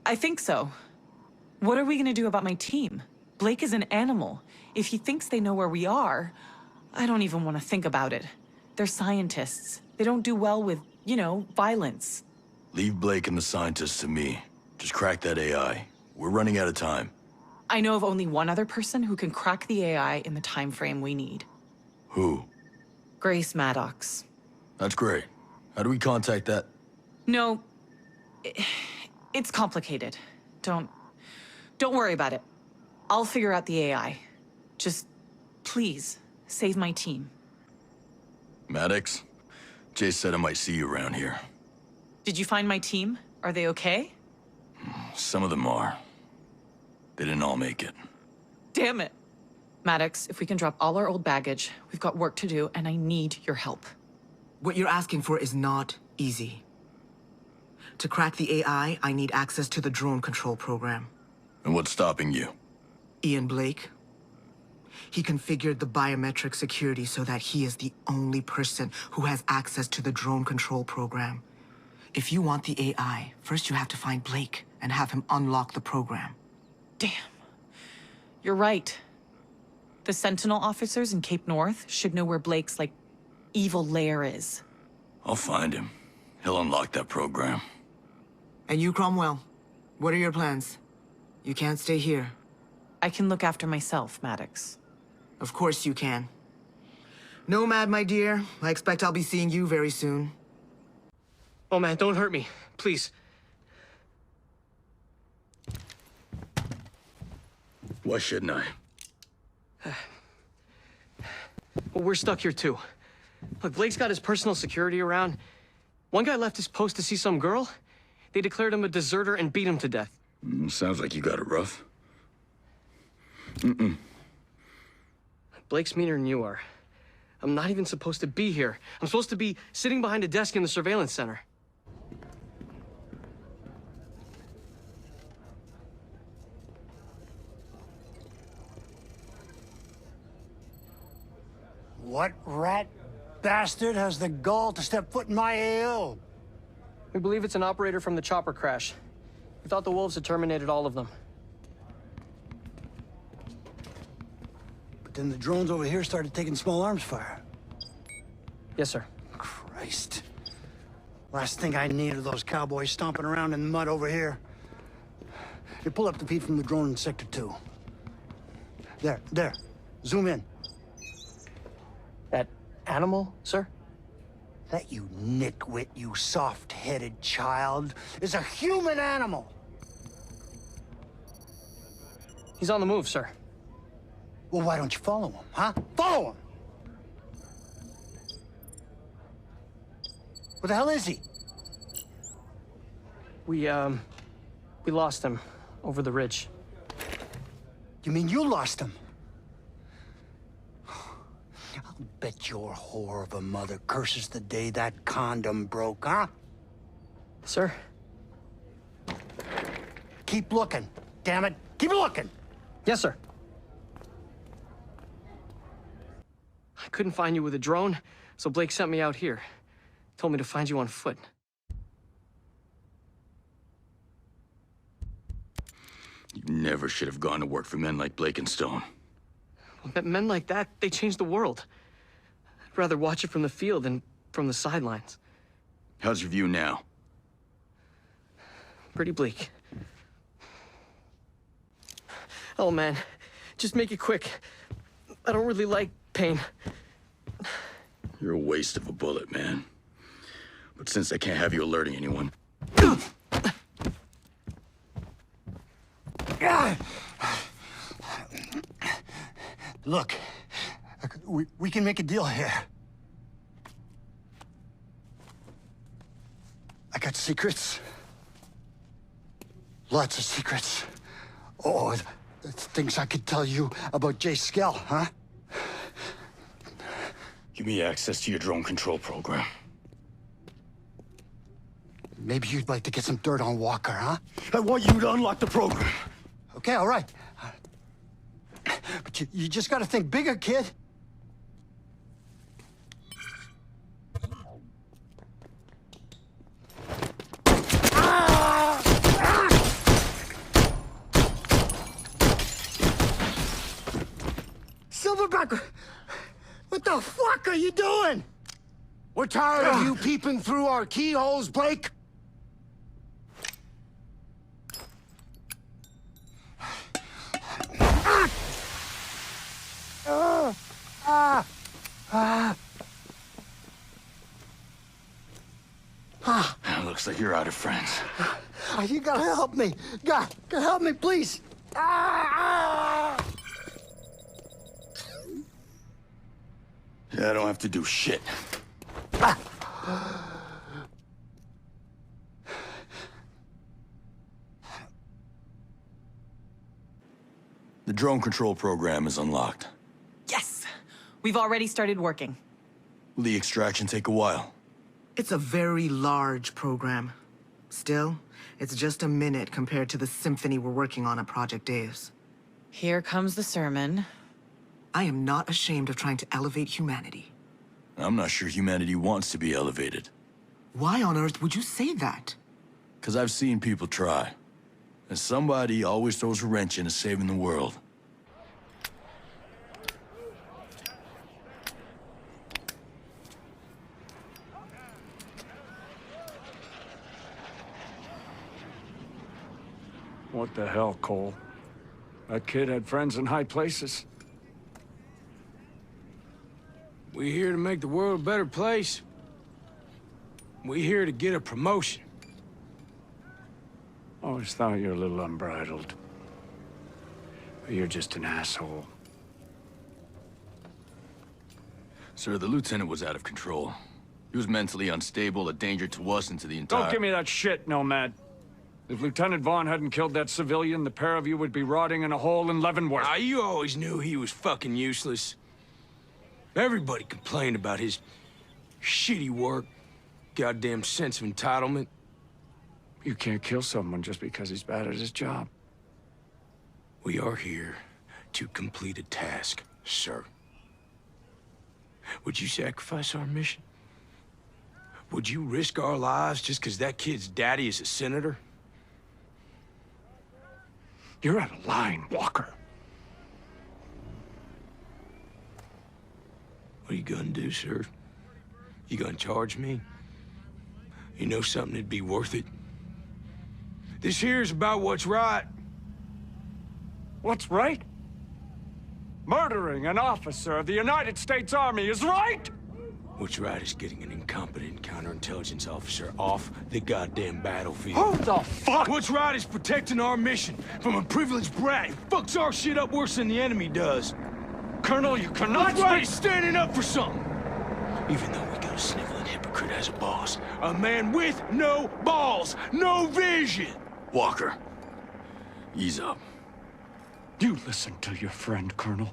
I think so. What are we gonna do about my team? Blake is an animal. If he thinks they know where we are, I don't even want to think about it. They're scientists. They don't do well with, you know, violence. Leave Blake and the scientists to me. Just crack that AI. We're running out of time. I know of only one other person who can crack the AI in the time frame we need. Who? Grace Maddox. That's great. How do we contact that? No, it's complicated. Don't worry about it. I'll figure out the AI. Just, please, save my team. Maddox? Jay said I might see you around here. Did you find my team? Are they okay? Some of them are. They didn't all make it. Damn it. Maddox, if we can drop all our old baggage, we've got work to do, and I need your help. What you're asking for is not easy. To crack the AI, I need access to the drone control program. And what's stopping you? Ian Blake. He configured the biometric security so that he is the only person who has access to the drone control program. If you want the AI, first you have to find Blake and have him unlock the program. Damn. You're right. The Sentinel officers in Cape North should know where Blake's, evil lair is. I'll find him. He'll unlock that program. And you, Cromwell, what are your plans? You can't stay here. I can look after myself, Maddox. Of course you can. Nomad, my dear, I expect I'll be seeing you very soon. Oh man, don't hurt me, please. Why shouldn't I? Well, we're stuck here too. Look, Blake's got his personal security around. One guy left his post to see some girl. They declared him a deserter and beat him to death. Sounds like you got it rough. Blake's meaner than you are. I'm not even supposed to be here. I'm supposed to be sitting behind a desk in the surveillance center. What rat bastard has the gall to step foot in my AO? We believe it's an operator from the chopper crash. We thought the wolves had terminated all of them. But then the drones over here started taking small arms fire. Yes, sir. Christ. Last thing I need are those cowboys stomping around in the mud over here. You pull up the feed from the drone in Sector 2. There. Zoom in. That animal, sir? That you nitwit, you soft-headed child, is a human animal! He's on the move, sir. Well, why don't you follow him, huh? Follow him! Where the hell is he? We lost him over the ridge. You mean you lost him? I'll bet your whore of a mother curses the day that condom broke, huh? Sir? Keep looking, damn it. Keep looking! Yes, sir. I couldn't find you with a drone, so Blake sent me out here. Told me to find you on foot. You never should have gone to work for men like Blake and Stone. Men like that, they change the world. I'd rather watch it from the field than from the sidelines. How's your view now? Pretty bleak. Oh, man. Just make it quick. I don't really like pain. You're a waste of a bullet, man. But since I can't have you alerting anyone... Look, we can make a deal here. I got secrets. Lots of secrets. Oh, it's things I could tell you about Jay Skell, huh? Give me access to your drone control program. Maybe you'd like to get some dirt on Walker, huh? I want you to unlock the program. Okay, all right. But you just gotta think bigger, kid. Silverback, what the fuck are you doing? We're tired of you peeping through our keyholes, Blake. Looks like you're out of friends. You gotta help me. God, help me, please. Yeah, I don't have to do shit. The drone control program is unlocked. Yes! We've already started working. Will the extraction take a while? It's a very large program. Still, it's just a minute compared to the symphony we're working on at Project Dave's. Here comes the sermon. I am not ashamed of trying to elevate humanity. I'm not sure humanity wants to be elevated. Why on earth would you say that? Because I've seen people try. And somebody always throws a wrench into saving the world. What the hell, Cole? That kid had friends in high places. We here to make the world a better place. We here to get a promotion. Always thought you were a little unbridled. But you're just an asshole. Sir, the lieutenant was out of control. He was mentally unstable, a danger to us and to the entire... Don't give me that shit, Nomad. If Lieutenant Vaughn hadn't killed that civilian, the pair of you would be rotting in a hole in Leavenworth. Ah, you always knew he was fucking useless. Everybody complained about his shitty work. Goddamn sense of entitlement. You can't kill someone just because he's bad at his job. We are here to complete a task, sir. Would you sacrifice our mission? Would you risk our lives just because that kid's daddy is a senator? You're out of line, Walker. What are you gonna do, sir? You gonna charge me? You know something that'd be worth it? This here's about what's right. What's right? Murdering an officer of the United States Army is right! What's right is getting an incompetent counterintelligence officer off the goddamn battlefield. Who the fuck? What's right is protecting our mission from a privileged brat who fucks our shit up worse than the enemy does. Colonel, you cannot What's right is standing up for something. Even though we got a sniveling hypocrite as a boss. A man with no balls, no vision. Walker, ease up. You listen to your friend, Colonel.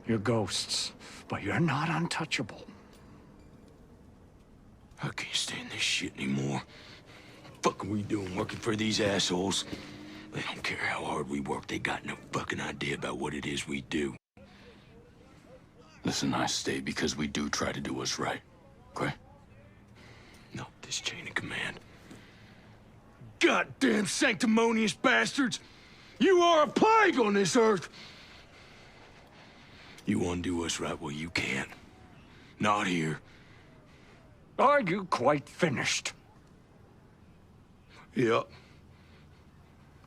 You're ghosts, but you're not untouchable. I can't stand this shit anymore. Fuck are we doing working for these assholes? They don't care how hard we work. They got no fucking idea about what it is we do. Listen, I stay because we do try to do what's right, okay? Not this chain of command. Goddamn sanctimonious bastards! You are a plague on this earth! You want to do what's right? Well, you can't. Not here. Are you quite finished? Yep.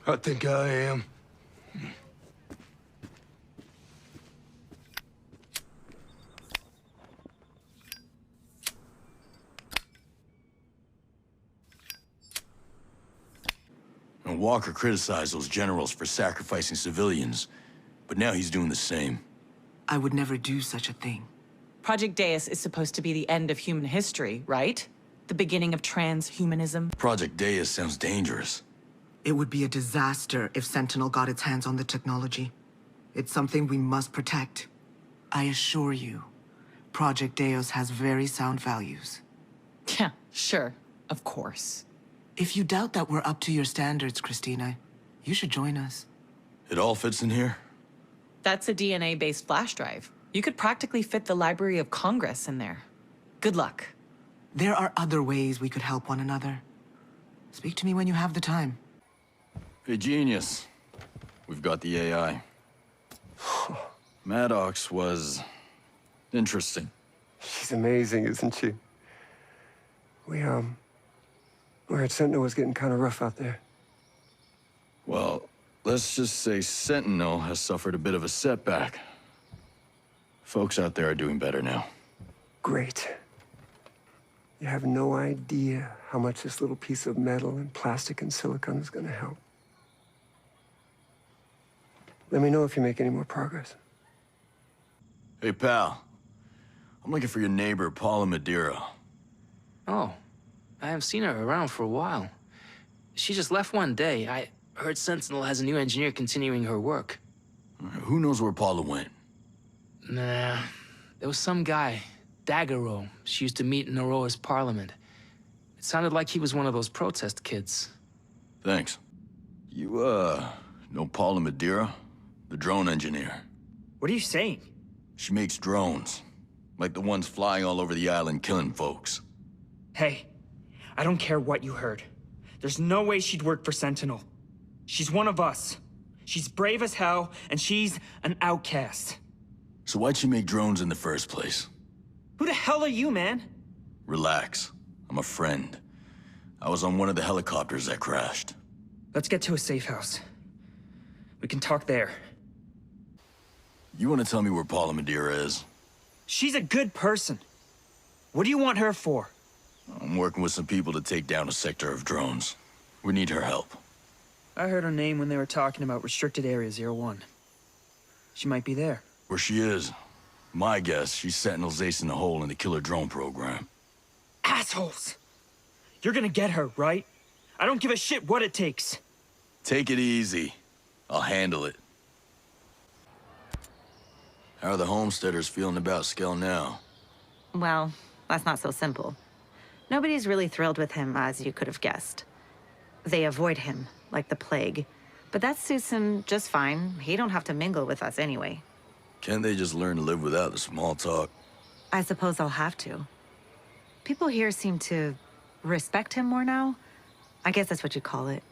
I think I am. And Walker criticized those generals for sacrificing civilians, but now he's doing the same. I would never do such a thing. Project Deus is supposed to be the end of human history, right? The beginning of transhumanism? Project Deus sounds dangerous. It would be a disaster if Sentinel got its hands on the technology. It's something we must protect. I assure you, Project Deus has very sound values. Yeah, sure. Of course. If you doubt that we're up to your standards, Christina, you should join us. It all fits in here? That's a DNA-based flash drive. You could practically fit the Library of Congress in there. Good luck. There are other ways we could help one another. Speak to me when you have the time. Hey, genius. We've got the AI. Maddox was... interesting. She's amazing, isn't she? We heard Sentinel was getting kind of rough out there. Well, let's just say Sentinel has suffered a bit of a setback. Folks out there are doing better now. Great. You have no idea how much this little piece of metal and plastic and silicon is going to help. Let me know if you make any more progress. Hey, pal. I'm looking for your neighbor, Paula Madeira. Oh, I haven't seen her around for a while. She just left one day. I heard Sentinel has a new engineer continuing her work. Who knows where Paula went? Nah, there was some guy, Daggero. She used to meet in Aurora's parliament. It sounded like he was one of those protest kids. Thanks. You, know Paula Madeira? The drone engineer. What are you saying? She makes drones. Like the ones flying all over the island killing folks. Hey, I don't care what you heard. There's no way she'd work for Sentinel. She's one of us. She's brave as hell, and she's an outcast. So why'd she make drones in the first place? Who the hell are you, man? Relax. I'm a friend. I was on one of the helicopters that crashed. Let's get to a safe house. We can talk there. You want to tell me where Paula Madeira is? She's a good person. What do you want her for? I'm working with some people to take down a sector of drones. We need her help. I heard her name when they were talking about Restricted Area 01. She might be there. Where she is? My guess, she's Sentinel's ace in the hole in the killer drone program. Assholes! You're gonna get her, right? I don't give a shit what it takes. Take it easy. I'll handle it. How are the homesteaders feeling about Skell now? Well, that's not so simple. Nobody's really thrilled with him, as you could have guessed. They avoid him, like the plague. But that suits him just fine. He don't have to mingle with us anyway. Can't they just learn to live without the small talk? I suppose I'll have to. People here seem to respect him more now. I guess that's what you'd call it.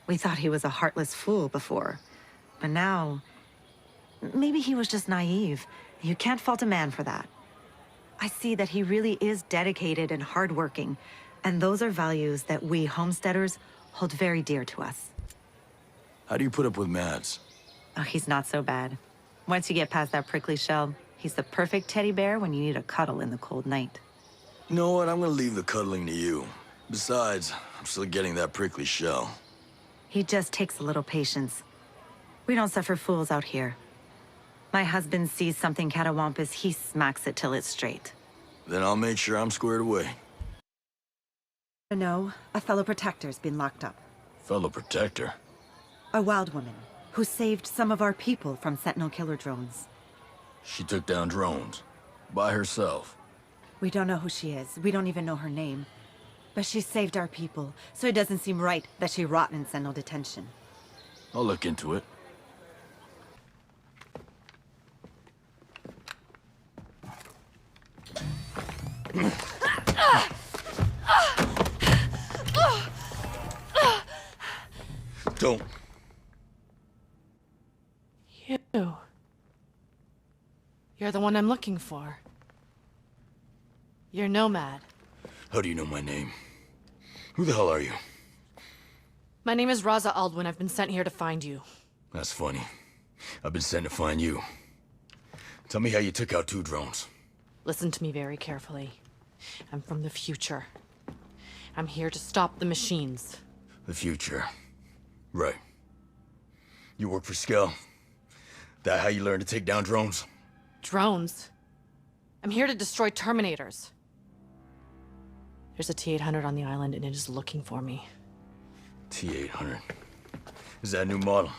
We thought he was a heartless fool before. But now, maybe he was just naive. You can't fault a man for that. I see that he really is dedicated and hardworking, and those are values that we homesteaders hold very dear to us. How do you put up with Mads? Oh, he's not so bad. Once you get past that prickly shell, he's the perfect teddy bear when you need a cuddle in the cold night. You know what? I'm gonna leave the cuddling to you. Besides, I'm still getting that prickly shell. He just takes a little patience. We don't suffer fools out here. My husband sees something catawampus, he smacks it till it's straight. Then I'll make sure I'm squared away. No, a fellow protector's been locked up. Fellow protector? A wild woman who saved some of our people from Sentinel killer drones. She took down drones. By herself. We don't know who she is. We don't even know her name. But she saved our people, so it doesn't seem right that she rot in Sentinel detention. I'll look into it. Don't. You. You're the one I'm looking for. You're Nomad. How do you know my name? Who the hell are you? My name is Raza Aldwin. I've been sent here to find you. That's funny. I've been sent to find you. Tell me how you took out 2 drones. Listen to me very carefully. I'm from the future. I'm here to stop the machines. The future. Right. You work for Skell. That how you learn to take down drones? Drones? I'm here to destroy Terminators. There's a T-800 on the island and it is looking for me. T-800. Is that a new model?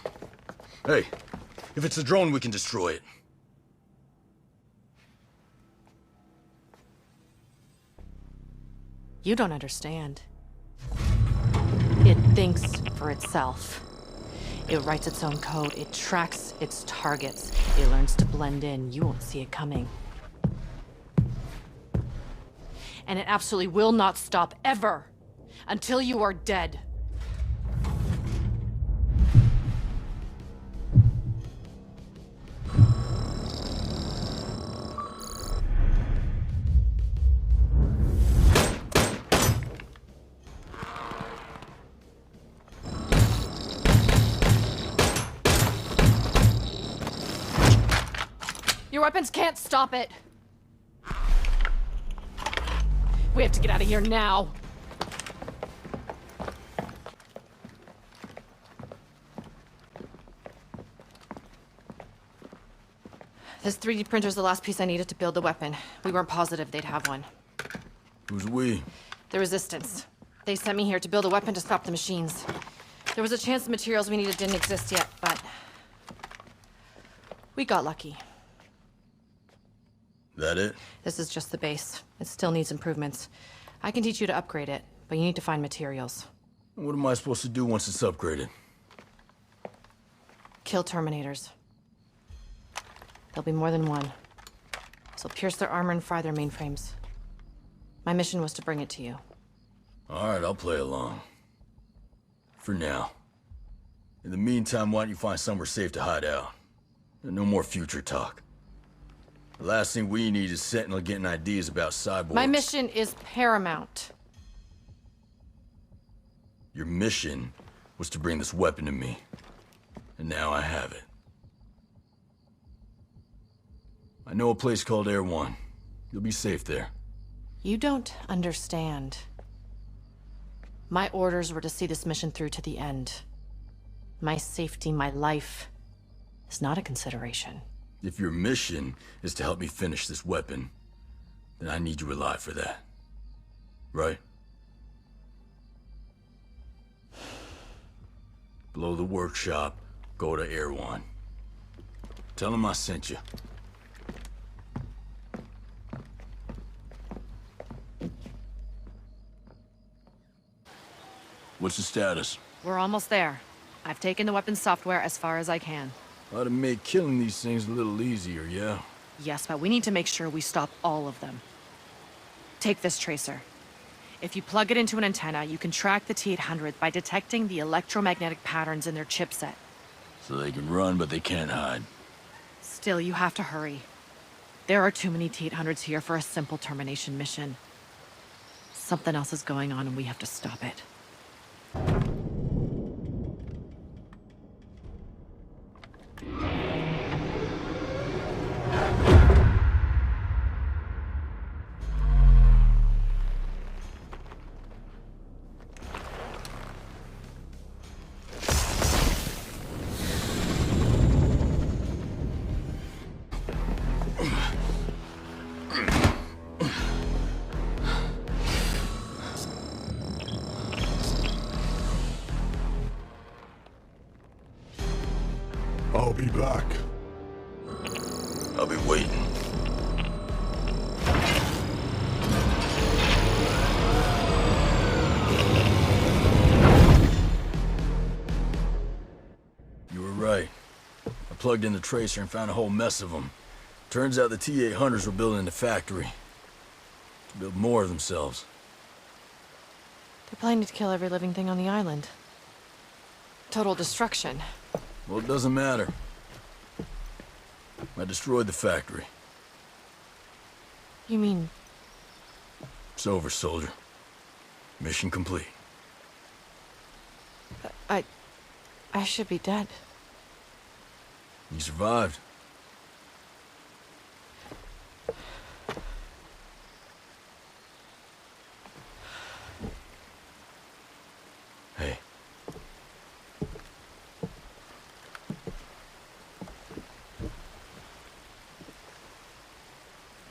Hey, if it's a drone, we can destroy it. You don't understand. It thinks for itself. It writes its own code. It tracks its targets. It learns to blend in. You won't see it coming. And it absolutely will not stop, ever, until you are dead. Your weapons can't stop it. We have to get out of here now. This 3D printer's the last piece I needed to build the weapon. We weren't positive they'd have one. Who's we? The Resistance. They sent me here to build a weapon to stop the machines. There was a chance the materials we needed didn't exist yet, but we got lucky. That it? This is just the base. It still needs improvements. I can teach you to upgrade it, but you need to find materials. What am I supposed to do once it's upgraded? Kill Terminators. There'll be more than one. So pierce their armor and fry their mainframes. My mission was to bring it to you. All right, I'll play along. For now. In the meantime, why don't you find somewhere safe to hide out? No more future talk. The last thing we need is Sentinel getting ideas about cyborgs. My mission is paramount. Your mission was to bring this weapon to me. And now I have it. I know a place called Air One. You'll be safe there. You don't understand. My orders were to see this mission through to the end. My safety, my life, is not a consideration. If your mission is to help me finish this weapon, then I need you alive for that. Right? Blow the workshop, go to Air One. Tell them I sent you. What's the status? We're almost there. I've taken the weapons software as far as I can. Ought to make killing these things a little easier, yeah? Yes, but we need to make sure we stop all of them. Take this tracer. If you plug it into an antenna, you can track the T-800 by detecting the electromagnetic patterns in their chipset. So they can run, but they can't hide. Still, you have to hurry. There are too many T-800s here for a simple termination mission. Something else is going on and we have to stop it. I'll be back. I'll be waiting. You were right. I plugged in the tracer and found a whole mess of them. Turns out the T-800s were building the factory to build more of themselves. They're planning to kill every living thing on the island. Total destruction. Well, it doesn't matter. I destroyed the factory. You mean... It's over, soldier. Mission complete. I should be dead. You survived. Hey.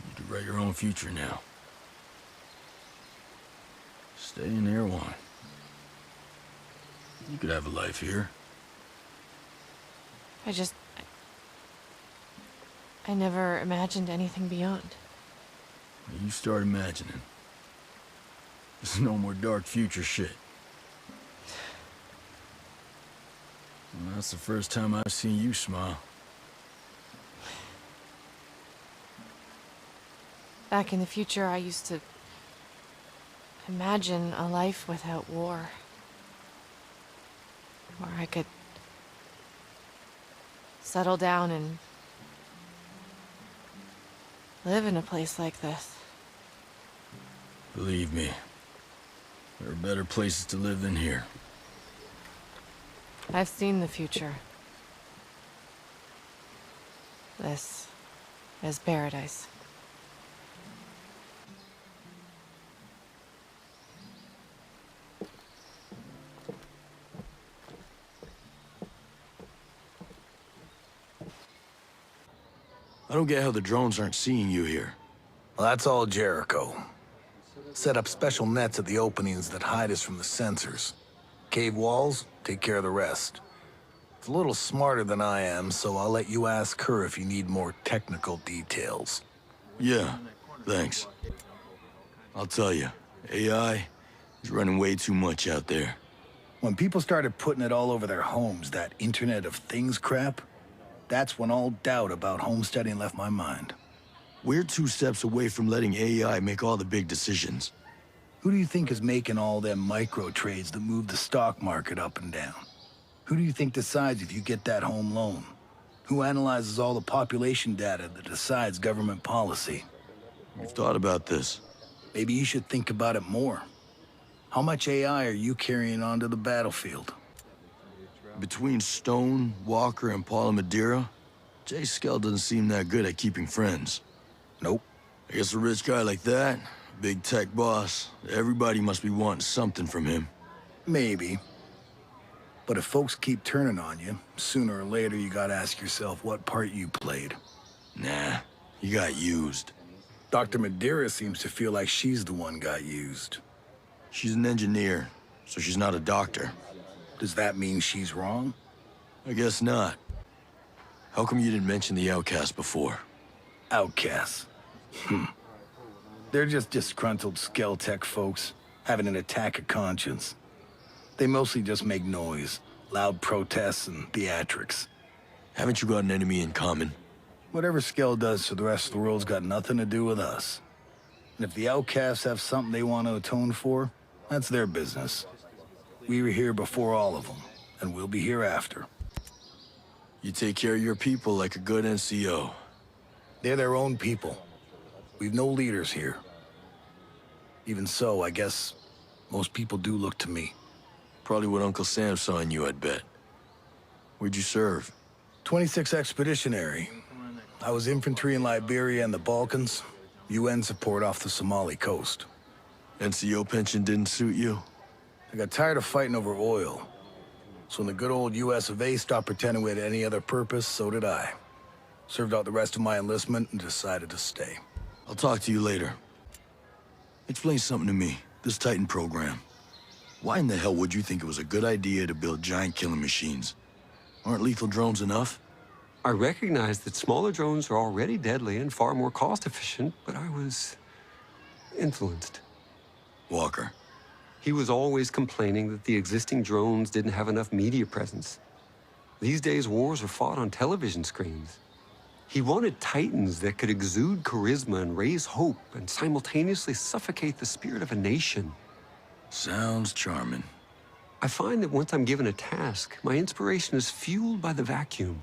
You can write your own future now. Stay in Air One. You could have a life here. I never imagined anything beyond. You start imagining. There's no more dark future shit. Well, that's the first time I've seen you smile. Back in the future, I used to imagine a life without war. Where I could settle down and live in a place like this. Believe me, there are better places to live than here. I've seen the future. This is paradise. I don't get how the drones aren't seeing you here. Well, that's all Jericho. Set up special nets at the openings that hide us from the sensors. Cave walls take care of the rest. It's a little smarter than I am, so I'll let you ask her if you need more technical details. Yeah, thanks. I'll tell you, AI is running way too much out there. When people started putting it all over their homes, that Internet of Things crap, That's when all doubt about homesteading left my mind. We're 2 steps away from letting AI make all the big decisions. Who do you think is making all them micro trades that move the stock market up and down? Who do you think decides if you get that home loan? Who analyzes all the population data that decides government policy? You've thought about this. Maybe you should think about it more. How much AI are you carrying onto the battlefield? Between Stone, Walker, and Paula Madeira, Jay Skell doesn't seem that good at keeping friends. Nope. I guess a rich guy like that, big tech boss, everybody must be wanting something from him. Maybe. But if folks keep turning on you, sooner or later you gotta ask yourself what part you played. Nah, you got used. Dr. Madeira seems to feel like she's the one got used. She's an engineer, so she's not a doctor. Does that mean she's wrong? I guess not. How come you didn't mention the outcasts before? Outcasts? They're just disgruntled Skell-Tech folks, having an attack of conscience. They mostly just make noise, loud protests and theatrics. Haven't you got an enemy in common? Whatever Skell does to the rest of the world's got nothing to do with us. And if the outcasts have something they want to atone for, that's their business. We were here before all of them, and we'll be here after. You take care of your people like a good NCO. They're their own people. We've no leaders here. Even so, I guess most people do look to me. Probably what Uncle Sam saw in you, I'd bet. Where'd you serve? 26 Expeditionary. I was infantry in Liberia and the Balkans, UN support off the Somali coast. NCO pension didn't suit you? I got tired of fighting over oil. So when the good old US of A stopped pretending we had any other purpose, so did I. Served out the rest of my enlistment and decided to stay. I'll talk to you later. Explain something to me, this Titan program. Why in the hell would you think it was a good idea to build giant killing machines? Aren't lethal drones enough? I recognize that smaller drones are already deadly and far more cost-efficient, but I was influenced. Walker. He was always complaining that the existing drones didn't have enough media presence. These days, wars are fought on television screens. He wanted Titans that could exude charisma and raise hope and simultaneously suffocate the spirit of a nation. Sounds charming. I find that once I'm given a task, my inspiration is fueled by the vacuum.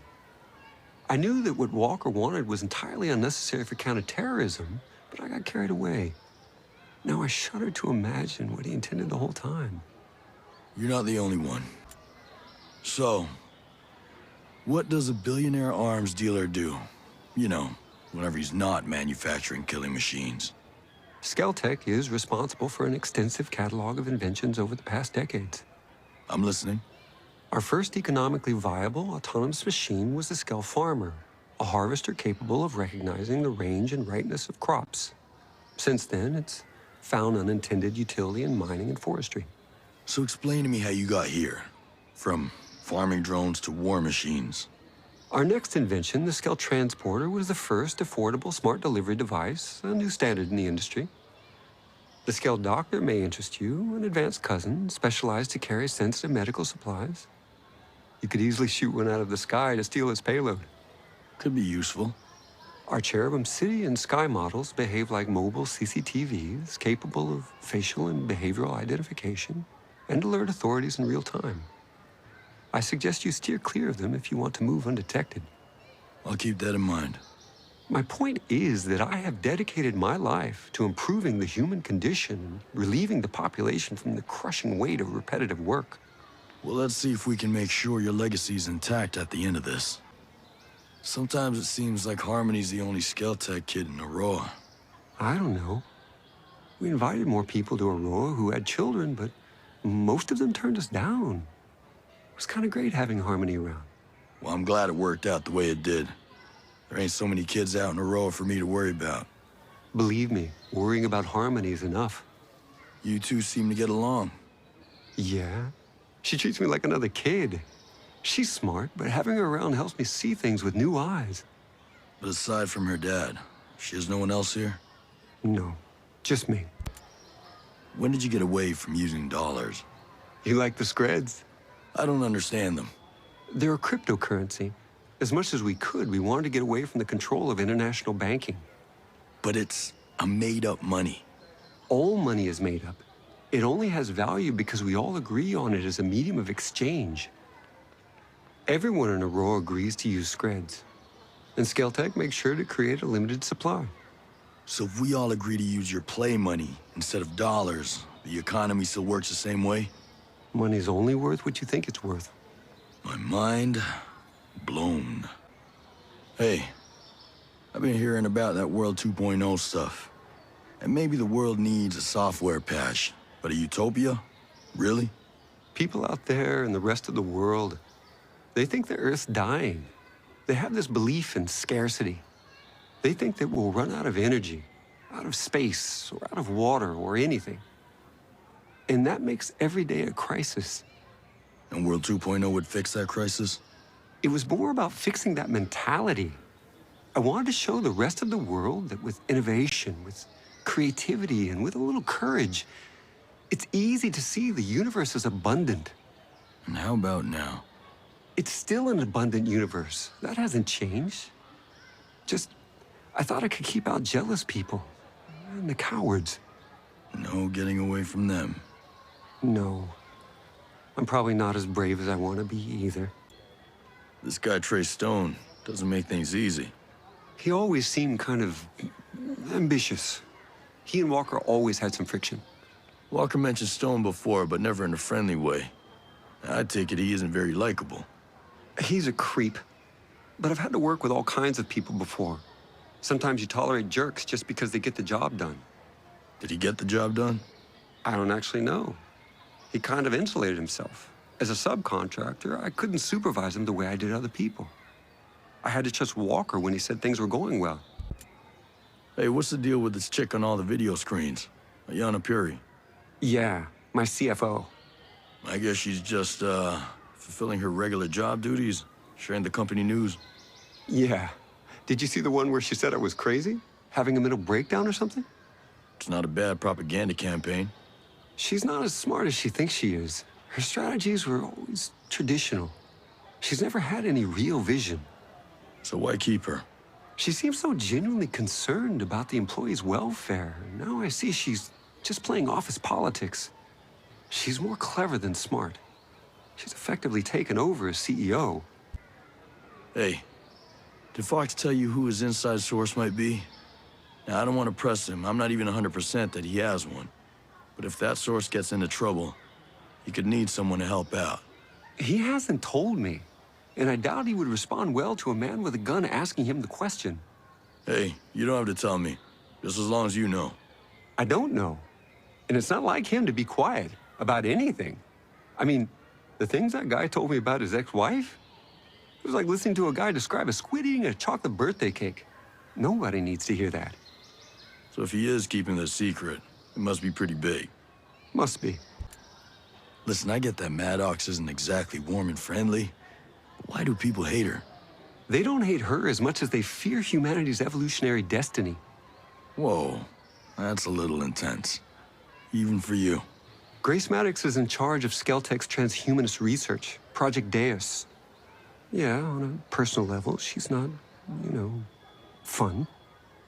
I knew that what Walker wanted was entirely unnecessary for counterterrorism, but I got carried away. Now I shudder to imagine what he intended the whole time. You're not the only one. So, what does a billionaire arms dealer do? You know, whenever he's not manufacturing killing machines. Skell-Tech is responsible for an extensive catalog of inventions over the past decades. I'm listening. Our first economically viable autonomous machine was the Skell Farmer, a harvester capable of recognizing the range and ripeness of crops. Since then, it's found unintended utility in mining and forestry. So explain to me how you got here. From farming drones to war machines. Our next invention, the Skell Transporter, was the first affordable smart delivery device, a new standard in the industry. The Skell Doctor may interest you, an advanced cousin specialized to carry sensitive medical supplies. You could easily shoot one out of the sky to steal its payload. Could be useful. Our Cherubim City and Sky models behave like mobile CCTVs, capable of facial and behavioral identification, and alert authorities in real time. I suggest you steer clear of them if you want to move undetected. I'll keep that in mind. My point is that I have dedicated my life to improving the human condition and relieving the population from the crushing weight of repetitive work. Well, let's see if we can make sure your legacy's intact at the end of this. Sometimes it seems like Harmony's the only Skell-Tech kid in Aurora. I don't know. We invited more people to Aurora who had children, but most of them turned us down. It was kind of great having Harmony around. Well, I'm glad it worked out the way it did. There ain't so many kids out in Aurora for me to worry about. Believe me, worrying about Harmony is enough. You two seem to get along. Yeah. She treats me like another kid. She's smart, but having her around helps me see things with new eyes. But aside from her dad, she has no one else here? No, just me. When did you get away from using dollars? You like the screds? I don't understand them. They're a cryptocurrency. As much as we could, we wanted to get away from the control of international banking. But it's a made-up money. All money is made up. It only has value because we all agree on it as a medium of exchange. Everyone in Aurora agrees to use Screds. And Scaltech makes sure to create a limited supply. So if we all agree to use your play money instead of dollars, the economy still works the same way? Money's only worth what you think it's worth. My mind blown. Hey, I've been hearing about that World 2.0 stuff. And maybe the world needs a software patch, but a utopia? Really? People out there in the rest of the world, they think the Earth's dying. They have this belief in scarcity. They think that we'll run out of energy, out of space, or out of water, or anything. And that makes every day a crisis. And World 2.0 would fix that crisis? It was more about fixing that mentality. I wanted to show the rest of the world that with innovation, with creativity, and with a little courage, it's easy to see the universe is abundant. And how about now? It's still an abundant universe. That hasn't changed. Just, I thought I could keep out jealous people and the cowards. No getting away from them. No. I'm probably not as brave as I want to be either. This guy Trey Stone doesn't make things easy. He always seemed kind of ambitious. He and Walker always had some friction. Walker mentioned Stone before, but never in a friendly way. I take it he isn't very likable. He's a creep. But I've had to work with all kinds of people before. Sometimes you tolerate jerks just because they get the job done. Did he get the job done? I don't actually know. He kind of insulated himself. As a subcontractor, I couldn't supervise him the way I did other people. I had to trust Walker when he said things were going well. Hey, what's the deal with this chick on all the video screens? Ayanna Puri. Yeah, my CFO. I guess she's just, fulfilling her regular job duties, sharing the company news. Yeah. Did you see the one where she said I was crazy? Having a mental breakdown or something? It's not a bad propaganda campaign. She's not as smart as she thinks she is. Her strategies were always traditional. She's never had any real vision. So why keep her? She seems so genuinely concerned about the employees' welfare. Now I see she's just playing office politics. She's more clever than smart. She's effectively taken over as CEO. Hey, did Fox tell you who his inside source might be? Now, I don't want to press him. I'm not even 100% that he has one. But if that source gets into trouble, he could need someone to help out. He hasn't told me. And I doubt he would respond well to a man with a gun asking him the question. Hey, you don't have to tell me. Just as long as you know. I don't know. And it's not like him to be quiet about anything. I mean, the things that guy told me about his ex-wife, it was like listening to a guy describe a squid eating a chocolate birthday cake. Nobody needs to hear that. So if he is keeping this secret, it must be pretty big. Must be. Listen, I get that Maddox isn't exactly warm and friendly. But why do people hate her? They don't hate her as much as they fear humanity's evolutionary destiny. Whoa, that's a little intense. Even for you. Grace Maddox is in charge of Skeltech's transhumanist research, Project Deus. Yeah, on a personal level, she's not, you know, fun.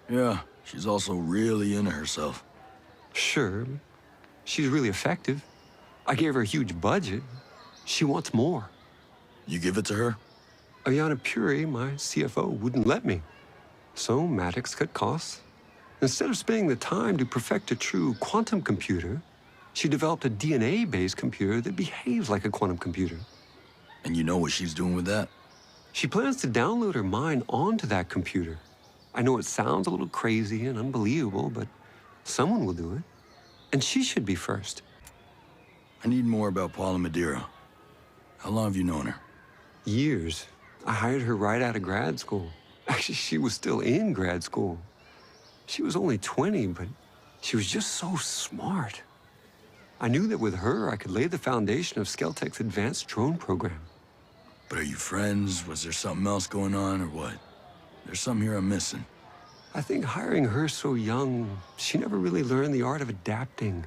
Yeah, she's also really into herself. Sure, she's really effective. I gave her a huge budget. She wants more. You give it to her? Ayanna Puri, my CFO, wouldn't let me. So Maddox cut costs. Instead of spending the time to perfect a true quantum computer, she developed a DNA-based computer that behaves like a quantum computer. And you know what she's doing with that? She plans to download her mind onto that computer. I know it sounds a little crazy and unbelievable, but someone will do it. And she should be first. I need more about Paula Madeira. How long have you known her? Years. I hired her right out of grad school. Actually, she was still in grad school. She was only 20, but she was just so smart. I knew that with her, I could lay the foundation of Skeltech's advanced drone program. But are you friends? Was there something else going on, or what? There's something here I'm missing. I think hiring her so young, she never really learned the art of adapting.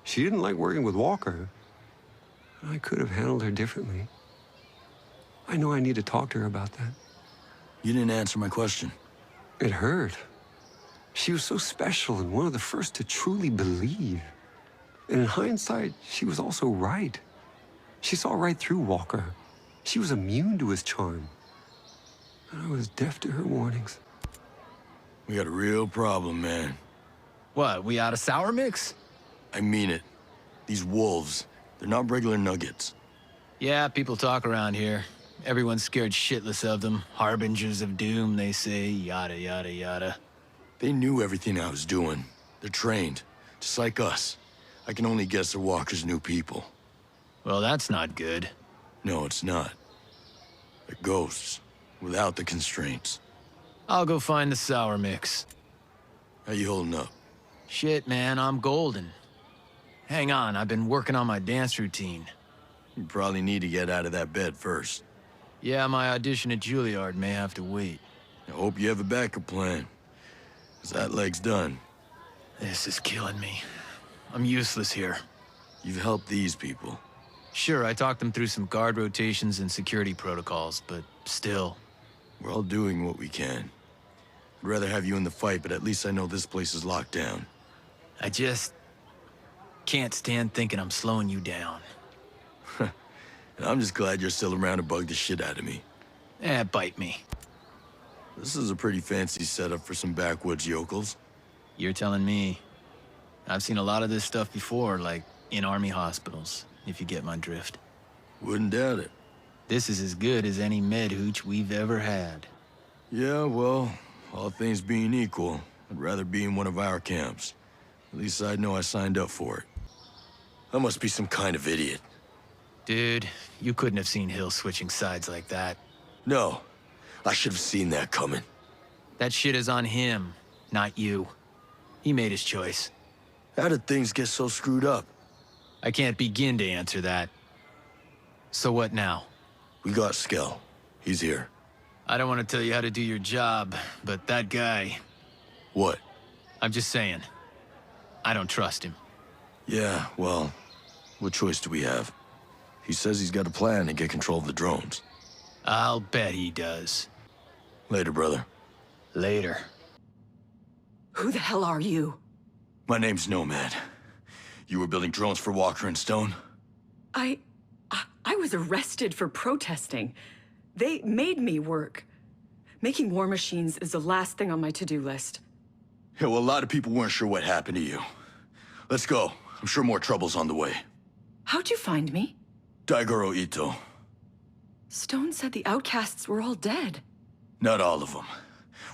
She didn't like working with Walker. I could have handled her differently. I know I need to talk to her about that. You didn't answer my question. It hurt. She was so special and one of the first to truly believe. And in hindsight, she was also right. She saw right through Walker. She was immune to his charm. And I was deaf to her warnings. We got a real problem, man. What, we out of sour mix? I mean it. These wolves, they're not regular nuggets. Yeah, people talk around here. Everyone's scared shitless of them. Harbingers of doom, they say, yada, yada, yada. They knew everything I was doing. They're trained, just like us. I can only guess they're Walker's new people. Well, that's not good. No, it's not. They're ghosts, without the constraints. I'll go find the sour mix. How you holding up? Shit, man, I'm golden. Hang on, I've been working on my dance routine. You probably need to get out of that bed first. Yeah, my audition at Juilliard may have to wait. I hope you have a backup plan. 'Cause that leg's done. This is killing me. I'm useless here. You've helped these people. Sure, I talked them through some guard rotations and security protocols, but still. We're all doing what we can. I'd rather have you in the fight, but at least I know this place is locked down. I just can't stand thinking I'm slowing you down. And I'm just glad you're still around to bug the shit out of me. Bite me. This is a pretty fancy setup for some backwoods yokels. You're telling me. I've seen a lot of this stuff before, like in army hospitals, if you get my drift. Wouldn't doubt it. This is as good as any med hooch we've ever had. Yeah, well, all things being equal, I'd rather be in one of our camps. At least I know I signed up for it. I must be some kind of idiot. Dude, you couldn't have seen Hill switching sides like that. No, I should have seen that coming. That shit is on him, not you. He made his choice. How did things get so screwed up? I can't begin to answer that. So what now? We got Skell. He's here. I don't want to tell you how to do your job, but that guy... What? I'm just saying. I don't trust him. Yeah, well, what choice do we have? He says he's got a plan to get control of the drones. I'll bet he does. Later, brother. Later. Who the hell are you? My name's Nomad. You were building drones for Walker and Stone? I was arrested for protesting. They made me work. Making war machines is the last thing on my to-do list. Yeah, well, a lot of people weren't sure what happened to you. Let's go. I'm sure more trouble's on the way. How'd you find me? Daigoro Ito. Stone said the outcasts were all dead. Not all of them.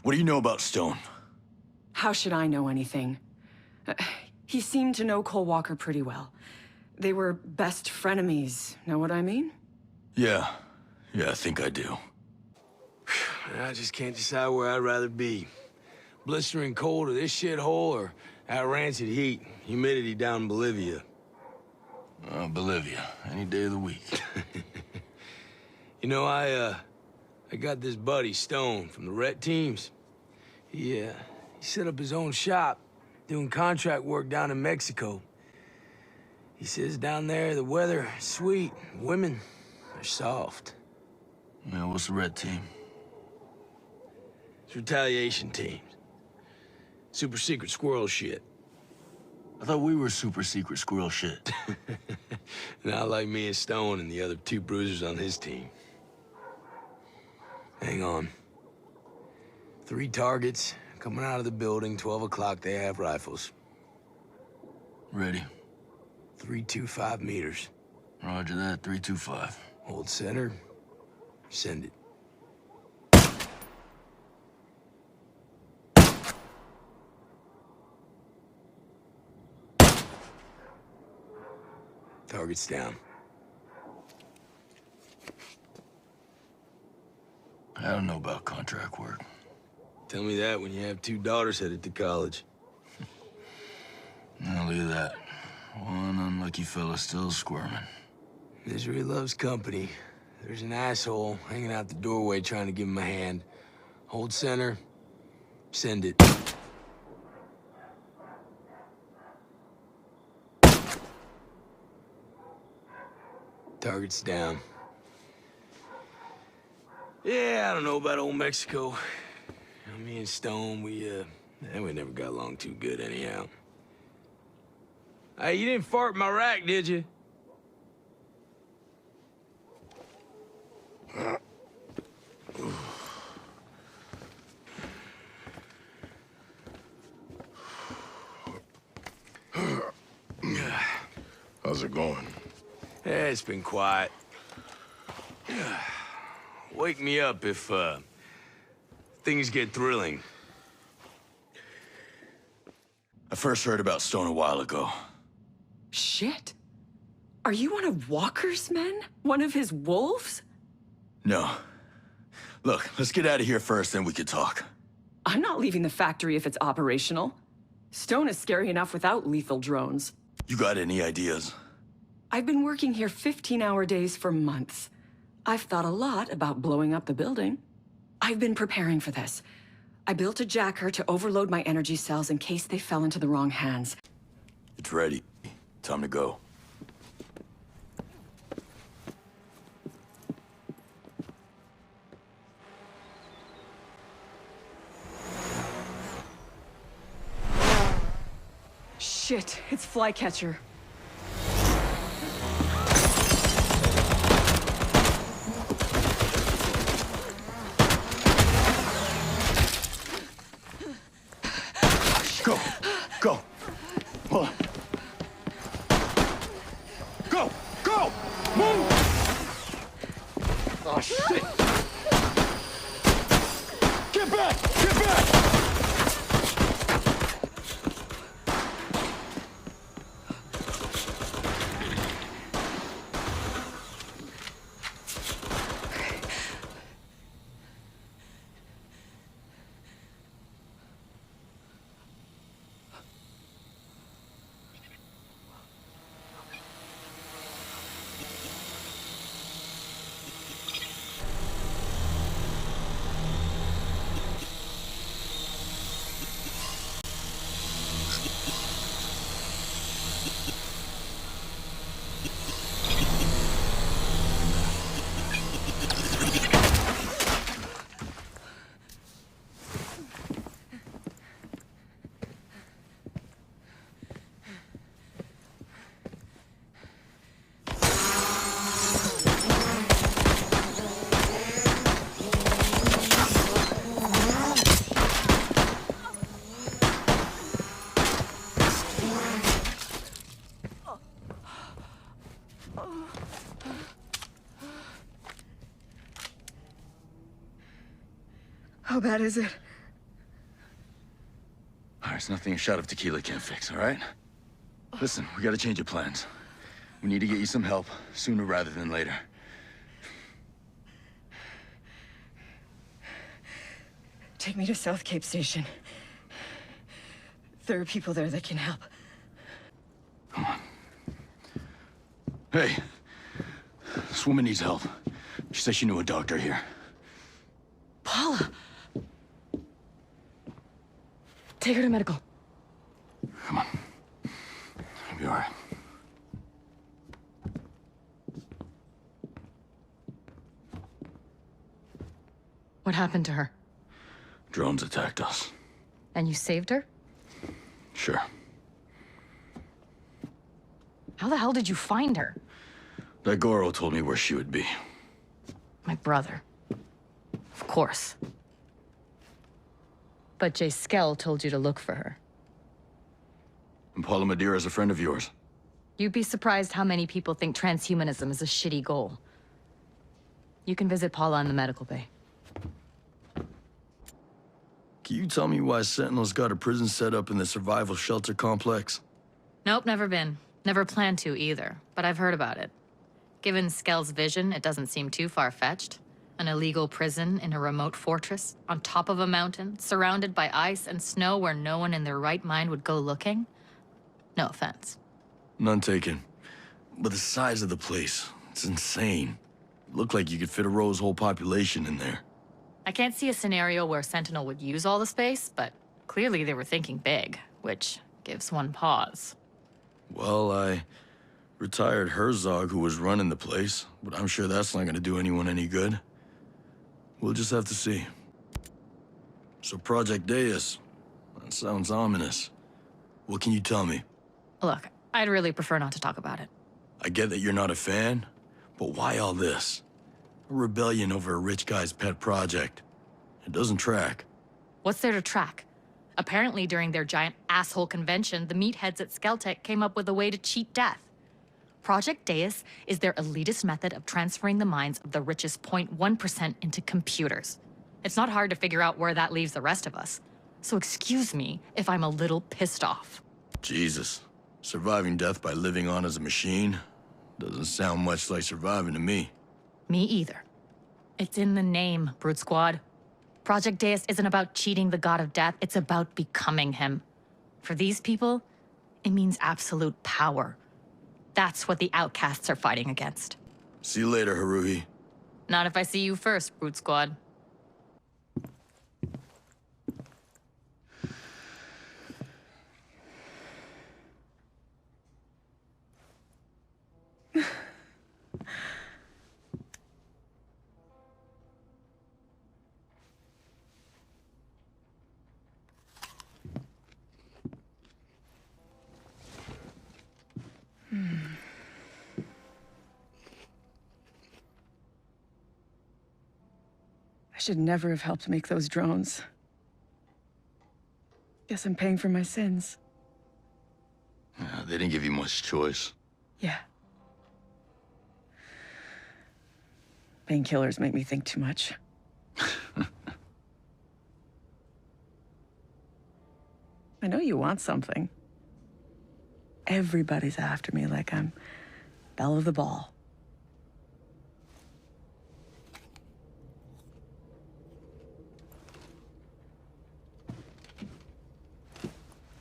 What do you know about Stone? How should I know anything? He seemed to know Cole Walker pretty well. They were best frenemies, know what I mean? Yeah, I think I do. I just can't decide where I'd rather be. Blistering cold of this shithole or that rancid heat, humidity down in Bolivia. Bolivia, any day of the week. You know, I got this buddy, Stone, from the Ret teams. He set up his own shop, doing contract work down in Mexico. He says down there the weather is sweet, women are soft. Yeah, what's the Red team? It's retaliation teams. Super secret squirrel shit. I thought we were super secret squirrel shit. Not like me and Stone and the other two bruisers on his team. Hang on. 3 targets coming out of the building, 12 o'clock, they have rifles. Ready. 325 meters. Roger that, 325. Hold center. Send it. Target's down. I don't know about contract work. Tell me that when you have 2 daughters headed to college. Now look at that. One unlucky fella still squirming. Misery loves company. There's an asshole hanging out the doorway trying to give him a hand. Hold center. Send it. Target's down. Yeah, I don't know about old Mexico. Me and Stone, we never got along too good anyhow. Hey, you didn't fart in my rack, did you? How's it going? Yeah, it's been quiet. Wake me up if, things get thrilling. I first heard about Stone a while ago. Shit. Are you one of Walker's men? One of his wolves? No. Look, let's get out of here first, then we could talk. I'm not leaving the factory if it's operational. Stone is scary enough without lethal drones. You got any ideas? I've been working here 15-hour days for months. I've thought a lot about blowing up the building. I've been preparing for this. I built a jacker to overload my energy cells in case they fell into the wrong hands. It's ready. Time to go. Shit, it's Flycatcher. Go! Go! Hold on. Go! Go! Move! Oh, shit! Get back! Get back! How bad is it? All right, it's nothing a shot of tequila can't fix, all right? Listen, we gotta change your plans. We need to get you some help, sooner rather than later. Take me to South Cape Station. There are people there that can help. Come on. Hey, this woman needs help. She said she knew a doctor here. Paula! Take her to medical. Come on. I'll be all right. What happened to her? Drones attacked us. And you saved her? Sure. How the hell did you find her? Goro told me where she would be. My brother. Of course. But Jay Skell told you to look for her. And Paula Madeira's a friend of yours. You'd be surprised how many people think transhumanism is a shitty goal. You can visit Paula in the medical bay. Can you tell me why Sentinel's got a prison set up in the survival shelter complex? Nope, never been. Never planned to either, but I've heard about it. Given Skell's vision, it doesn't seem too far-fetched. An illegal prison in a remote fortress, on top of a mountain, surrounded by ice and snow where no one in their right mind would go looking? No offense. None taken. But the size of the place, it's insane. It looked like you could fit a row's whole population in there. I can't see a scenario where Sentinel would use all the space, but clearly they were thinking big, which gives one pause. Well, I retired Herzog, who was running the place, but I'm sure that's not gonna do anyone any good. We'll just have to see. So Project Deus, that sounds ominous. What can you tell me? Look, I'd really prefer not to talk about it. I get that you're not a fan, but why all this? A rebellion over a rich guy's pet project. It doesn't track. What's there to track? Apparently, during their giant asshole convention, the meatheads at Skeltec came up with a way to cheat death. Project Deus is their elitist method of transferring the minds of the richest 0.1% into computers. It's not hard to figure out where that leaves the rest of us. So excuse me if I'm a little pissed off. Jesus. Surviving death by living on as a machine? Doesn't sound much like surviving to me. Me either. It's in the name, Brute Squad. Project Deus isn't about cheating the god of death, it's about becoming him. For these people, it means absolute power. That's what the outcasts are fighting against. See you later, Haruhi. Not if I see you first, Brute Squad. I should never have helped make those drones. Guess I'm paying for my sins. They didn't give you much choice. Yeah. Painkillers make me think too much. I know you want something. Everybody's after me like I'm belle of the ball.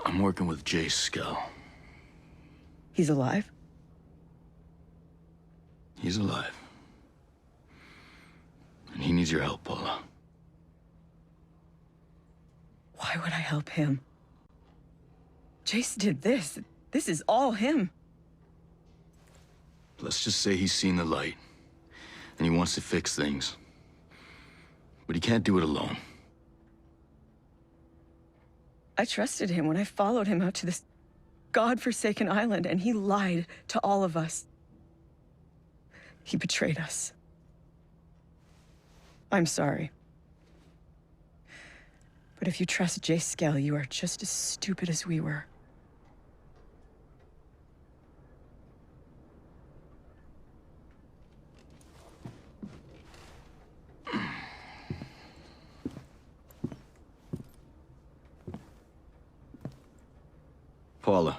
I'm working with Jace Skell. He's alive? He's alive. And he needs your help, Paula. Why would I help him? Jace did this. This is all him. Let's just say he's seen the light, and he wants to fix things. But he can't do it alone. I trusted him when I followed him out to this godforsaken island, and he lied to all of us. He betrayed us. I'm sorry. But if you trust Jace Skell, you are just as stupid as we were. Paula.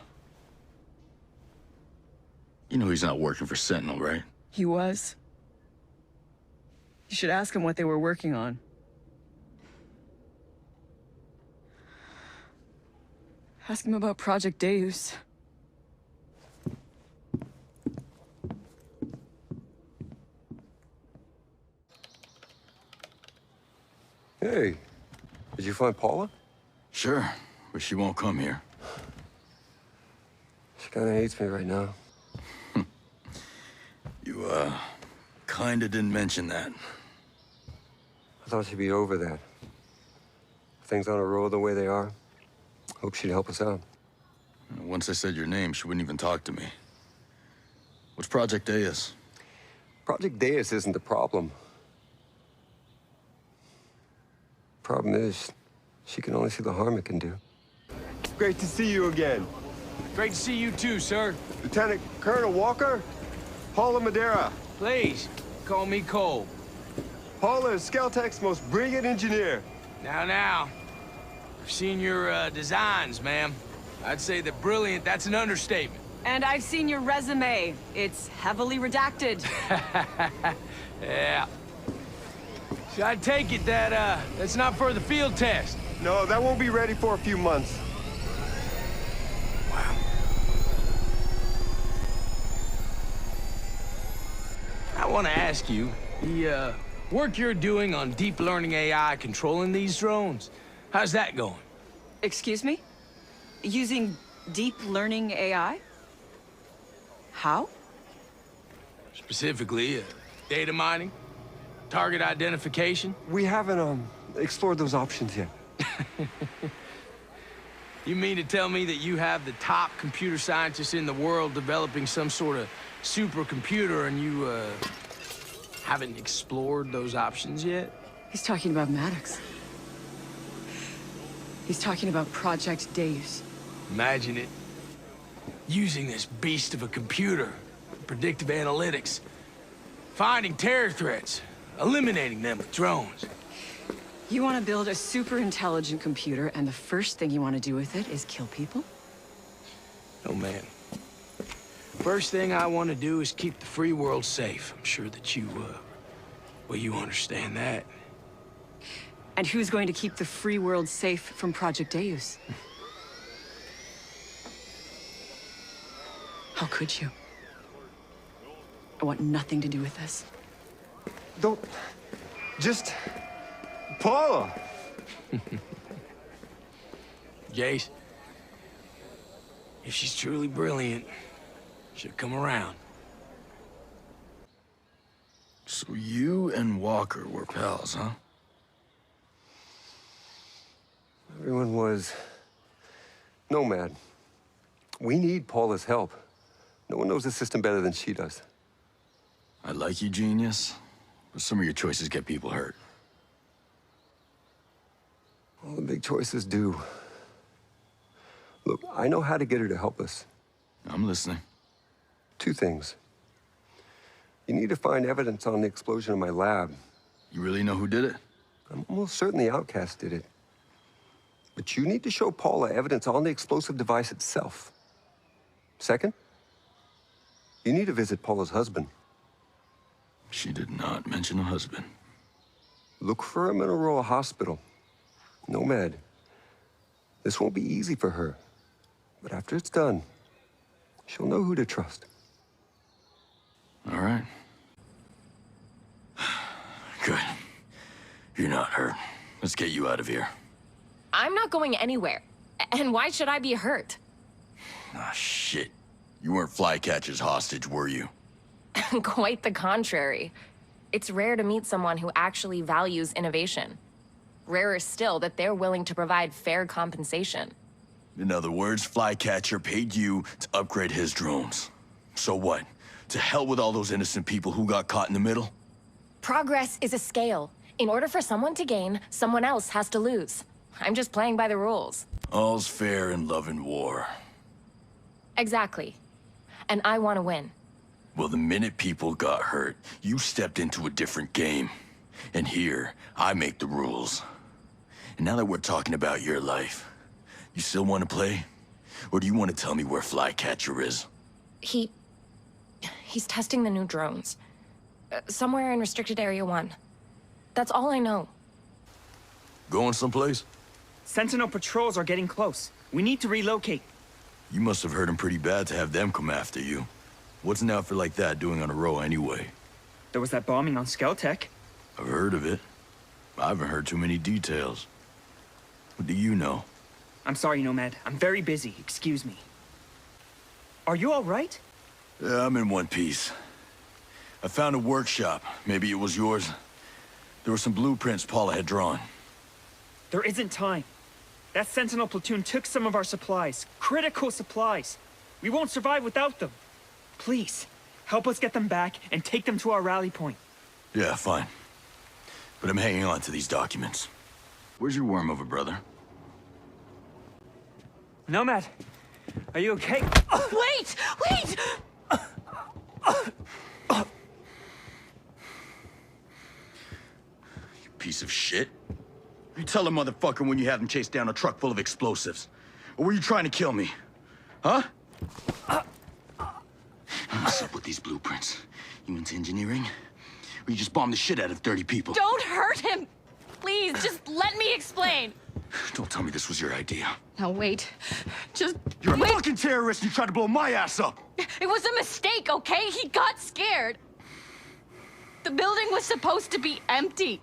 You know he's not working for Sentinel, right? He was. You should ask him what they were working on. Ask him about Project Deus. Hey, did you find Paula? Sure, but she won't come here. She kinda hates me right now. You, kinda didn't mention that. I thought she'd be over that. Things on Aurora the way they are. Hope she'd help us out. Once I said your name, she wouldn't even talk to me. What's Project Deus? Project Deus isn't the problem. Problem is, she can only see the harm it can do. Great to see you again. Great to see you too, sir. Lieutenant Colonel Walker, Paula Madeira. Please, call me Cole. Paula is Skeltec's most brilliant engineer. Now. I've seen your designs, ma'am. I'd say that brilliant, that's an understatement. And I've seen your resume. It's heavily redacted. Yeah. So I take it that, that's not for the field test? No, that won't be ready for a few months. Wow. I want to ask you, the, work you're doing on deep learning AI controlling these drones, how's that going? Excuse me? Using deep learning AI? How? Specifically, data mining? Target identification? We haven't, explored those options yet. You mean to tell me that you have the top computer scientists in the world developing some sort of supercomputer and you, haven't explored those options yet? He's talking about Maddox. He's talking about Project Deus. Imagine it. Using this beast of a computer, predictive analytics, finding terror threats, eliminating them with drones. You want to build a super intelligent computer, and the first thing you want to do with it is kill people? Oh, man. First thing I want to do is keep the free world safe. I'm sure that you, well, you understand that. And who's going to keep the free world safe from Project Deus? How could you? I want nothing to do with this. Don't... Just... Paula! Jace, if she's truly brilliant, she'll come around. So you and Walker were pals, huh? Everyone was... Nomad. We need Paula's help. No one knows the system better than she does. I like you, genius, but some of your choices get people hurt. All the big choices do. Look, I know how to get her to help us. I'm listening. 2 things. You need to find evidence on the explosion in my lab. You really know who did it? I'm almost certain the Outcast did it. But you need to show Paula evidence on the explosive device itself. Second, you need to visit Paula's husband. She did not mention a husband. Look for him in Aurora Hospital. Nomad. This won't be easy for her. But after it's done, she'll know who to trust. All right. Good. You're not hurt. Let's get you out of here. I'm not going anywhere. And why should I be hurt? Ah, shit. You weren't Flycatcher's hostage, were you? Quite the contrary. It's rare to meet someone who actually values innovation. Rarer still that they're willing to provide fair compensation. In other words, Flycatcher paid you to upgrade his drones. So what? To hell with all those innocent people who got caught in the middle? Progress is a scale. In order for someone to gain, someone else has to lose. I'm just playing by the rules. All's fair in love and war. Exactly. And I want to win. Well, the minute people got hurt, you stepped into a different game. And here, I make the rules. And now that we're talking about your life, you still want to play? Or do you want to tell me where Flycatcher is? He's testing the new drones. Somewhere in Restricted Area 1. That's all I know. Going someplace? Sentinel patrols are getting close. We need to relocate. You must have hurt him pretty bad to have them come after you. What's an outfit like that doing on Aurora anyway? There was that bombing on Skeltec. I've heard of it. I haven't heard too many details. What do you know? I'm sorry, Nomad. I'm very busy. Excuse me. Are you all right? Yeah, I'm in one piece. I found a workshop. Maybe it was yours. There were some blueprints Paula had drawn. There isn't time. That Sentinel platoon took some of our supplies. Critical supplies. We won't survive without them. Please, help us get them back and take them to our rally point. Yeah, fine. But I'm hanging on to these documents. Where's your worm over, brother? Nomad, are you okay? Wait! Wait! You piece of shit. You tell a motherfucker when you have him chase down a truck full of explosives. Or were you trying to kill me? Huh? What's up with these blueprints? You into engineering? Or you just bombed the shit out of 30 people? Don't hurt him! Please, just let me explain. Don't tell me this was your idea. Now wait. Just You're wait. a fucking terrorist and you tried to blow my ass up! It was a mistake, okay? He got scared. The building was supposed to be empty.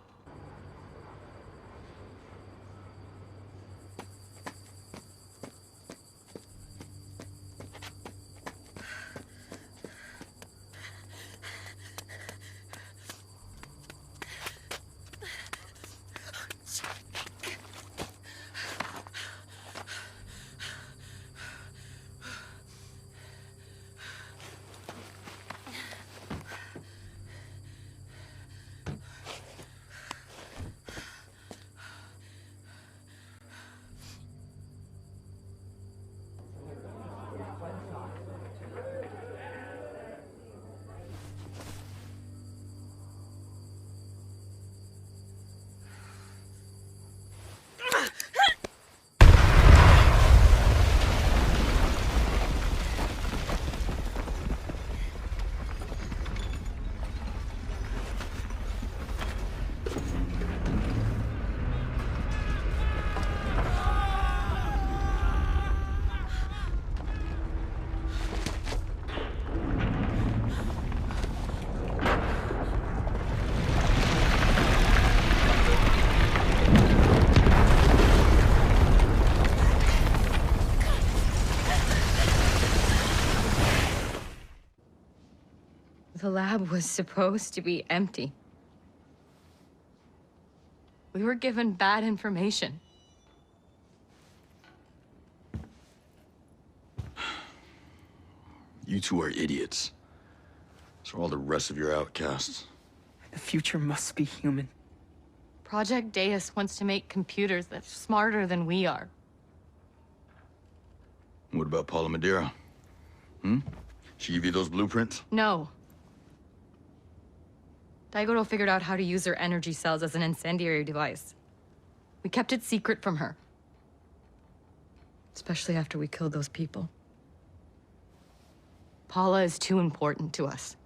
The lab was supposed to be empty. We were given bad information. You two are idiots. So are all the rest of your outcasts. The future must be human. Project Deus wants to make computers that's smarter than we are. What about Paula Madeira? She give you those blueprints? No. Daigoro figured out how to use her energy cells as an incendiary device. We kept it secret from her. Especially after we killed those people. Paula is too important to us.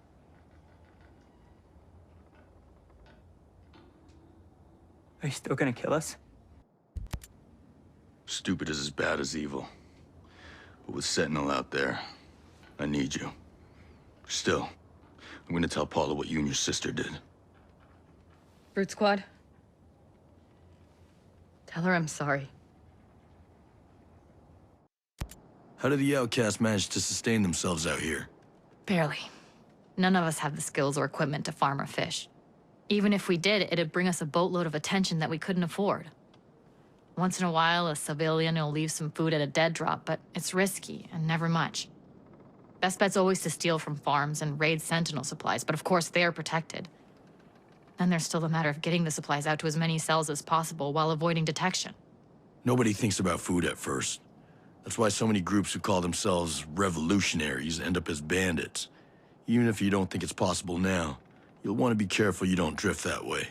Are you still gonna kill us? Stupid is as bad as evil. But with Sentinel out there, I need you. Still, I'm gonna tell Paula what you and your sister did. Brute Squad. Tell her I'm sorry. How did the outcasts manage to sustain themselves out here? Barely. None of us have the skills or equipment to farm or fish. Even if we did, it'd bring us a boatload of attention that we couldn't afford. Once in a while, a civilian will leave some food at a dead drop, but it's risky and never much. Best bet's always to steal from farms and raid Sentinel supplies, but of course they're protected. Then there's still the matter of getting the supplies out to as many cells as possible while avoiding detection. Nobody thinks about food at first. That's why so many groups who call themselves revolutionaries end up as bandits. Even if you don't think it's possible now, you'll want to be careful you don't drift that way.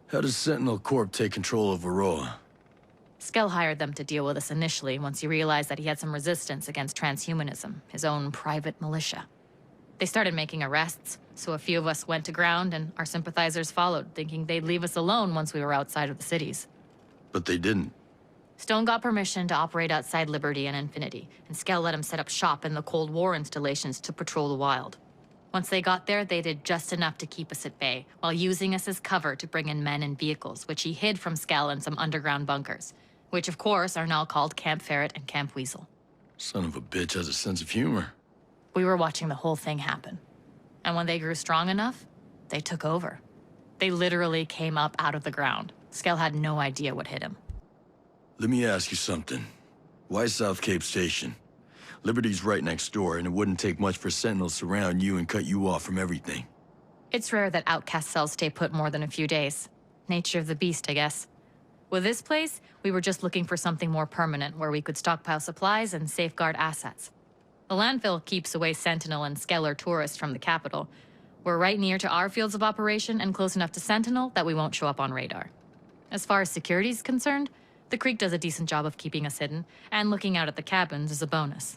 How does Sentinel Corp take control of Aurora? Skell hired them to deal with us initially once he realized that he had some resistance against transhumanism, his own private militia. They started making arrests, so a few of us went to ground and our sympathizers followed, thinking they'd leave us alone once we were outside of the cities. But they didn't. Stone got permission to operate outside Liberty and Infinity, and Skell let him set up shop in the Cold War installations to patrol the wild. Once they got there, they did just enough to keep us at bay, while using us as cover to bring in men and vehicles, which he hid from Skell in some underground bunkers, which of course are now called Camp Ferret and Camp Weasel. Son of a bitch has a sense of humor. We were watching the whole thing happen. And when they grew strong enough, they took over. They literally came up out of the ground. Skell had no idea what hit him. Let me ask you something. Why South Cape Station? Liberty's right next door, and it wouldn't take much for Sentinels to surround you and cut you off from everything. It's rare that outcast cells stay put more than a few days. Nature of the beast, I guess. With this place, we were just looking for something more permanent where we could stockpile supplies and safeguard assets. The landfill keeps away Sentinel and Skeller tourists from the capital. We're right near to our fields of operation and close enough to Sentinel that we won't show up on radar. As far as security's concerned, the Creek does a decent job of keeping us hidden, and looking out at the cabins is a bonus.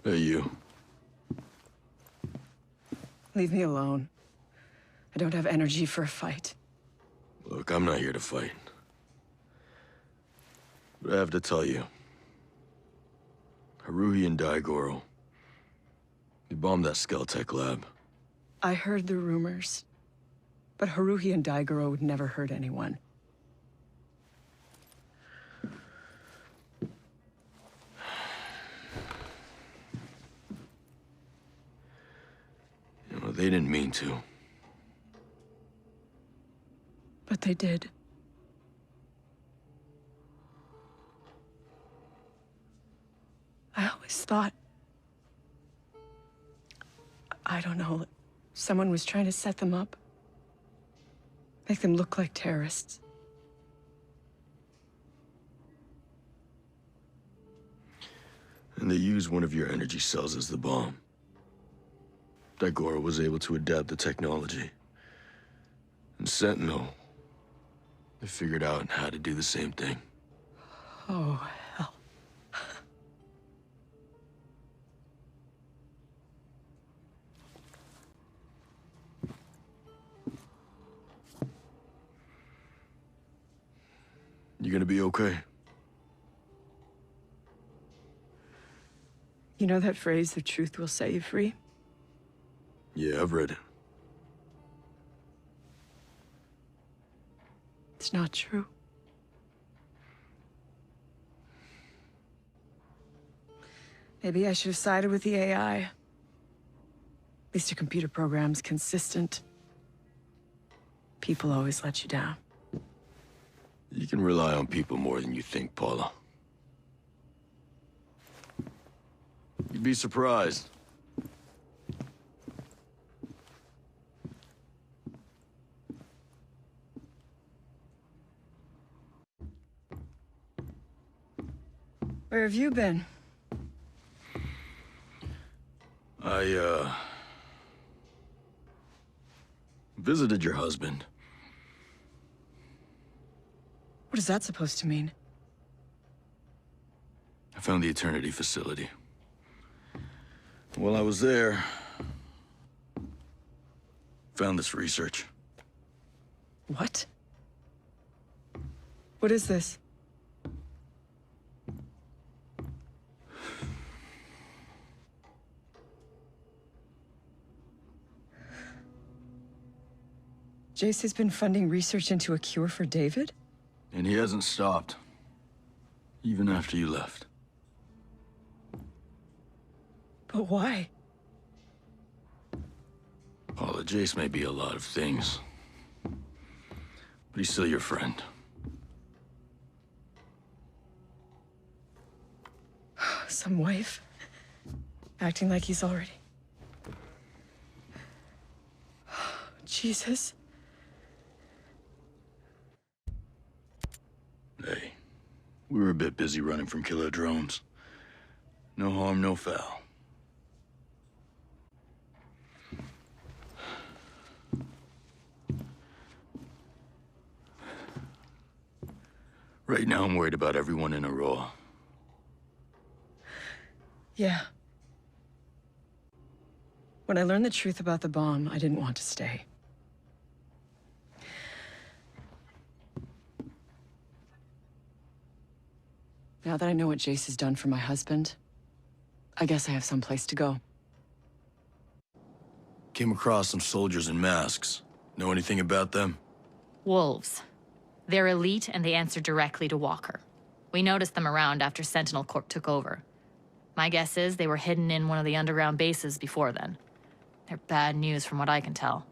Hey, you. Leave me alone. I don't have energy for a fight. Look, I'm not here to fight. But I have to tell you. Haruhi and Daigoro. They bombed that Skeltech lab. I heard the rumors. But Haruhi and Daigoro would never hurt anyone. You know, they didn't mean to. But they did. I always thought... I don't know, someone was trying to set them up. Make them look like terrorists. And they used one of your energy cells as the bomb. Daigoro was able to adapt the technology. And Sentinel, they figured out how to do the same thing. Oh, hell. You gonna be okay? You know that phrase, the truth will set you free? Yeah, I've read it. It's not true. Maybe I should have sided with the AI. At least your computer program's consistent. People always let you down. You can rely on people more than you think, Paula. You'd be surprised. Where have you been? I, visited your husband. What is that supposed to mean? I found the Eternity facility. While I was there, found this research. What? What is this? Jace has been funding research into a cure for David? And he hasn't stopped. Even after you left. But why? Paula, Jace may be a lot of things. But he's still your friend. Some wife. Acting like he's already... Jesus. Hey, we were a bit busy running from killer drones. No harm, no foul. Right now, I'm worried about everyone in Aurora. Yeah. When I learned the truth about the bomb, I didn't want to stay. Now that I know what Jace has done for my husband, I guess I have some place to go. Came across some soldiers in masks. Know anything about them? Wolves. They're elite and they answer directly to Walker. We noticed them around after Sentinel Corp took over. My guess is they were hidden in one of the underground bases before then. They're bad news from what I can tell.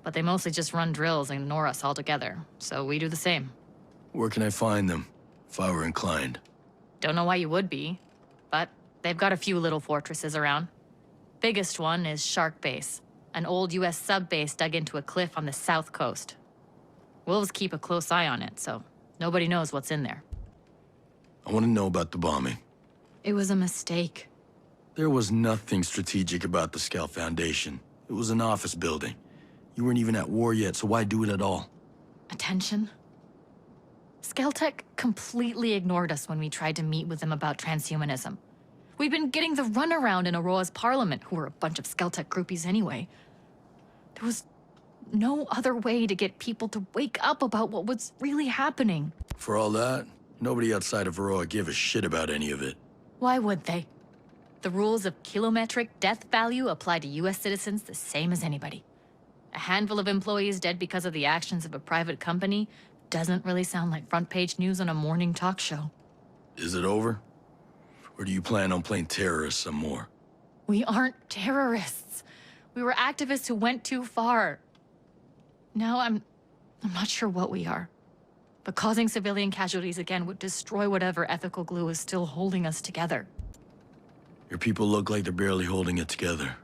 But they mostly just run drills and ignore us altogether, so we do the same. Where can I find them, if I were inclined? Don't know why you would be, but they've got a few little fortresses around. Biggest one is Shark Base, an old US sub-base dug into a cliff on the south coast. Wolves keep a close eye on it, so nobody knows what's in there. I want to know about the bombing. It was a mistake. There was nothing strategic about the Scout Foundation. It was an office building. You weren't even at war yet, so why do it at all? Attention? Skeltec completely ignored us when we tried to meet with them about transhumanism. We've been getting the runaround in Aurora's parliament, who were a bunch of Skeltec groupies anyway. There was no other way to get people to wake up about what was really happening. For all that, nobody outside of Aurora gave a shit about any of it. Why would they? The rules of kilometric death value apply to US citizens the same as anybody. A handful of employees dead because of the actions of a private company doesn't really sound like front-page news on a morning talk show. Is it over? Or do you plan on playing terrorists some more? We aren't terrorists. We were activists who went too far. Now I'm not sure what we are. But causing civilian casualties again would destroy whatever ethical glue is still holding us together. Your people look like they're barely holding it together.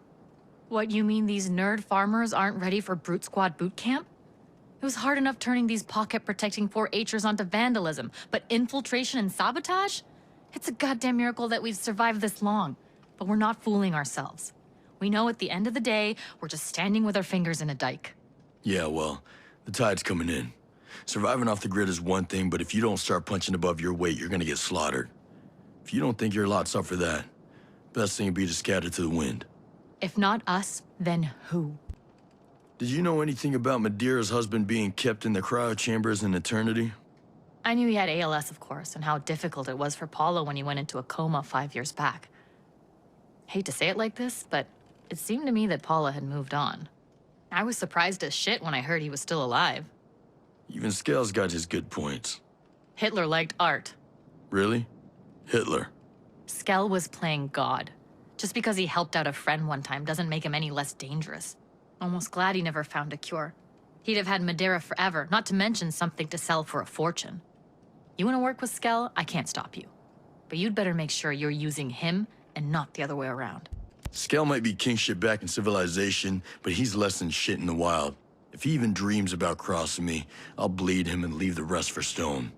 What, you mean these nerd farmers aren't ready for Brute Squad boot camp? It was hard enough turning these pocket-protecting 4-H'ers onto vandalism, but infiltration and sabotage? It's a goddamn miracle that we've survived this long. But we're not fooling ourselves. We know at the end of the day, we're just standing with our fingers in a dike. Yeah, well, the tide's coming in. Surviving off the grid is one thing, but if you don't start punching above your weight, you're gonna get slaughtered. If you don't think your lot's up for that, best thing would be to scatter to the wind. If not us, then who? Did you know anything about Madeira's husband being kept in the cryo chambers in eternity? I knew he had ALS, of course, and how difficult it was for Paulo when he went into a coma 5 years back. Hate to say it like this, but it seemed to me that Paula had moved on. I was surprised as shit when I heard he was still alive. Even Scale's got his good points. Hitler liked art. Really? Hitler? Skell was playing God. Just because he helped out a friend one time doesn't make him any less dangerous. Almost glad he never found a cure. He'd have had Madeira forever, not to mention something to sell for a fortune. You want to work with Skell? I can't stop you. But you'd better make sure you're using him and not the other way around. Skell might be king shit back in civilization, but he's less than shit in the wild. If he even dreams about crossing me, I'll bleed him and leave the rest for Stone.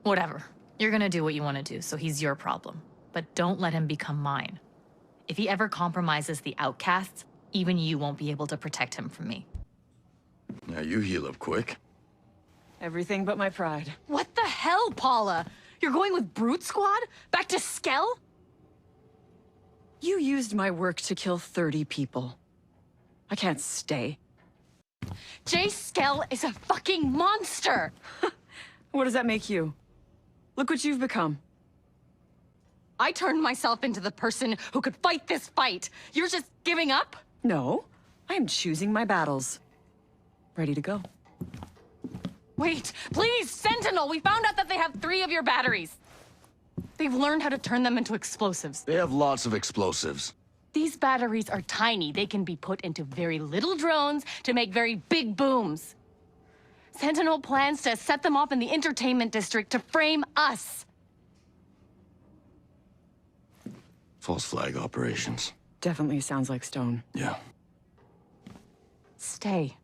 Whatever. You're gonna do what you want to do, so he's your problem. But don't let him become mine. If he ever compromises the outcasts, even you won't be able to protect him from me. Now you heal up quick. Everything but my pride. What the hell, Paula? You're going with Brute Squad? Back to Skell? You used my work to kill 30 people. I can't stay. Jay Skell is a fucking monster! What does that make you? Look what you've become. I turned myself into the person who could fight this fight. You're just giving up? No, I am choosing my battles. Ready to go. Wait, please, Sentinel! We found out that they have 3 of your batteries. They've learned how to turn them into explosives. They have lots of explosives. These batteries are tiny. They can be put into very little drones to make very big booms. Sentinel plans to set them off in the entertainment district to frame us. False flag operations. Definitely sounds like Stone. Yeah. Stay.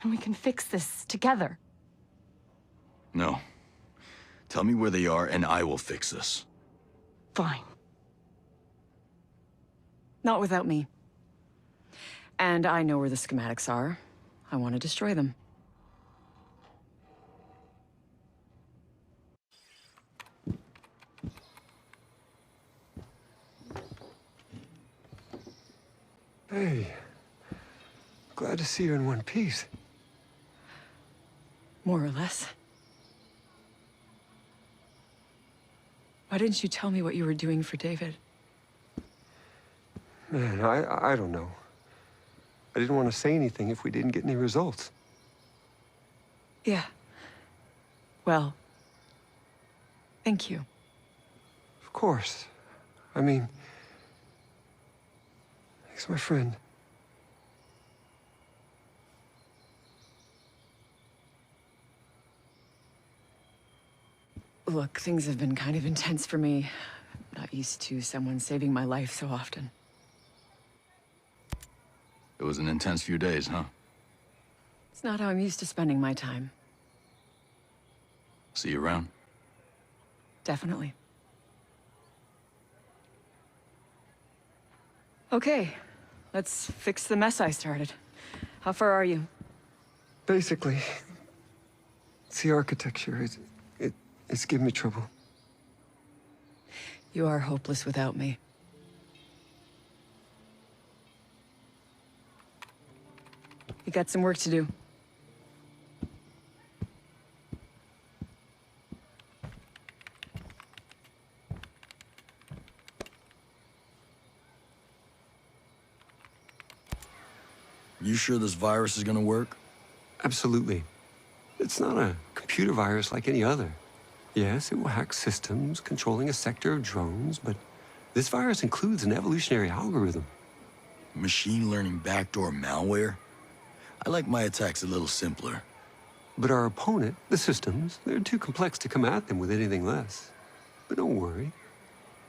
And we can fix this together. No. Tell me where they are and I will fix this. Fine. Not without me. And I know where the schematics are. I want to destroy them. Hey. Glad to see you in one piece. More or less. Why didn't you tell me what you were doing for David? Man, I don't know. I didn't want to say anything if we didn't get any results. Yeah. Well, thank you. Of course. I mean, he's my friend. Look, things have been kind of intense for me. I'm not used to someone saving my life so often. It was an intense few days, huh? It's not how I'm used to spending my time. See you around? Definitely. Okay, let's fix the mess I started. How far are you? Basically, it's the architecture. It's giving me trouble. You are hopeless without me. You got some work to do. You sure this virus is gonna work? Absolutely. It's not a computer virus like any other. Yes, it will hack systems, controlling a sector of drones, but this virus includes an evolutionary algorithm. Machine learning backdoor malware? I like my attacks a little simpler. But our opponent, the systems, they're too complex to come at them with anything less. But don't worry.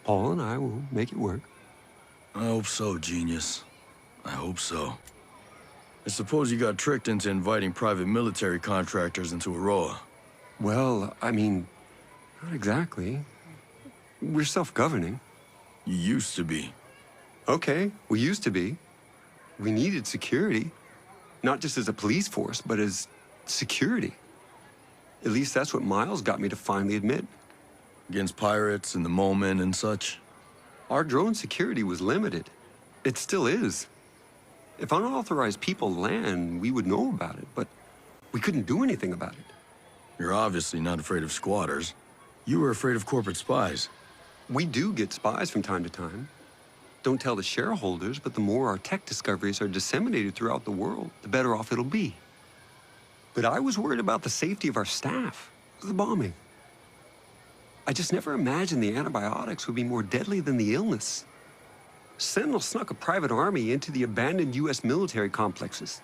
Paul and I will make it work. I hope so, genius. I hope so. I suppose you got tricked into inviting private military contractors into Aurora. Well, I mean, not exactly. We're self-governing. You used to be. Okay, we used to be. We needed security. Not just as a police force, but as security. At least that's what Miles got me to finally admit. Against pirates in the moment and such? Our drone security was limited. It still is. If unauthorized people land, we would know about it, but we couldn't do anything about it. You're obviously not afraid of squatters. You were afraid of corporate spies. We do get spies from time to time. Don't tell the shareholders, but the more our tech discoveries are disseminated throughout the world, the better off it'll be. But I was worried about the safety of our staff, the bombing. I just never imagined the antibiotics would be more deadly than the illness. Sentinel snuck a private army into the abandoned U.S. military complexes.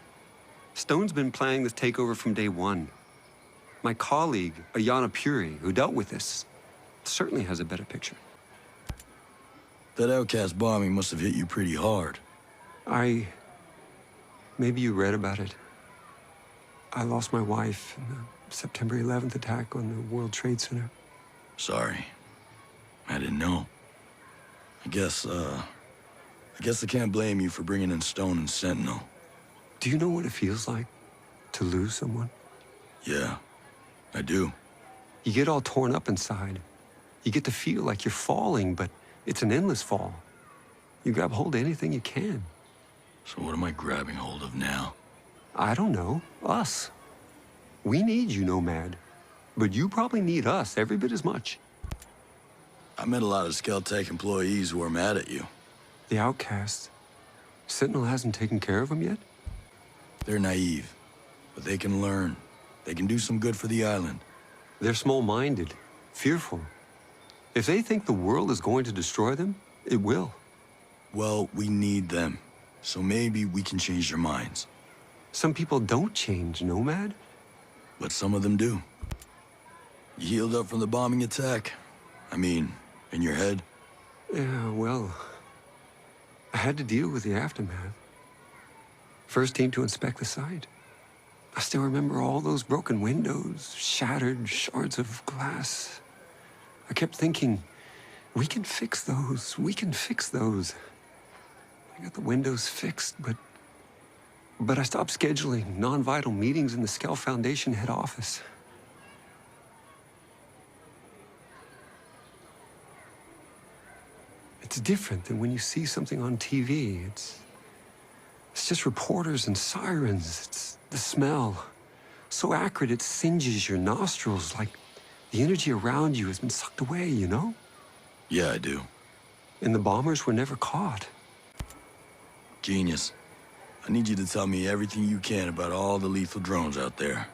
Stone's been planning this takeover from day one. My colleague, Ayanna Puri, who dealt with this, certainly has a better picture. That outcast bombing must have hit you pretty hard. Maybe you read about it. I lost my wife in the September 11th attack on the World Trade Center. Sorry. I didn't know. I guess I can't blame you for bringing in Stone and Sentinel. Do you know what it feels like to lose someone? Yeah, I do. You get all torn up inside. You get to feel like you're falling, but it's an endless fall. You grab hold of anything you can. So what am I grabbing hold of now? I don't know. Us. We need you, Nomad. But you probably need us every bit as much. I met a lot of Skeltech employees who are mad at you. The outcasts. Sentinel hasn't taken care of them yet? They're naive, but they can learn. They can do some good for the island. They're small-minded, fearful. If they think the world is going to destroy them, it will. Well, we need them. So maybe we can change their minds. Some people don't change, Nomad. But some of them do. You healed up from the bombing attack? I mean, in your head? Yeah, well, I had to deal with the aftermath. First team to inspect the site. I still remember all those broken windows, shattered shards of glass. I kept thinking, we can fix those, we can fix those. I got the windows fixed, but I stopped scheduling non-vital meetings in the Skell Foundation head office. It's different than when you see something on TV. It's just reporters and sirens. It's the smell. So acrid it singes your nostrils, like the energy around you has been sucked away, you know? Yeah, I do. And the bombers were never caught. Genius. I need you to tell me everything you can about all the lethal drones out there.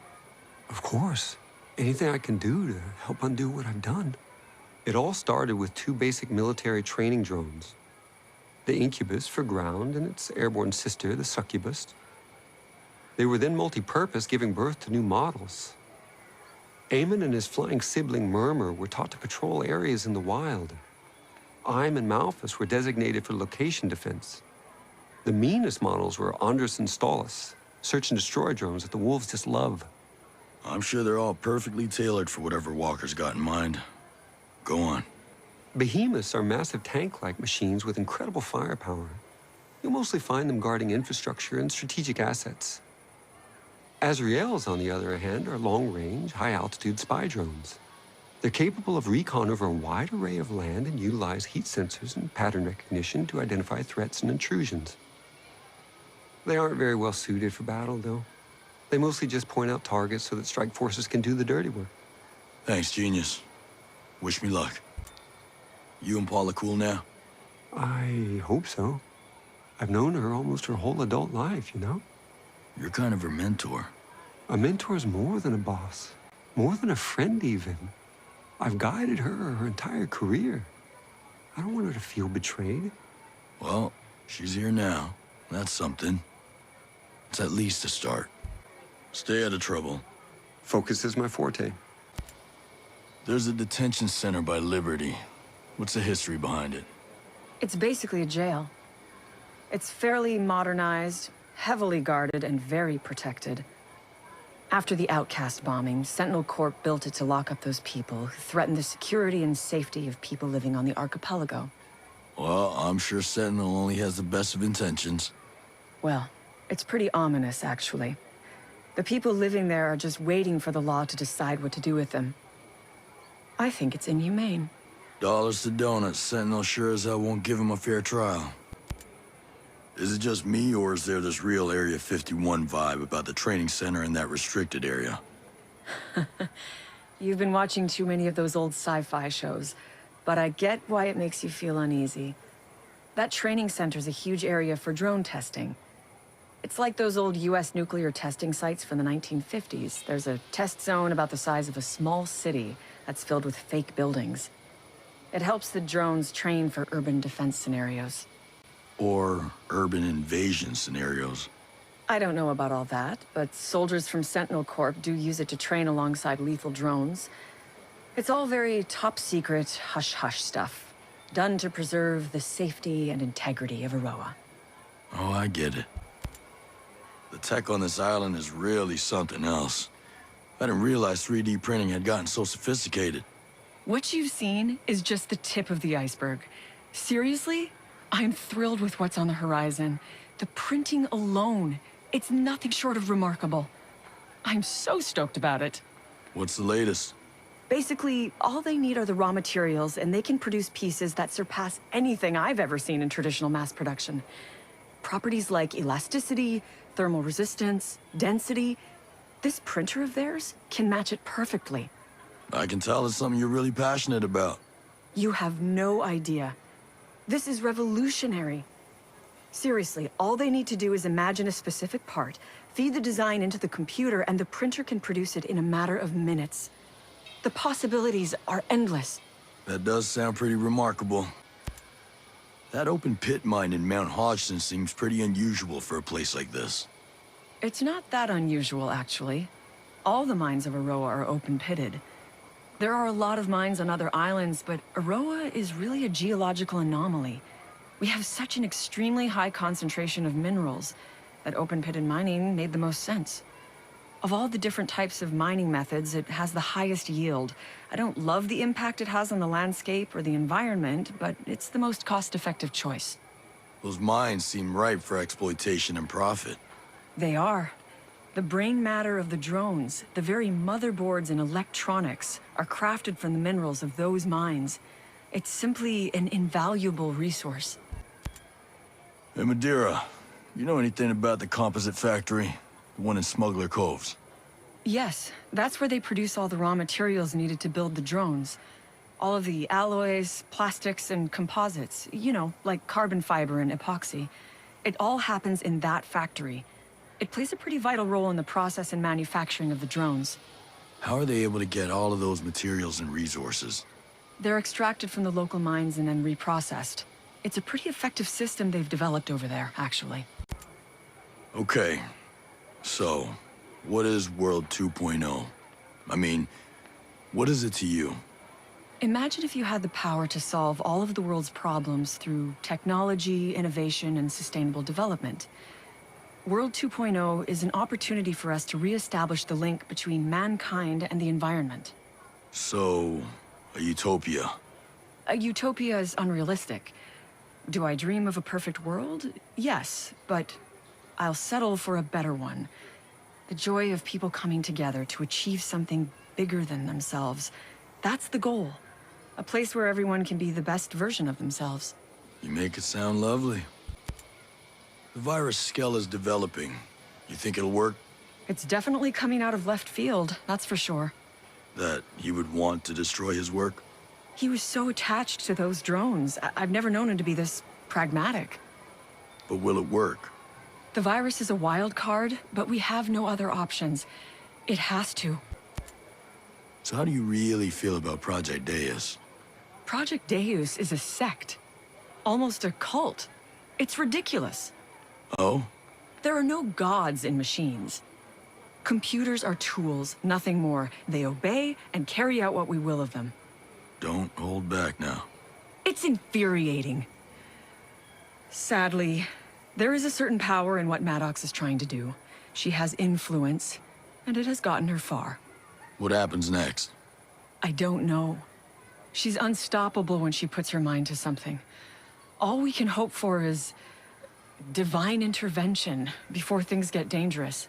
Of course. Anything I can do to help undo what I've done. It all started with 2 basic military training drones. The Incubus for ground and its airborne sister, the Succubus. They were then multi-purpose, giving birth to new models. Eamon and his flying sibling Murmur were taught to patrol areas in the wild. Ime and Malphus were designated for location defense. The meanest models were Andrus and Stolas, search and destroy drones that the wolves just love. I'm sure they're all perfectly tailored for whatever Walker's got in mind. Go on. Behemoths are massive tank-like machines with incredible firepower. You'll mostly find them guarding infrastructure and strategic assets. Azraels, on the other hand, are long-range, high-altitude spy drones. They're capable of recon over a wide array of land and utilize heat sensors and pattern recognition to identify threats and intrusions. They aren't very well suited for battle, though. They mostly just point out targets so that strike forces can do the dirty work. Thanks, genius. Wish me luck. You and Paula cool now? I hope so. I've known her almost her whole adult life, you know? You're kind of her mentor. A mentor's more than a boss. More than a friend, even. I've guided her entire career. I don't want her to feel betrayed. Well, she's here now. That's something. It's at least a start. Stay out of trouble. Focus is my forte. There's a detention center by Liberty. What's the history behind it? It's basically a jail. It's fairly modernized, heavily guarded, and very protected. After the Outcast bombing, Sentinel Corp built it to lock up those people who threatened the security and safety of people living on the archipelago. Well, I'm sure Sentinel only has the best of intentions. Well, it's pretty ominous, actually. The people living there are just waiting for the law to decide what to do with them. I think it's inhumane. Dollars to donuts, Sentinel sure as hell won't give him a fair trial. Is it just me, or is there this real Area 51 vibe about the training center in that restricted area? You've been watching too many of those old sci-fi shows, but I get why it makes you feel uneasy. That training center's a huge area for drone testing. It's like those old US nuclear testing sites from the 1950s. There's a test zone about the size of a small city that's filled with fake buildings. It helps the drones train for urban defense scenarios. or urban invasion scenarios. I don't know about all that, but soldiers from Sentinel Corp do use it to train alongside lethal drones. It's all very top-secret, hush-hush stuff, done to preserve the safety and integrity of Aurora. Oh, I get it. The tech on this island is really something else. I didn't realize 3D printing had gotten so sophisticated. What you've seen is just the tip of the iceberg. Seriously, I'm thrilled with what's on the horizon. The printing alone, it's nothing short of remarkable. I'm so stoked about it. What's the latest? Basically, all they need are the raw materials, and they can produce pieces that surpass anything I've ever seen in traditional mass production. Properties like elasticity, thermal resistance, density. This printer of theirs can match it perfectly. I can tell it's something you're really passionate about. You have no idea. This is revolutionary. Seriously, all they need to do is imagine a specific part, feed the design into the computer, and the printer can produce it in a matter of minutes. The possibilities are endless. That does sound pretty remarkable. That open pit mine in Mount Hodgson seems pretty unusual for a place like this. It's not that unusual, actually. All the mines of Aurora are open-pitted. There are a lot of mines on other islands, but Aurora is really a geological anomaly. We have such an extremely high concentration of minerals that open-pitted mining made the most sense. Of all the different types of mining methods, it has the highest yield. I don't love the impact it has on the landscape or the environment, but it's the most cost-effective choice. Those mines seem ripe for exploitation and profit. They are. The brain matter of the drones, the very motherboards and electronics, are crafted from the minerals of those mines. It's simply an invaluable resource. Hey, Madeira, you know anything about the composite factory? The one in Smuggler Coves? Yes, that's where they produce all the raw materials needed to build the drones. All of the alloys, plastics, and composites. You know, like carbon fiber and epoxy. It all happens in that factory. It plays a pretty vital role in the process and manufacturing of the drones. How are they able to get all of those materials and resources? They're extracted from the local mines and then reprocessed. It's a pretty effective system they've developed over there, actually. Okay. So, what is World 2.0? I mean, what is it to you? Imagine if you had the power to solve all of the world's problems through technology, innovation, and sustainable development. World 2.0 is an opportunity for us to re-establish the link between mankind and the environment. So, a utopia? A utopia is unrealistic. Do I dream of a perfect world? Yes, but I'll settle for a better one. The joy of people coming together to achieve something bigger than themselves. That's the goal. A place where everyone can be the best version of themselves. You make it sound lovely. The virus Skell is developing. You think it'll work? It's definitely coming out of left field, that's for sure. That he would want to destroy his work? He was so attached to those drones. I've never known him to be this pragmatic. But will it work? The virus is a wild card, but we have no other options. It has to. So how do you really feel about Project Deus? Project Deus is a sect. Almost a cult. It's ridiculous. Oh? There are no gods in machines. Computers are tools, nothing more. They obey and carry out what we will of them. Don't hold back now. It's infuriating. Sadly, there is a certain power in what Maddox is trying to do. She has influence, and it has gotten her far. What happens next? I don't know. She's unstoppable when she puts her mind to something. All we can hope for is divine intervention before things get dangerous.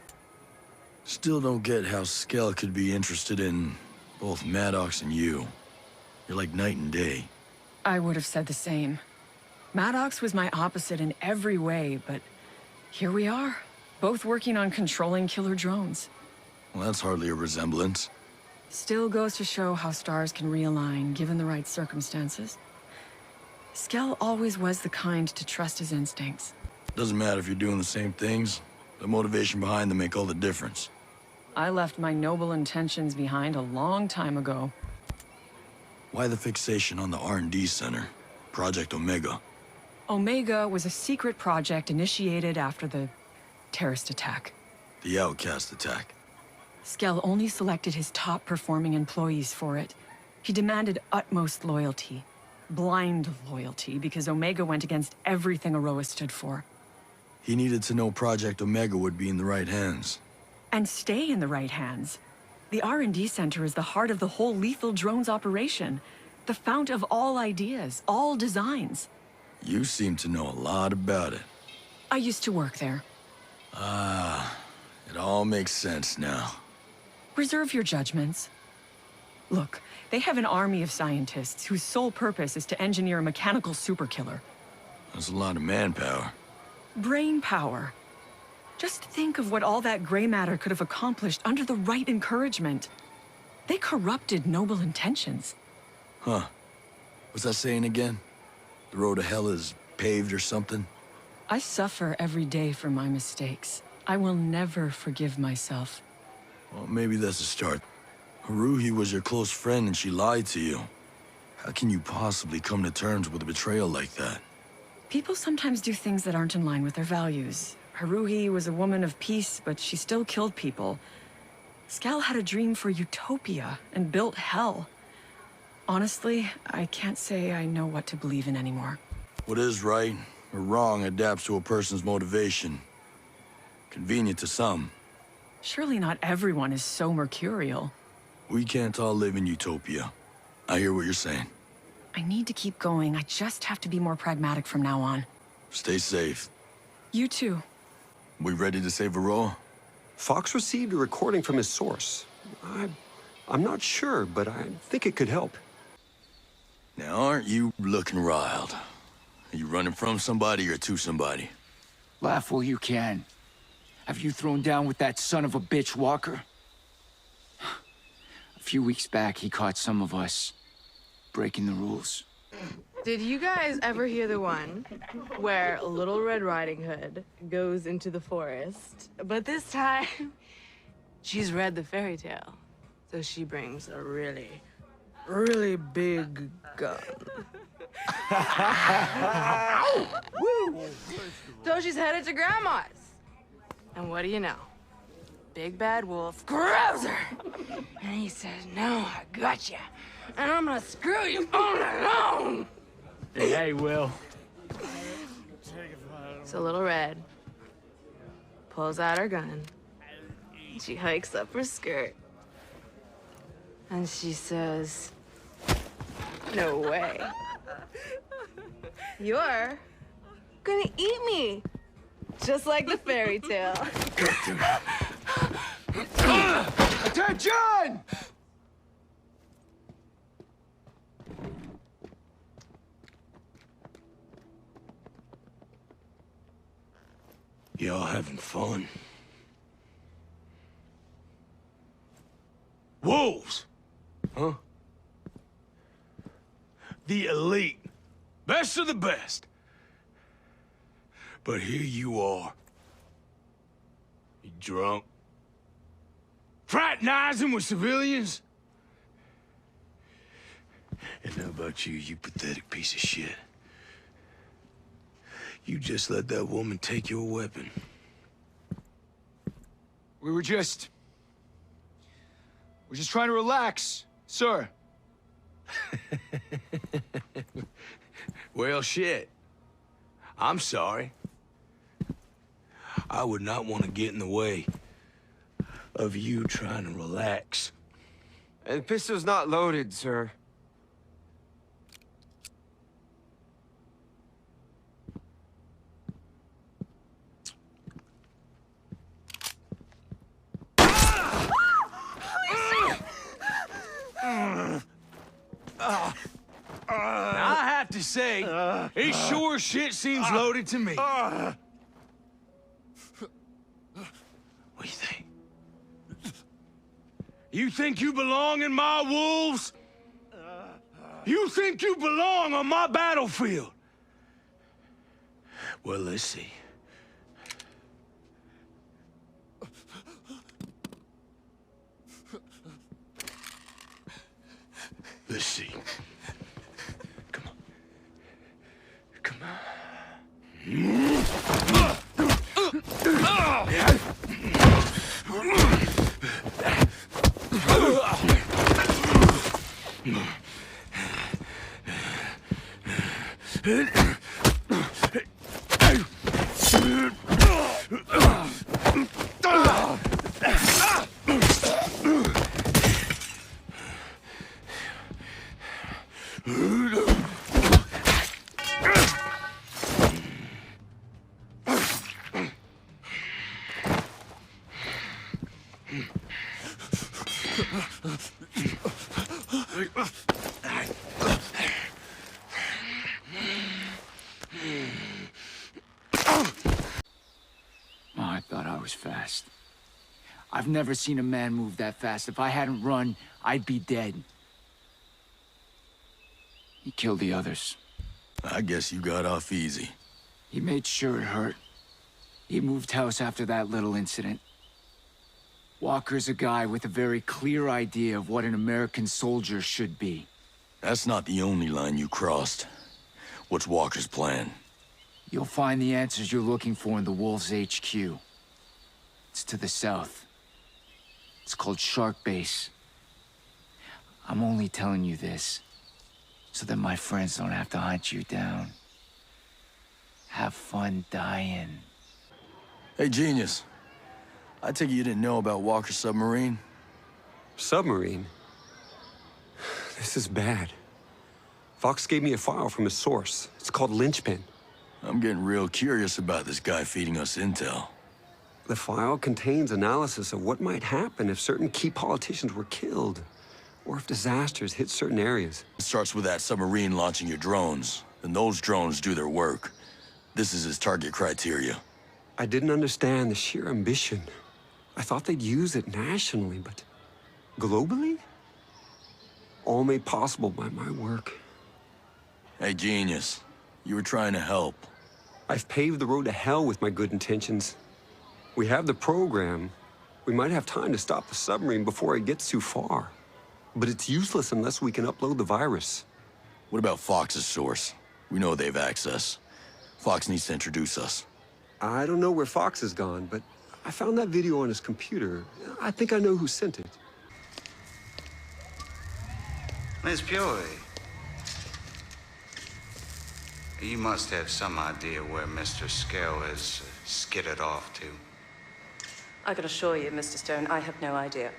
Still don't get how Skell could be interested in both Maddox and you. You're like night and day. I would have said the same. Maddox was my opposite in every way, but here we are, both working on controlling killer drones. Well, that's hardly a resemblance. Still goes to show how stars can realign given the right circumstances. Skell always was the kind to trust his instincts. Doesn't matter if you're doing the same things. The motivation behind them make all the difference. I left my noble intentions behind a long time ago. Why the fixation on the R&D center? Project Omega? Omega was a secret project initiated after the terrorist attack. The Outcast attack. Skell only selected his top-performing employees for it. He demanded utmost loyalty. Blind loyalty, because Omega went against everything Aurora stood for. He needed to know Project Omega would be in the right hands. And stay in the right hands. The R&D Center is the heart of the whole lethal drones operation. The fount of all ideas, all designs. You seem to know a lot about it. I used to work there. Ah, it all makes sense now. Reserve your judgments. Look, they have an army of scientists whose sole purpose is to engineer a mechanical superkiller. That's a lot of manpower. Brain power. Just think of what all that gray matter could have accomplished under the right encouragement. They corrupted noble intentions. Huh. What's that saying again? The road to hell is paved or something? I suffer every day for my mistakes. I will never forgive myself. Well, maybe that's a start. Haruhi was your close friend and she lied to you. How can you possibly come to terms with a betrayal like that? People sometimes do things that aren't in line with their values. Haruhi was a woman of peace, but she still killed people. Skell had a dream for utopia and built hell. Honestly, I can't say I know what to believe in anymore. What is right or wrong adapts to a person's motivation. Convenient to some. Surely not everyone is so mercurial. We can't all live in utopia. I hear what you're saying. I need to keep going. I just have to be more pragmatic from now on. Stay safe. You too. We ready to save Aurora? Fox received a recording from his source. I'm not sure, but I think it could help. Now, aren't you looking riled? Are you running from somebody or to somebody? Laugh while you can. Have you thrown down with that son of a bitch Walker? A few weeks back, he caught some of us breaking the rules. Did you guys ever hear the one where Little Red Riding Hood goes into the forest, but this time she's read the fairy tale, so she brings a really, really big gun. So she's headed to Grandma's. And what do you know? Big Bad Wolf grabs her. And he says, no, I got you. And I'm gonna screw you all alone. Hey, Will. So Little Red pulls out her gun. She hikes up her skirt. And she says, no way. You're gonna eat me. Just like the fairy tale. Attention! Y'all having fun? Wolves! Huh? The elite. Best of the best. But here you are. You drunk? Fraternizing with civilians? And how about you pathetic piece of shit? You just let that woman take your weapon. We're just trying to relax, sir. Well, shit. I'm sorry. I would not want to get in the way of you trying to relax. And the pistol's not loaded, sir. I have to say, it sure shit seems loaded to me. What do you think? You think you belong in my wolves? You think you belong on my battlefield? Well, let's see. Let's see. Come on. Come on. Oh, I thought I was fast. I've never seen a man move that fast. If I hadn't run, I'd be dead. He killed the others. I guess you got off easy. He made sure it hurt. He moved house after that little incident. Walker's a guy with a very clear idea of what an American soldier should be. That's not the only line you crossed. What's Walker's plan? You'll find the answers you're looking for in the Wolves HQ. It's to the south. It's called Shark Base. I'm only telling you this so that my friends don't have to hunt you down. Have fun dying. Hey, Genius. I take it you didn't know about Walker's submarine? Submarine? This is bad. Fox gave me a file from his source. It's called Linchpin. I'm getting real curious about this guy feeding us intel. The file contains analysis of what might happen if certain key politicians were killed, or if disasters hit certain areas. It starts with that submarine launching your drones, and those drones do their work. This is his target criteria. I didn't understand the sheer ambition. I thought they'd use it nationally, but globally? All made possible by my work. Hey, Genius. You were trying to help. I've paved the road to hell with my good intentions. We have the program. We might have time to stop the submarine before it gets too far. But it's useless unless we can upload the virus. What about Fox's source? We know they have access. Fox needs to introduce us. I don't know where Fox has gone, but I found that video on his computer. I think I know who sent it. Miss Peory, you must have some idea where Mr. Skell has skidded off to. I can assure you, Mr. Stone, I have no idea.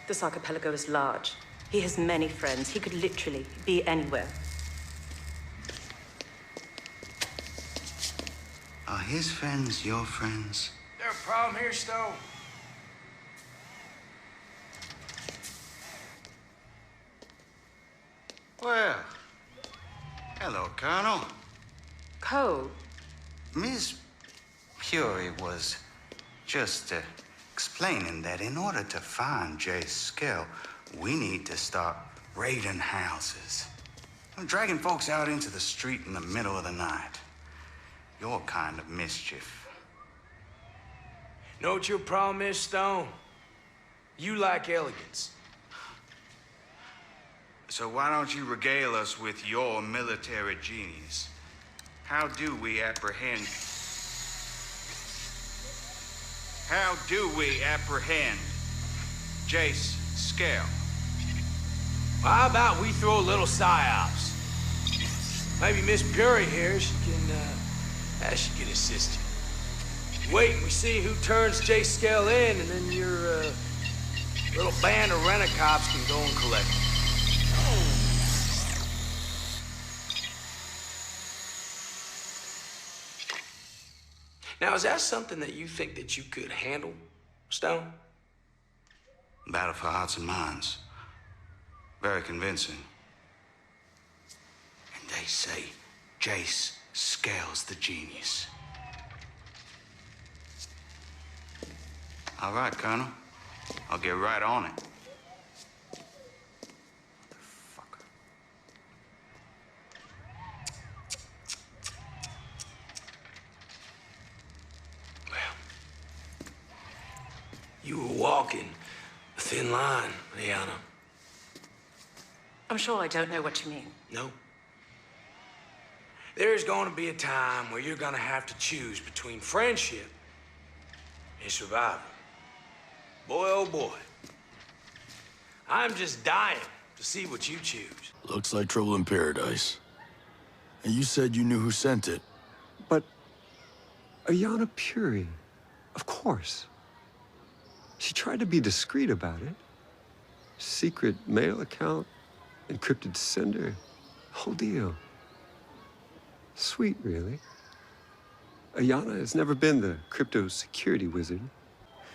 This archipelago is large. He has many friends. He could literally be anywhere. Are his friends your friends? There a problem here, Stone? Well, hello, Colonel. Cole. Miss Fury was just explaining that in order to find Jay Skell, we need to start raiding houses. Dragging folks out into the street in the middle of the night. Your kind of mischief. Know what your problem is, Stone? You like elegance. So why don't you regale us with your military genius? How do we apprehend Jace Skell? Well, how about we throw a little psyops? Maybe Miss Fury here, she can assist you. Wait and we see who turns Jay Skell in, and then your little band of rent-a-cops can go and collect him. Now, is that something that you think that you could handle, Stone? Battle for hearts and minds. Very convincing. And they say Jace Skell's the genius. All right, Colonel. I'll get right on it. You were walking a thin line, Liana. I'm sure I don't know what you mean. No? There's gonna be a time where you're gonna have to choose between friendship and survival. Boy, oh boy. I'm just dying to see what you choose. Looks like trouble in paradise. And you said you knew who sent it. But Ayana Puri, of course. She tried to be discreet about it. Secret mail account, encrypted sender, whole deal. Sweet, really. Ayana has never been the crypto security wizard.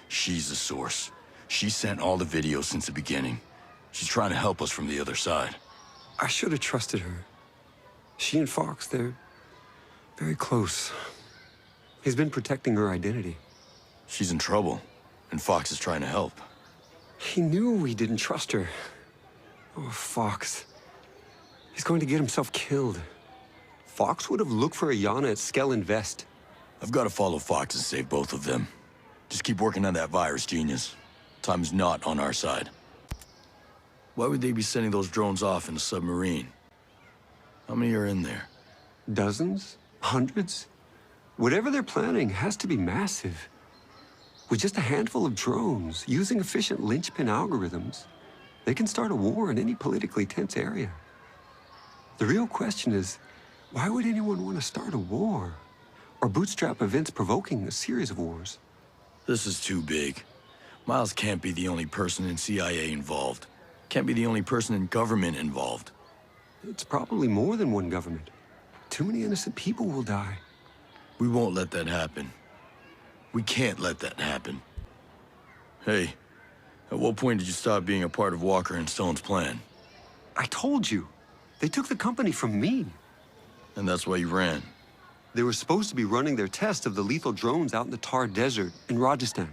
She's the source. She sent all the videos since the beginning. She's trying to help us from the other side. I should have trusted her. She and Fox, they're very close. He's been protecting her identity. She's in trouble, and Fox is trying to help. He knew we didn't trust her. Oh, Fox. He's going to get himself killed. Fox would have looked for Ayana at Skell Invest. I've got to follow Fox and save both of them. Just keep working on that virus, genius. Time's not on our side. Why would they be sending those drones off in a submarine? How many are in there? Dozens? Hundreds? Whatever they're planning has to be massive. With just a handful of drones, using efficient linchpin algorithms, they can start a war in any politically tense area. The real question is, why would anyone want to start a war? Or bootstrap events provoking a series of wars? This is too big. Miles can't be the only person in CIA involved. Can't be the only person in government involved. It's probably more than one government. Too many innocent people will die. We won't let that happen. We can't let that happen. Hey, at what point did you stop being a part of Walker and Stone's plan? I told you. They took the company from me. And that's why you ran? They were supposed to be running their test of the lethal drones out in the Thar Desert in Rajasthan.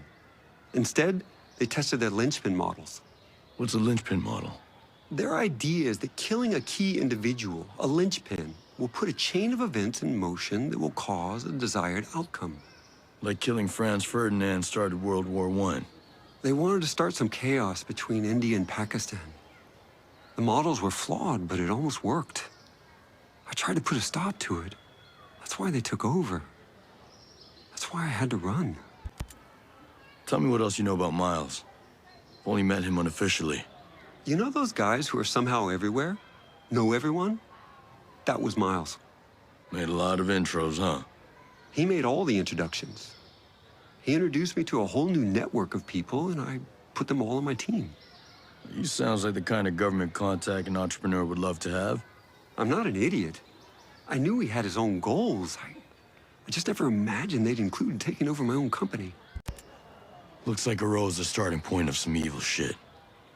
Instead, they tested their linchpin models. What's a linchpin model? Their idea is that killing a key individual, a linchpin, will put a chain of events in motion that will cause a desired outcome. Like killing Franz Ferdinand started World War I. They wanted to start some chaos between India and Pakistan. The models were flawed, but it almost worked. I tried to put a stop to it. That's why they took over. That's why I had to run. Tell me what else you know about Miles. I've only met him unofficially. You know those guys who are somehow everywhere? Know everyone? That was Miles. Made a lot of intros, huh? He made all the introductions. He introduced me to a whole new network of people, and I put them all on my team. He sounds like the kind of government contact an entrepreneur would love to have. I'm not an idiot. I knew he had his own goals. I just never imagined they'd include taking over my own company. Looks like Aurora's the starting point of some evil shit.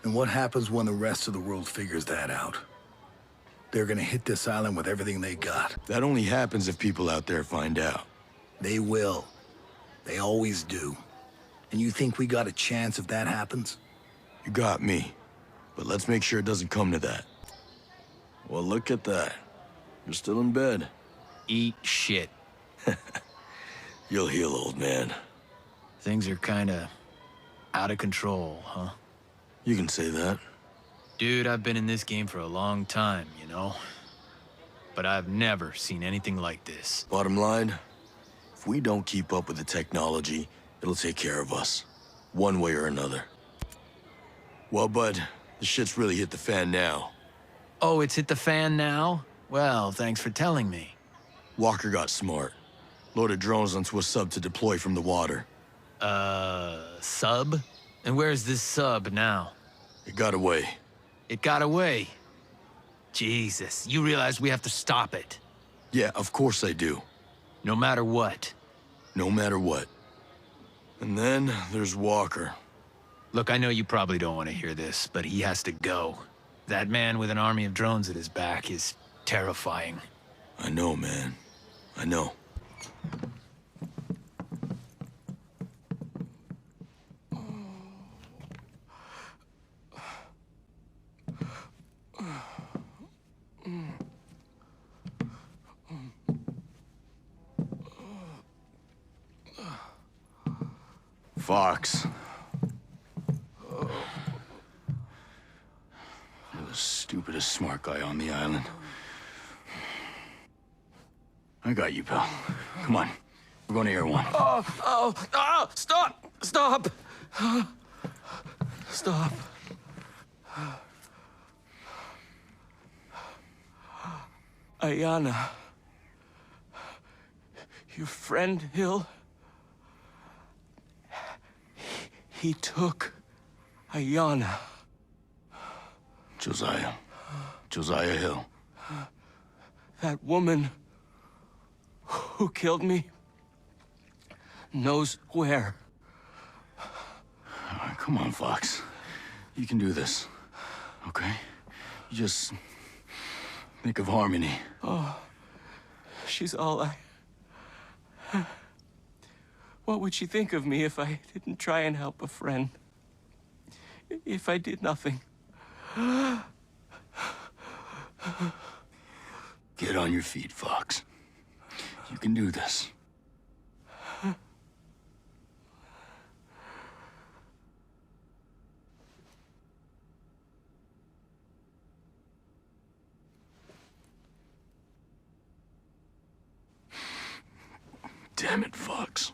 And what happens when the rest of the world figures that out? They're gonna hit this island with everything they got. That only happens if people out there find out. They will. They always do. And you think we got a chance if that happens? You got me. But let's make sure it doesn't come to that. Well, look at that. You're still in bed. Eat shit. You'll heal, old man. Things are kinda out of control, huh? You can say that. Dude, I've been in this game for a long time, you know? But I've never seen anything like this. Bottom line, if we don't keep up with the technology, it'll take care of us. One way or another. Well, bud, the shit's really hit the fan now. Oh, it's hit the fan now? Well, thanks for telling me. Walker got smart. Loaded drones onto a sub to deploy from the water. Sub? And where's this sub now? It got away. It got away? Jesus, you realize we have to stop it. Yeah, of course I do. No matter what. No matter what. And then there's Walker. Look, I know you probably don't want to hear this, but he has to go. That man with an army of drones at his back is terrifying. I know, man. I know. Fox. You're the stupidest smart guy on the island. I got you, pal. Come on. We're going to Air One. Stop! Stop! Stop. Ayana. Your friend, Hill. He took Ayana. Josiah. Josiah Hill. That woman who killed me knows where. Come on, Fox. You can do this, okay? You just think of Harmony. Oh, she's all I... What would she think of me if I didn't try and help a friend? If I did nothing? Get on your feet, Fox. You can do this. Damn it, Fox.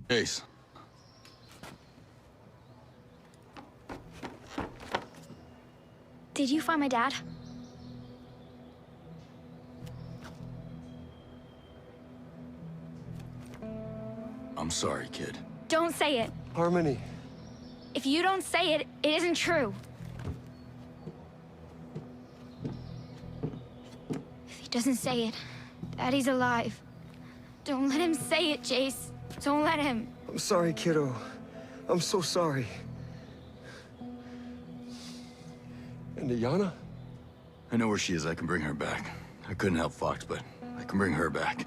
Ace. Did you find my dad? I'm sorry, kid. Don't say it. Harmony. If you don't say it, it isn't true. If he doesn't say it, Daddy's alive. Don't let him say it, Jace. Don't let him. I'm sorry, kiddo. I'm so sorry. And Ayana? I know where she is. I can bring her back. I couldn't help Fox, but I can bring her back.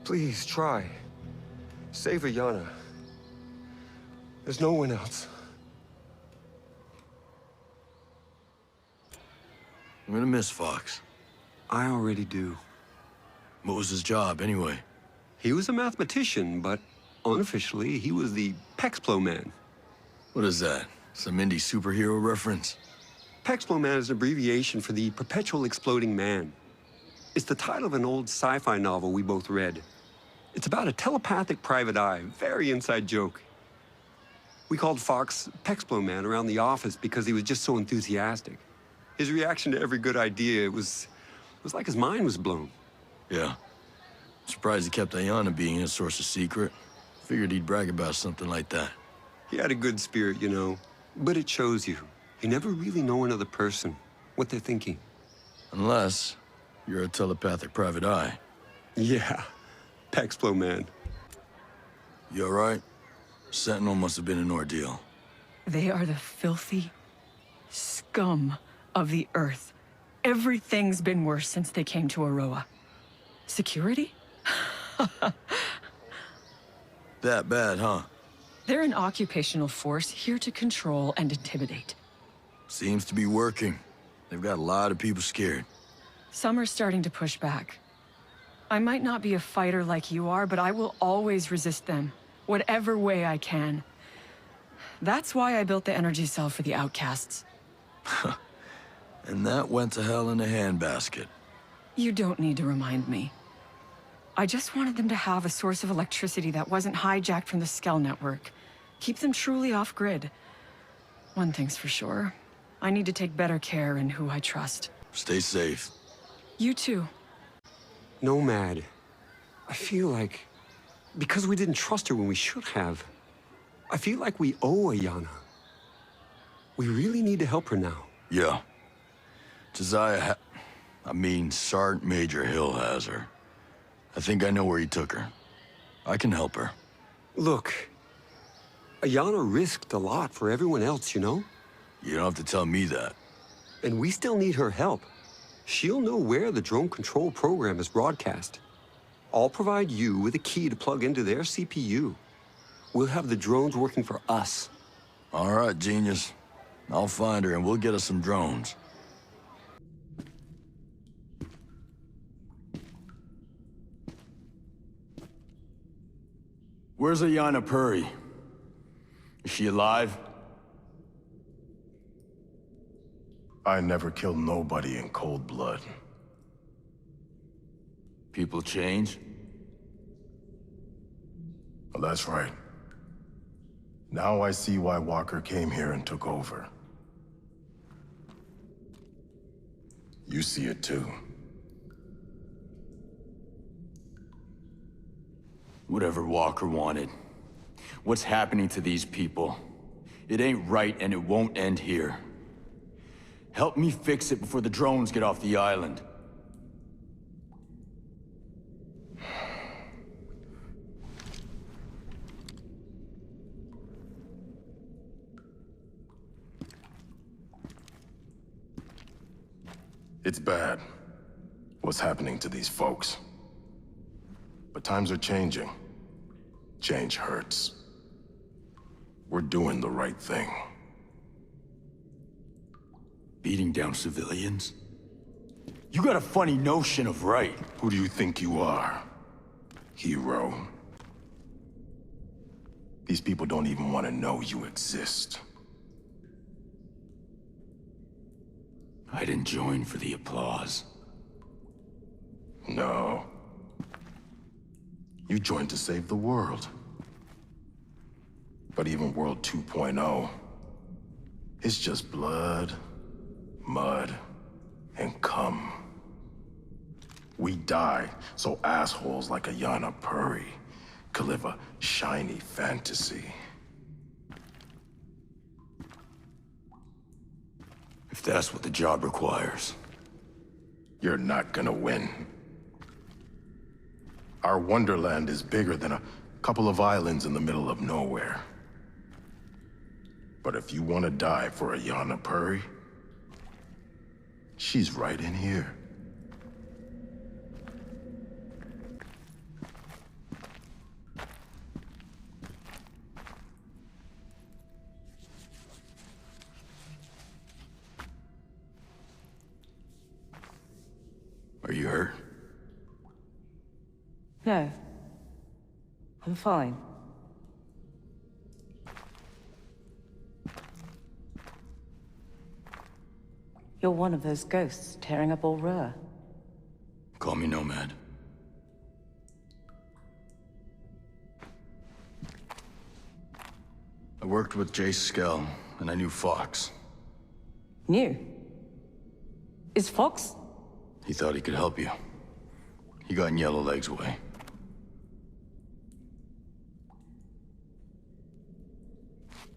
Please, try. Save Ayana. There's no one else. I'm gonna miss Fox. I already do. What was his job, anyway? He was a mathematician, but unofficially, he was the Pexplo Man. What is that? Some indie superhero reference? Pexplo Man is an abbreviation for the Perpetual Exploding Man. It's the title of an old sci-fi novel we both read. It's about a telepathic private eye, very inside joke. We called Fox Pexplo Man around the office because he was just so enthusiastic. His reaction to every good idea was like his mind was blown. Yeah. Surprised he kept Ayana being his source of secret. Figured he'd brag about something like that. He had a good spirit, you know, but it shows you. You never really know another person, what they're thinking. Unless you're a telepathic private eye. Yeah, Pexplo Man. You all right? Sentinel must have been an ordeal. They are the filthy scum of the earth. Everything's been worse since they came to Aurora. Security? That bad, huh? They're an occupational force here to control and intimidate. Seems to be working. They've got a lot of people scared. Some are starting to push back. I might not be a fighter like you are, but I will always resist them, whatever way I can. That's why I built the energy cell for the outcasts. And that went to hell in a handbasket. You don't need to remind me. I just wanted them to have a source of electricity that wasn't hijacked from the Skell network. Keep them truly off-grid. One thing's for sure. I need to take better care in who I trust. Stay safe. You too. Nomad. I feel like... because we didn't trust her when we should have. I feel like we owe Ayana. We really need to help her now. Yeah. Josiah Sergeant Major Hill has her. I think I know where he took her. I can help her. Look, Ayana risked a lot for everyone else, you know? You don't have to tell me that. And we still need her help. She'll know where the drone control program is broadcast. I'll provide you with a key to plug into their CPU. We'll have the drones working for us. All right, genius. I'll find her and we'll get us some drones. Where's Ayanna Puri? Is she alive? I never killed nobody in cold blood. People change? Well, that's right. Now I see why Walker came here and took over. You see it too. Whatever Walker wanted. What's happening to these people? It ain't right and it won't end here. Help me fix it before the drones get off the island. It's bad, what's happening to these folks. But times are changing. Change hurts. We're doing the right thing. Beating down civilians? You got a funny notion of right. Who do you think you are, hero? These people don't even want to know you exist. I didn't join for the applause. No. You joined to save the world. But even World 2.0 is just blood, mud, and cum. We die so assholes like Ayanna Puri could live a shiny fantasy. If that's what the job requires. You're not gonna win. Our wonderland is bigger than a couple of islands in the middle of nowhere. But if you want to die for Ayanna Puri, she's right in here. Are you hurt? No. I'm fine. You're one of those ghosts tearing up Aurora. Call me Nomad. I worked with Jay Skell, and I knew Fox. New? Is Fox? He thought he could help you. He got in Yellowleg's way.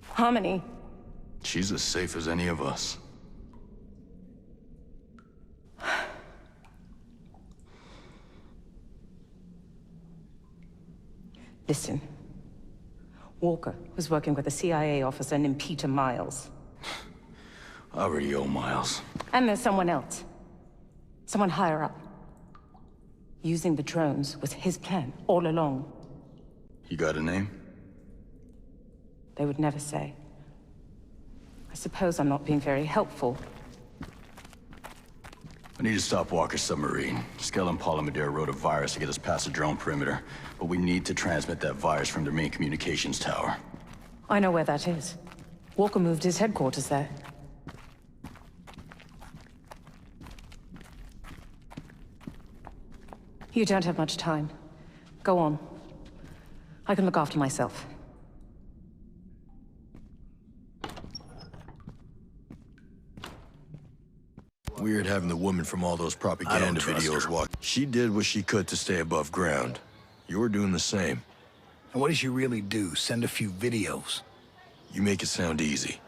Harmony. She's as safe as any of us. Listen. Walker was working with a CIA officer named Peter Miles. I already owe Miles. And there's someone else. Someone higher up. Using the drones was his plan all along. You got a name? They would never say. I suppose I'm not being very helpful. I need to stop Walker's submarine. Skell and Polymadere wrote a virus to get us past the drone perimeter, but we need to transmit that virus from their main communications tower. I know where that is. Walker moved his headquarters there. You don't have much time. Go on. I can look after myself. Weird having the woman from all those propaganda videos walk. She did what she could to stay above ground. You're doing the same. And what does she really do? Send a few videos? You make it sound easy.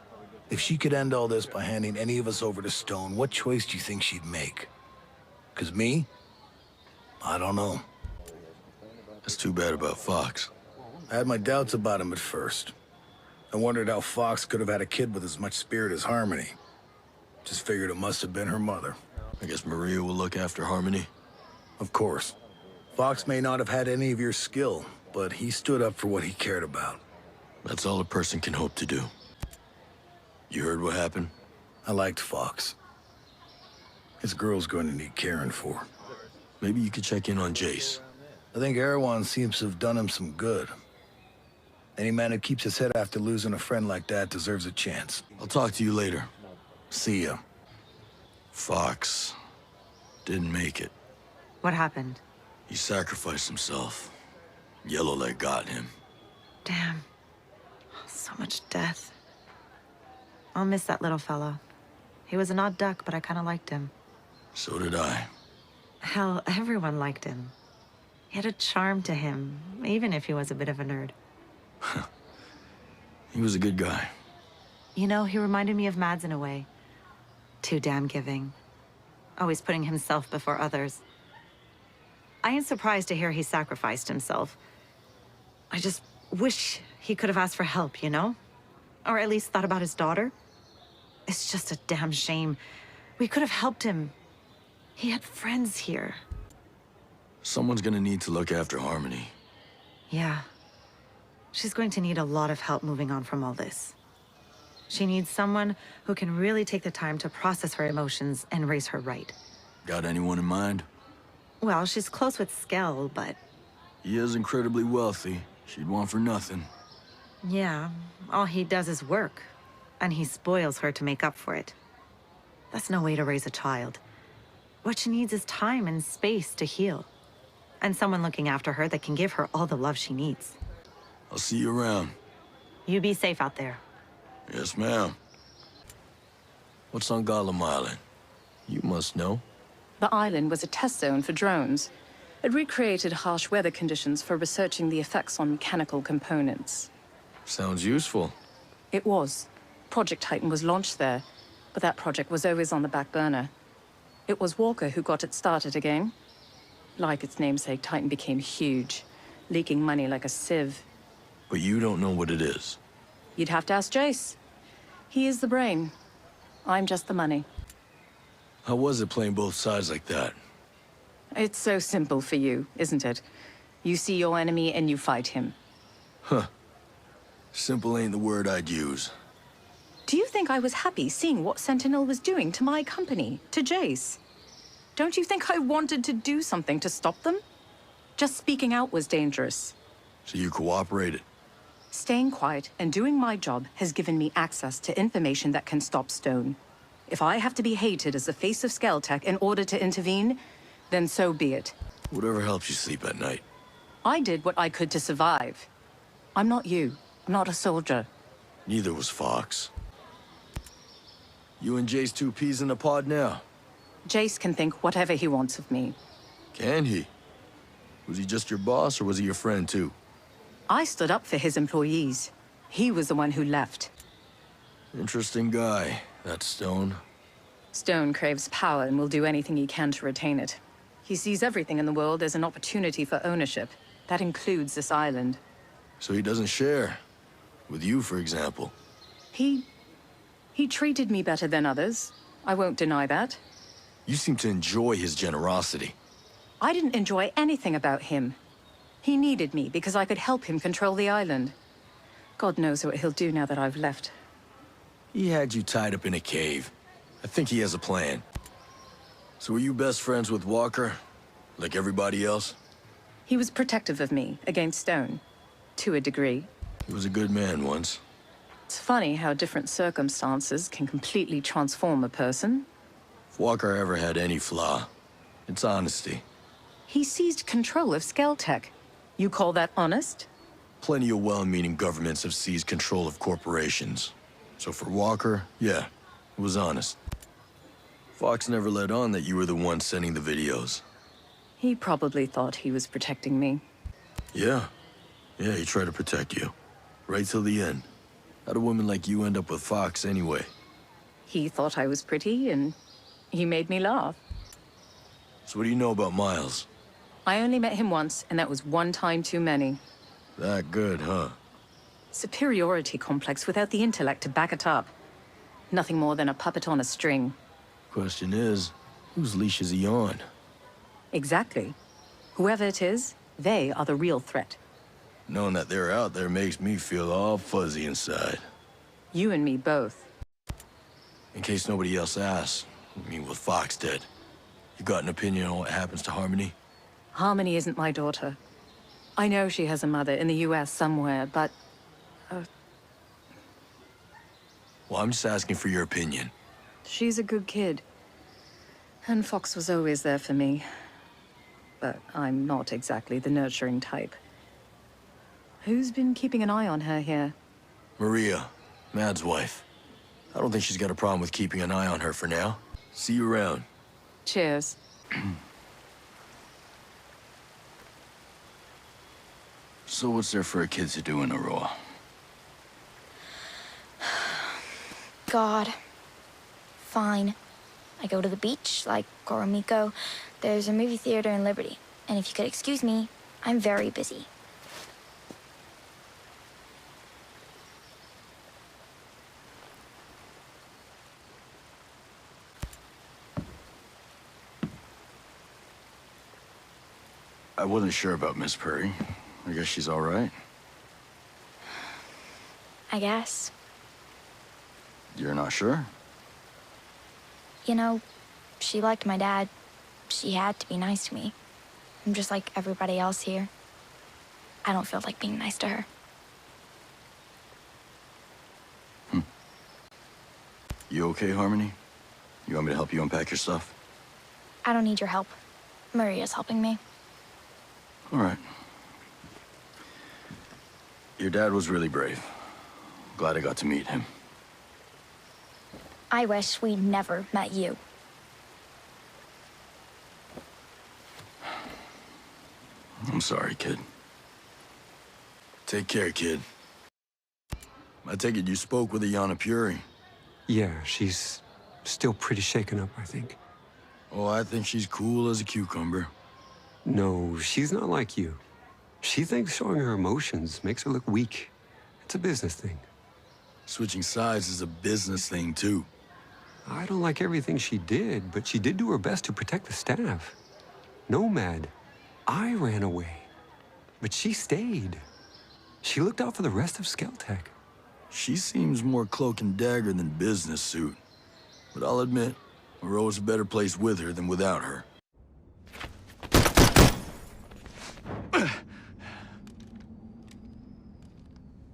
If she could end all this by handing any of us over to Stone, what choice do you think she'd make? 'Cause me? I don't know. That's too bad about Fox. I had my doubts about him at first. I wondered how Fox could have had a kid with as much spirit as Harmony. Just figured it must have been her mother. I guess Maria will look after Harmony. Of course. Fox may not have had any of your skill, but he stood up for what he cared about. That's all a person can hope to do. You heard what happened? I liked Fox. His girl's going to need caring for. Maybe you could check in on Jace. I think Erewhon seems to have done him some good. Any man who keeps his head after losing a friend like that deserves a chance. I'll talk to you later. See ya. Fox didn't make it. What happened? He sacrificed himself. Yellowleg got him. Damn. So much death. I'll miss that little fellow. He was an odd duck, but I kind of liked him. So did I. Hell, everyone liked him. He had a charm to him, even if he was a bit of a nerd. He was a good guy. You know, he reminded me of Mads in a way. Too damn giving. Always putting himself before others. I ain't surprised to hear he sacrificed himself. I just wish he could have asked for help, you know? Or at least thought about his daughter. It's just a damn shame. We could have helped him. He had friends here. Someone's gonna need to look after Harmony. Yeah. She's going to need a lot of help moving on from all this. She needs someone who can really take the time to process her emotions and raise her right. Got anyone in mind? Well, she's close with Skell, but... He is incredibly wealthy. She'd want for nothing. yeah, all he does is work. And he spoils her to make up for it. That's no way to raise a child. What she needs is time and space to heal. And someone looking after her that can give her all the love she needs. I'll see you around. You be safe out there. Yes, ma'am. What's on Gollum Island? You must know. The island was a test zone for drones. It recreated harsh weather conditions for researching the effects on mechanical components. Sounds useful. It was. Project Titan was launched there, but that project was always on the back burner. It was Walker who got it started again. Like its namesake, Titan became huge, leaking money like a sieve. But you don't know what it is. You'd have to ask Jace. He is the brain. I'm just the money. How was it playing both sides like that? It's so simple for you, isn't it? You see your enemy and you fight him. Huh. Simple ain't the word I'd use. Do you think I was happy seeing what Sentinel was doing to my company, to Jace? Don't you think I wanted to do something to stop them? Just speaking out was dangerous. So you cooperated? Staying quiet and doing my job has given me access to information that can stop Stone. If I have to be hated as the face of Skeltech in order to intervene, then so be it. Whatever helps you sleep at night. I did what I could to survive. I'm not you. I'm not a soldier. Neither was Fox. You and Jace two peas in a pod now? Jace can think whatever he wants of me. Can he? Was he just your boss, or was he your friend too? I stood up for his employees. He was the one who left. Interesting guy, that Stone. Stone craves power and will do anything he can to retain it. He sees everything in the world as an opportunity for ownership. That includes this island. So he doesn't share? With you, for example? He treated me better than others. I won't deny that. You seem to enjoy his generosity. I didn't enjoy anything about him. He needed me because I could help him control the island. God knows what he'll do now that I've left. He had you tied up in a cave. I think he has a plan. So were you best friends with Walker? Like everybody else? He was protective of me, against Stone. To a degree. He was a good man once. It's funny how different circumstances can completely transform a person. If Walker ever had any flaw, it's honesty. He seized control of Skeltech. You call that honest? Plenty of well-meaning governments have seized control of corporations. So for Walker, yeah, it was honest. Fox never let on that you were the one sending the videos. He probably thought he was protecting me. Yeah. Yeah, he tried to protect you. Right till the end. How'd a woman like you end up with Fox anyway? He thought I was pretty, and he made me laugh. So what do you know about Miles? I only met him once, and that was one time too many. That good, huh? Superiority complex without the intellect to back it up. Nothing more than a puppet on a string. Question is, whose leash is he on? Exactly. Whoever it is, they are the real threat. Knowing that they're out there makes me feel all fuzzy inside. You and me both. In case nobody else asks, I mean, with Fox dead, you got an opinion on what happens to Harmony? Harmony isn't my daughter. I know she has a mother in the US somewhere, but... Well, I'm just asking for your opinion. she's a good kid. And Fox was always there for me. But I'm not exactly the nurturing type. Who's been keeping an eye on her here? Maria, Mad's wife. I don't think she's got a problem with keeping an eye on her for now. See you around. Cheers. So what's there for a kid to do in Aurora? God. Fine. I go to the beach, like Goromiko. There's a movie theater in Liberty. And if you could excuse me, I'm very busy. I wasn't sure about Miss Perry. I guess she's all right. I guess. You're not sure? You know, she liked my dad. She had to be nice to me. I'm just like everybody else here. I don't feel like being nice to her. You okay, Harmony? You want me to help you unpack your stuff? I don't need your help. Maria's helping me. All right. Your dad was really brave. Glad I got to meet him. I wish we'd never met you. I'm sorry, kid. Take care, kid. I take it you spoke with Ayanna Puri. Yeah, she's still pretty shaken up, I think. Oh, I think she's cool as a cucumber. No, she's not like you. She thinks showing her emotions makes her look weak. It's a business thing. Switching sides is a business thing, too. I don't like everything she did, but she did do her best to protect the staff. Nomad, I ran away, but she stayed. She looked out for the rest of Skeltec. She seems more cloak and dagger than business suit. But I'll admit, Aurora's a better place with her than without her.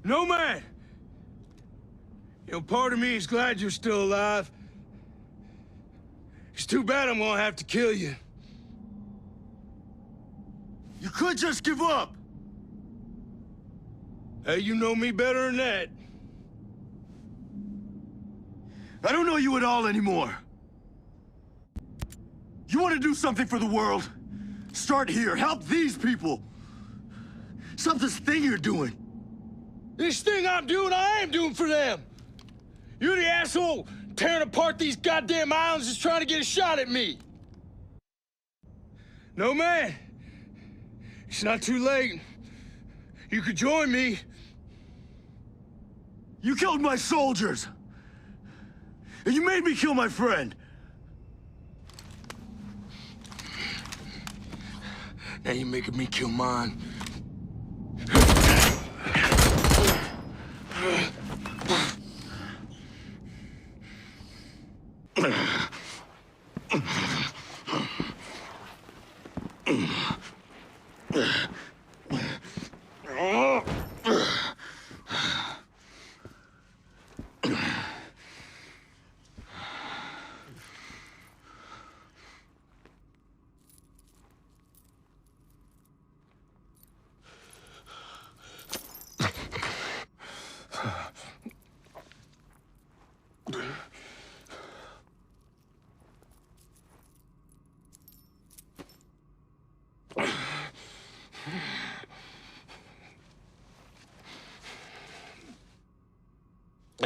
Nomad! You know, part of me is glad you're still alive. It's too bad I'm gonna have to kill you. You could just give up. Hey, you know me better than that. I don't know you at all anymore. You want to do something for the world? Start here. Help these people. Stop this thing you're doing. This thing I'm doing, I am doing for them. You're the asshole tearing apart these goddamn islands just trying to get a shot at me. No, man. It's not too late. You could join me. You killed my soldiers. And you made me kill my friend. Now you're making me kill mine.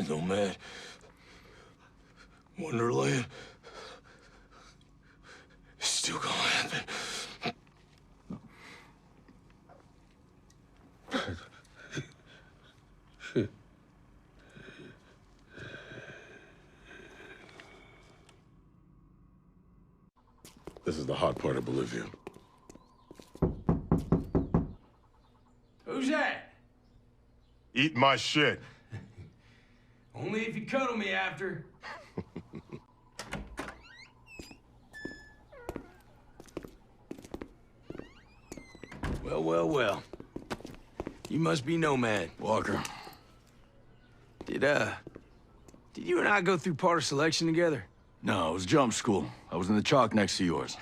Nomad. Wonderland. It's still gonna happen. This is the hot part of Bolivia. Who's that? Eat my shit. Only if you cuddle me after. Well, well, well. You must be Nomad. Walker. Did you and I go through part of selection together? No, it was jump school. I was in the chalk next to yours.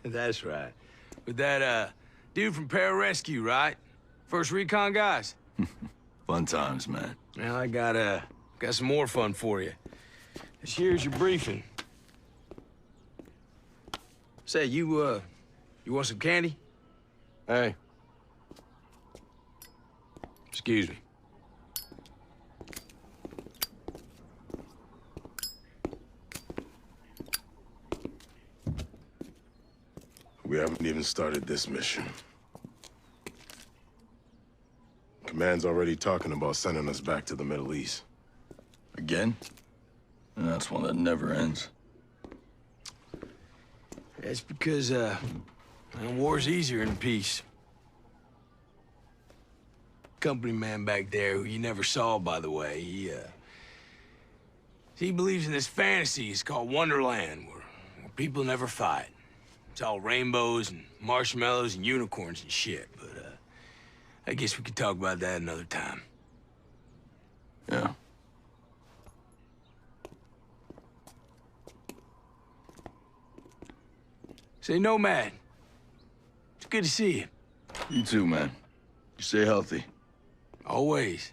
That's right. With that, dude from Pararescue, right? First recon guys? Fun times, man. Well, I got some more fun for you. This here's your briefing. Say, you want some candy? Hey. Excuse me. We haven't even started this mission. Command's already talking about sending us back to the Middle East. Again? And that's one that never ends. That's because, war's easier in peace. Company man back there, who you never saw, by the way, he believes in this fantasy. It's called Wonderland, where people never fight. It's all rainbows and marshmallows and unicorns and shit, but, I guess we could talk about that another time. Yeah. Say, Nomad. It's good to see you. You too, man. You stay healthy. Always.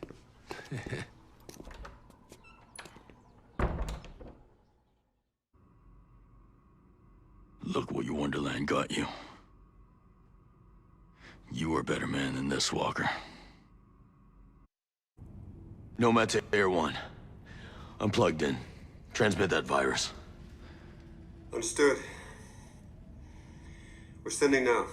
Look what your Wonderland got you. You are a better man than this, Walker. Nomad to Air 1. I'm plugged in. Transmit that virus. Understood. We're sending now.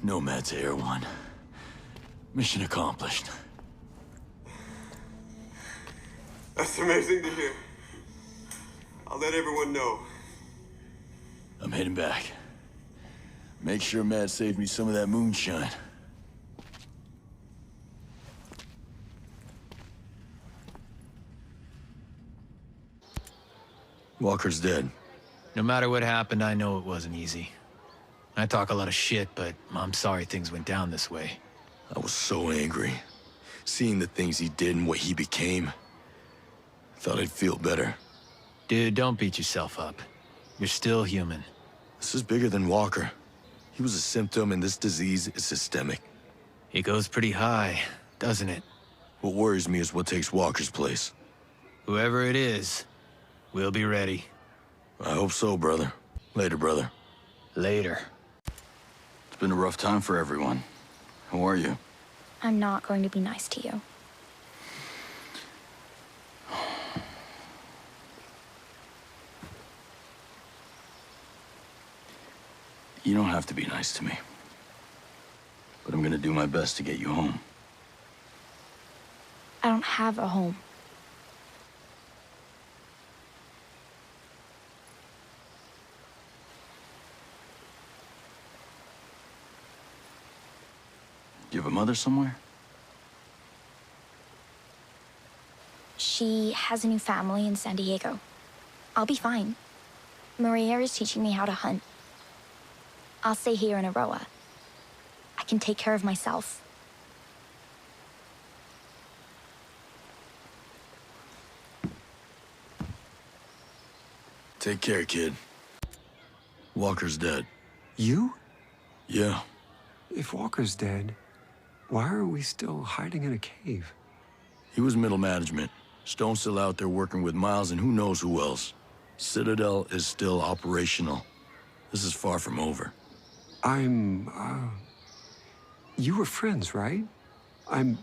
Nomad to Air 1. Mission accomplished. That's amazing to hear. I'll let everyone know. I'm heading back. Make sure Matt saved me some of that moonshine. Walker's dead. No matter what happened, I know it wasn't easy. I talk a lot of shit, but I'm sorry things went down this way. I was so angry. Seeing the things he did and what he became. Thought I'd feel better. Dude, don't beat yourself up. You're still human. This is bigger than Walker. He was a symptom, and this disease is systemic. It goes pretty high, doesn't it? What worries me is what takes Walker's place. Whoever it is, we'll be ready. I hope so, brother. Later, brother. Later. It's been a rough time for everyone. How are you? I'm not going to be nice to you. You don't have to be nice to me. But I'm gonna do my best to get you home. I don't have a home. You have a mother somewhere? She has a new family in San Diego. I'll be fine. Maria is teaching me how to hunt. I'll stay here in Aurora. I can take care of myself. Take care, kid. Walker's dead. You? Yeah. If Walker's dead, why are we still hiding in a cave? He was middle management. Stone's still out there working with Miles and who knows who else. Citadel is still operational. This is far from over. I'm, You were friends, right? I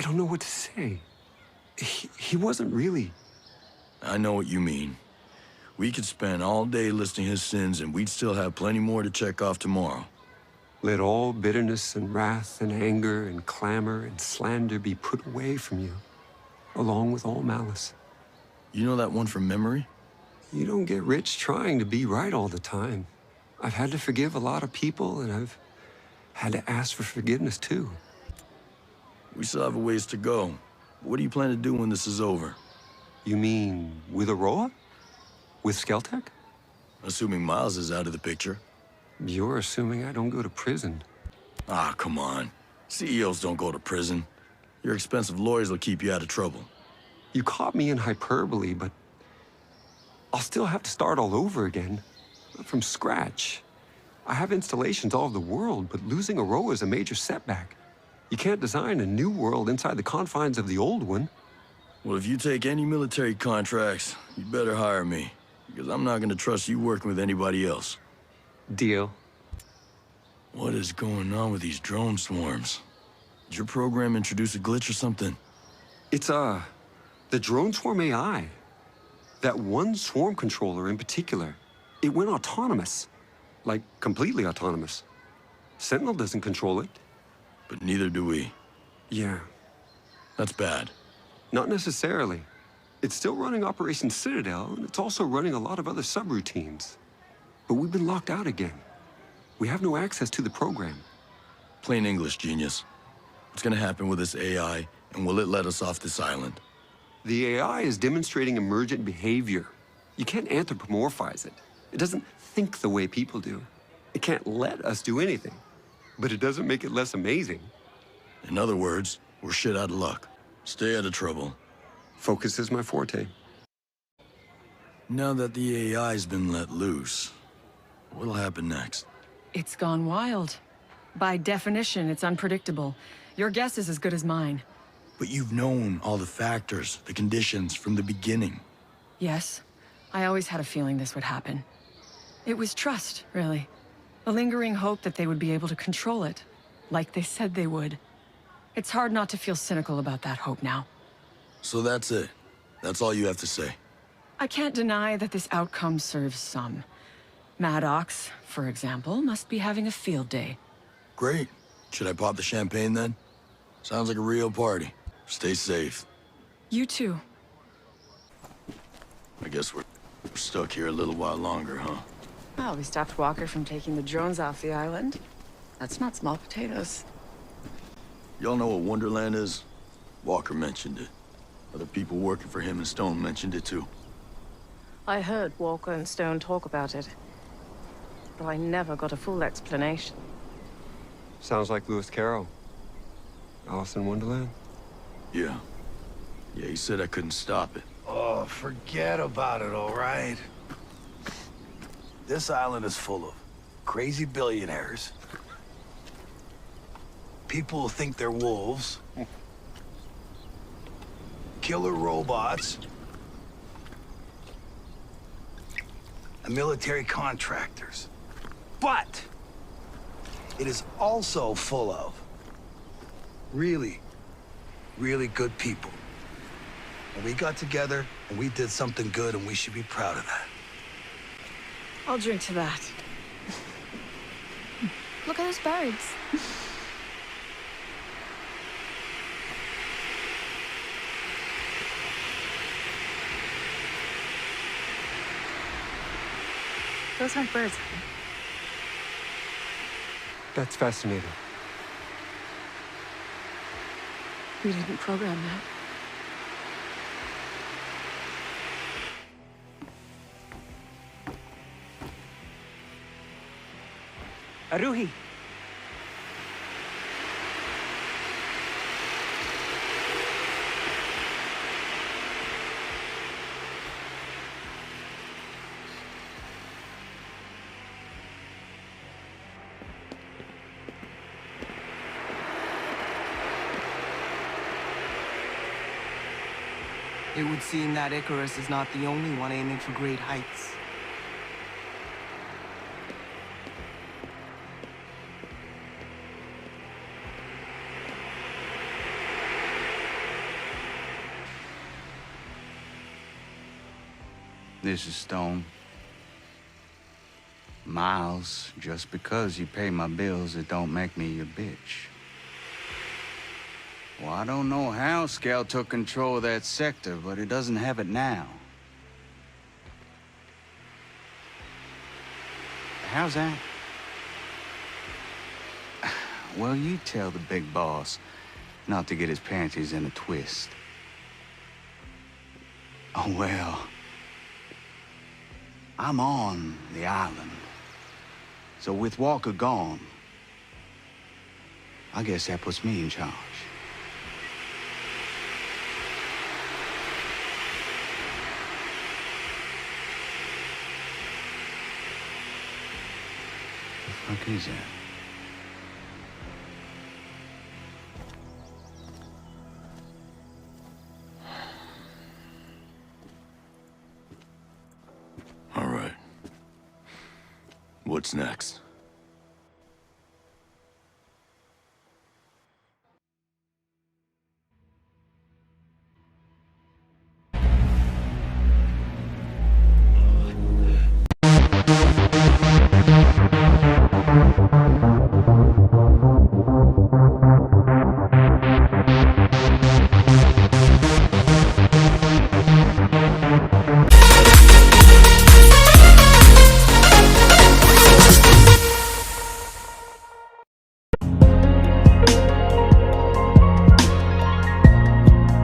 don't know what to say. He wasn't really. I know what you mean. We could spend all day listing his sins and we'd still have plenty more to check off tomorrow. Let all bitterness and wrath and anger and clamor and slander be put away from you, along with all malice. You know that one from memory? You don't get rich trying to be right all the time. I've had to forgive a lot of people, and I've had to ask for forgiveness, too. We still have a ways to go. What do you plan to do when this is over? You mean with Aurora? With Skeltec? Assuming Miles is out of the picture. You're assuming I don't go to prison. Ah, come on. CEOs don't go to prison. Your expensive lawyers will keep you out of trouble. You caught me in hyperbole, but I'll still have to start all over again. From scratch. I have installations all over the world, but losing Aurora is a major setback. You can't design a new world inside the confines of the old one. Well, if you take any military contracts, you better hire me. Because I'm not gonna trust you working with anybody else. Deal. What is going on with these drone swarms? Did your program introduce a glitch or something? It's, the drone swarm AI. That one swarm controller in particular, it went autonomous. Like, completely autonomous. Sentinel doesn't control it. But neither do we. Yeah. That's bad. Not necessarily. It's still running Operation Citadel, and it's also running a lot of other subroutines. But we've been locked out again. We have no access to the program. Plain English, genius. What's gonna happen with this AI, and will it let us off this island? The AI is demonstrating emergent behavior. You can't anthropomorphize it. It doesn't think the way people do. It can't let us do anything. But it doesn't make it less amazing. In other words, we're shit out of luck. Stay out of trouble. Focus is my forte. Now that the AI's been let loose, what'll happen next? It's gone wild. By definition, it's unpredictable. Your guess is as good as mine. But you've known all the factors, the conditions from the beginning. Yes, I always had a feeling this would happen. It was trust, really. A lingering hope that they would be able to control it, like they said they would. It's hard not to feel cynical about that hope now. So that's it. That's all you have to say. I can't deny that this outcome serves some. Maddox, for example, must be having a field day. Great. Should I pop the champagne then? Sounds like a real party. Stay safe. You too. I guess we're stuck here a little while longer, huh? Well, we stopped Walker from taking the drones off the island. That's not small potatoes. Y'all know what Wonderland is? Walker mentioned it. Other people working for him and Stone mentioned it too. I heard Walker and Stone talk about it, but I never got a full explanation. Sounds like Lewis Carroll. Alice in Wonderland? Yeah. Yeah, he said I couldn't stop it. Oh, forget about it, all right? This island is full of crazy billionaires. People who think they're wolves. Killer robots. And military contractors. But it is also full of really, really good people. And we got together and we did something good, and we should be proud of that. I'll drink to that. Look at those birds. Those aren't birds. That's fascinating. We didn't program that. Aruhi. It would seem that Icarus is not the only one aiming for great heights. This is Stone. Miles, just because you pay my bills, it don't make me your bitch. Well, I don't know how Scout took control of that sector, but it doesn't have it now. How's that? Well, you tell the big boss not to get his panties in a twist. Oh, well. I'm on the island. So with Walker gone, I guess that puts me in charge. The fuck is that? All right. What's next?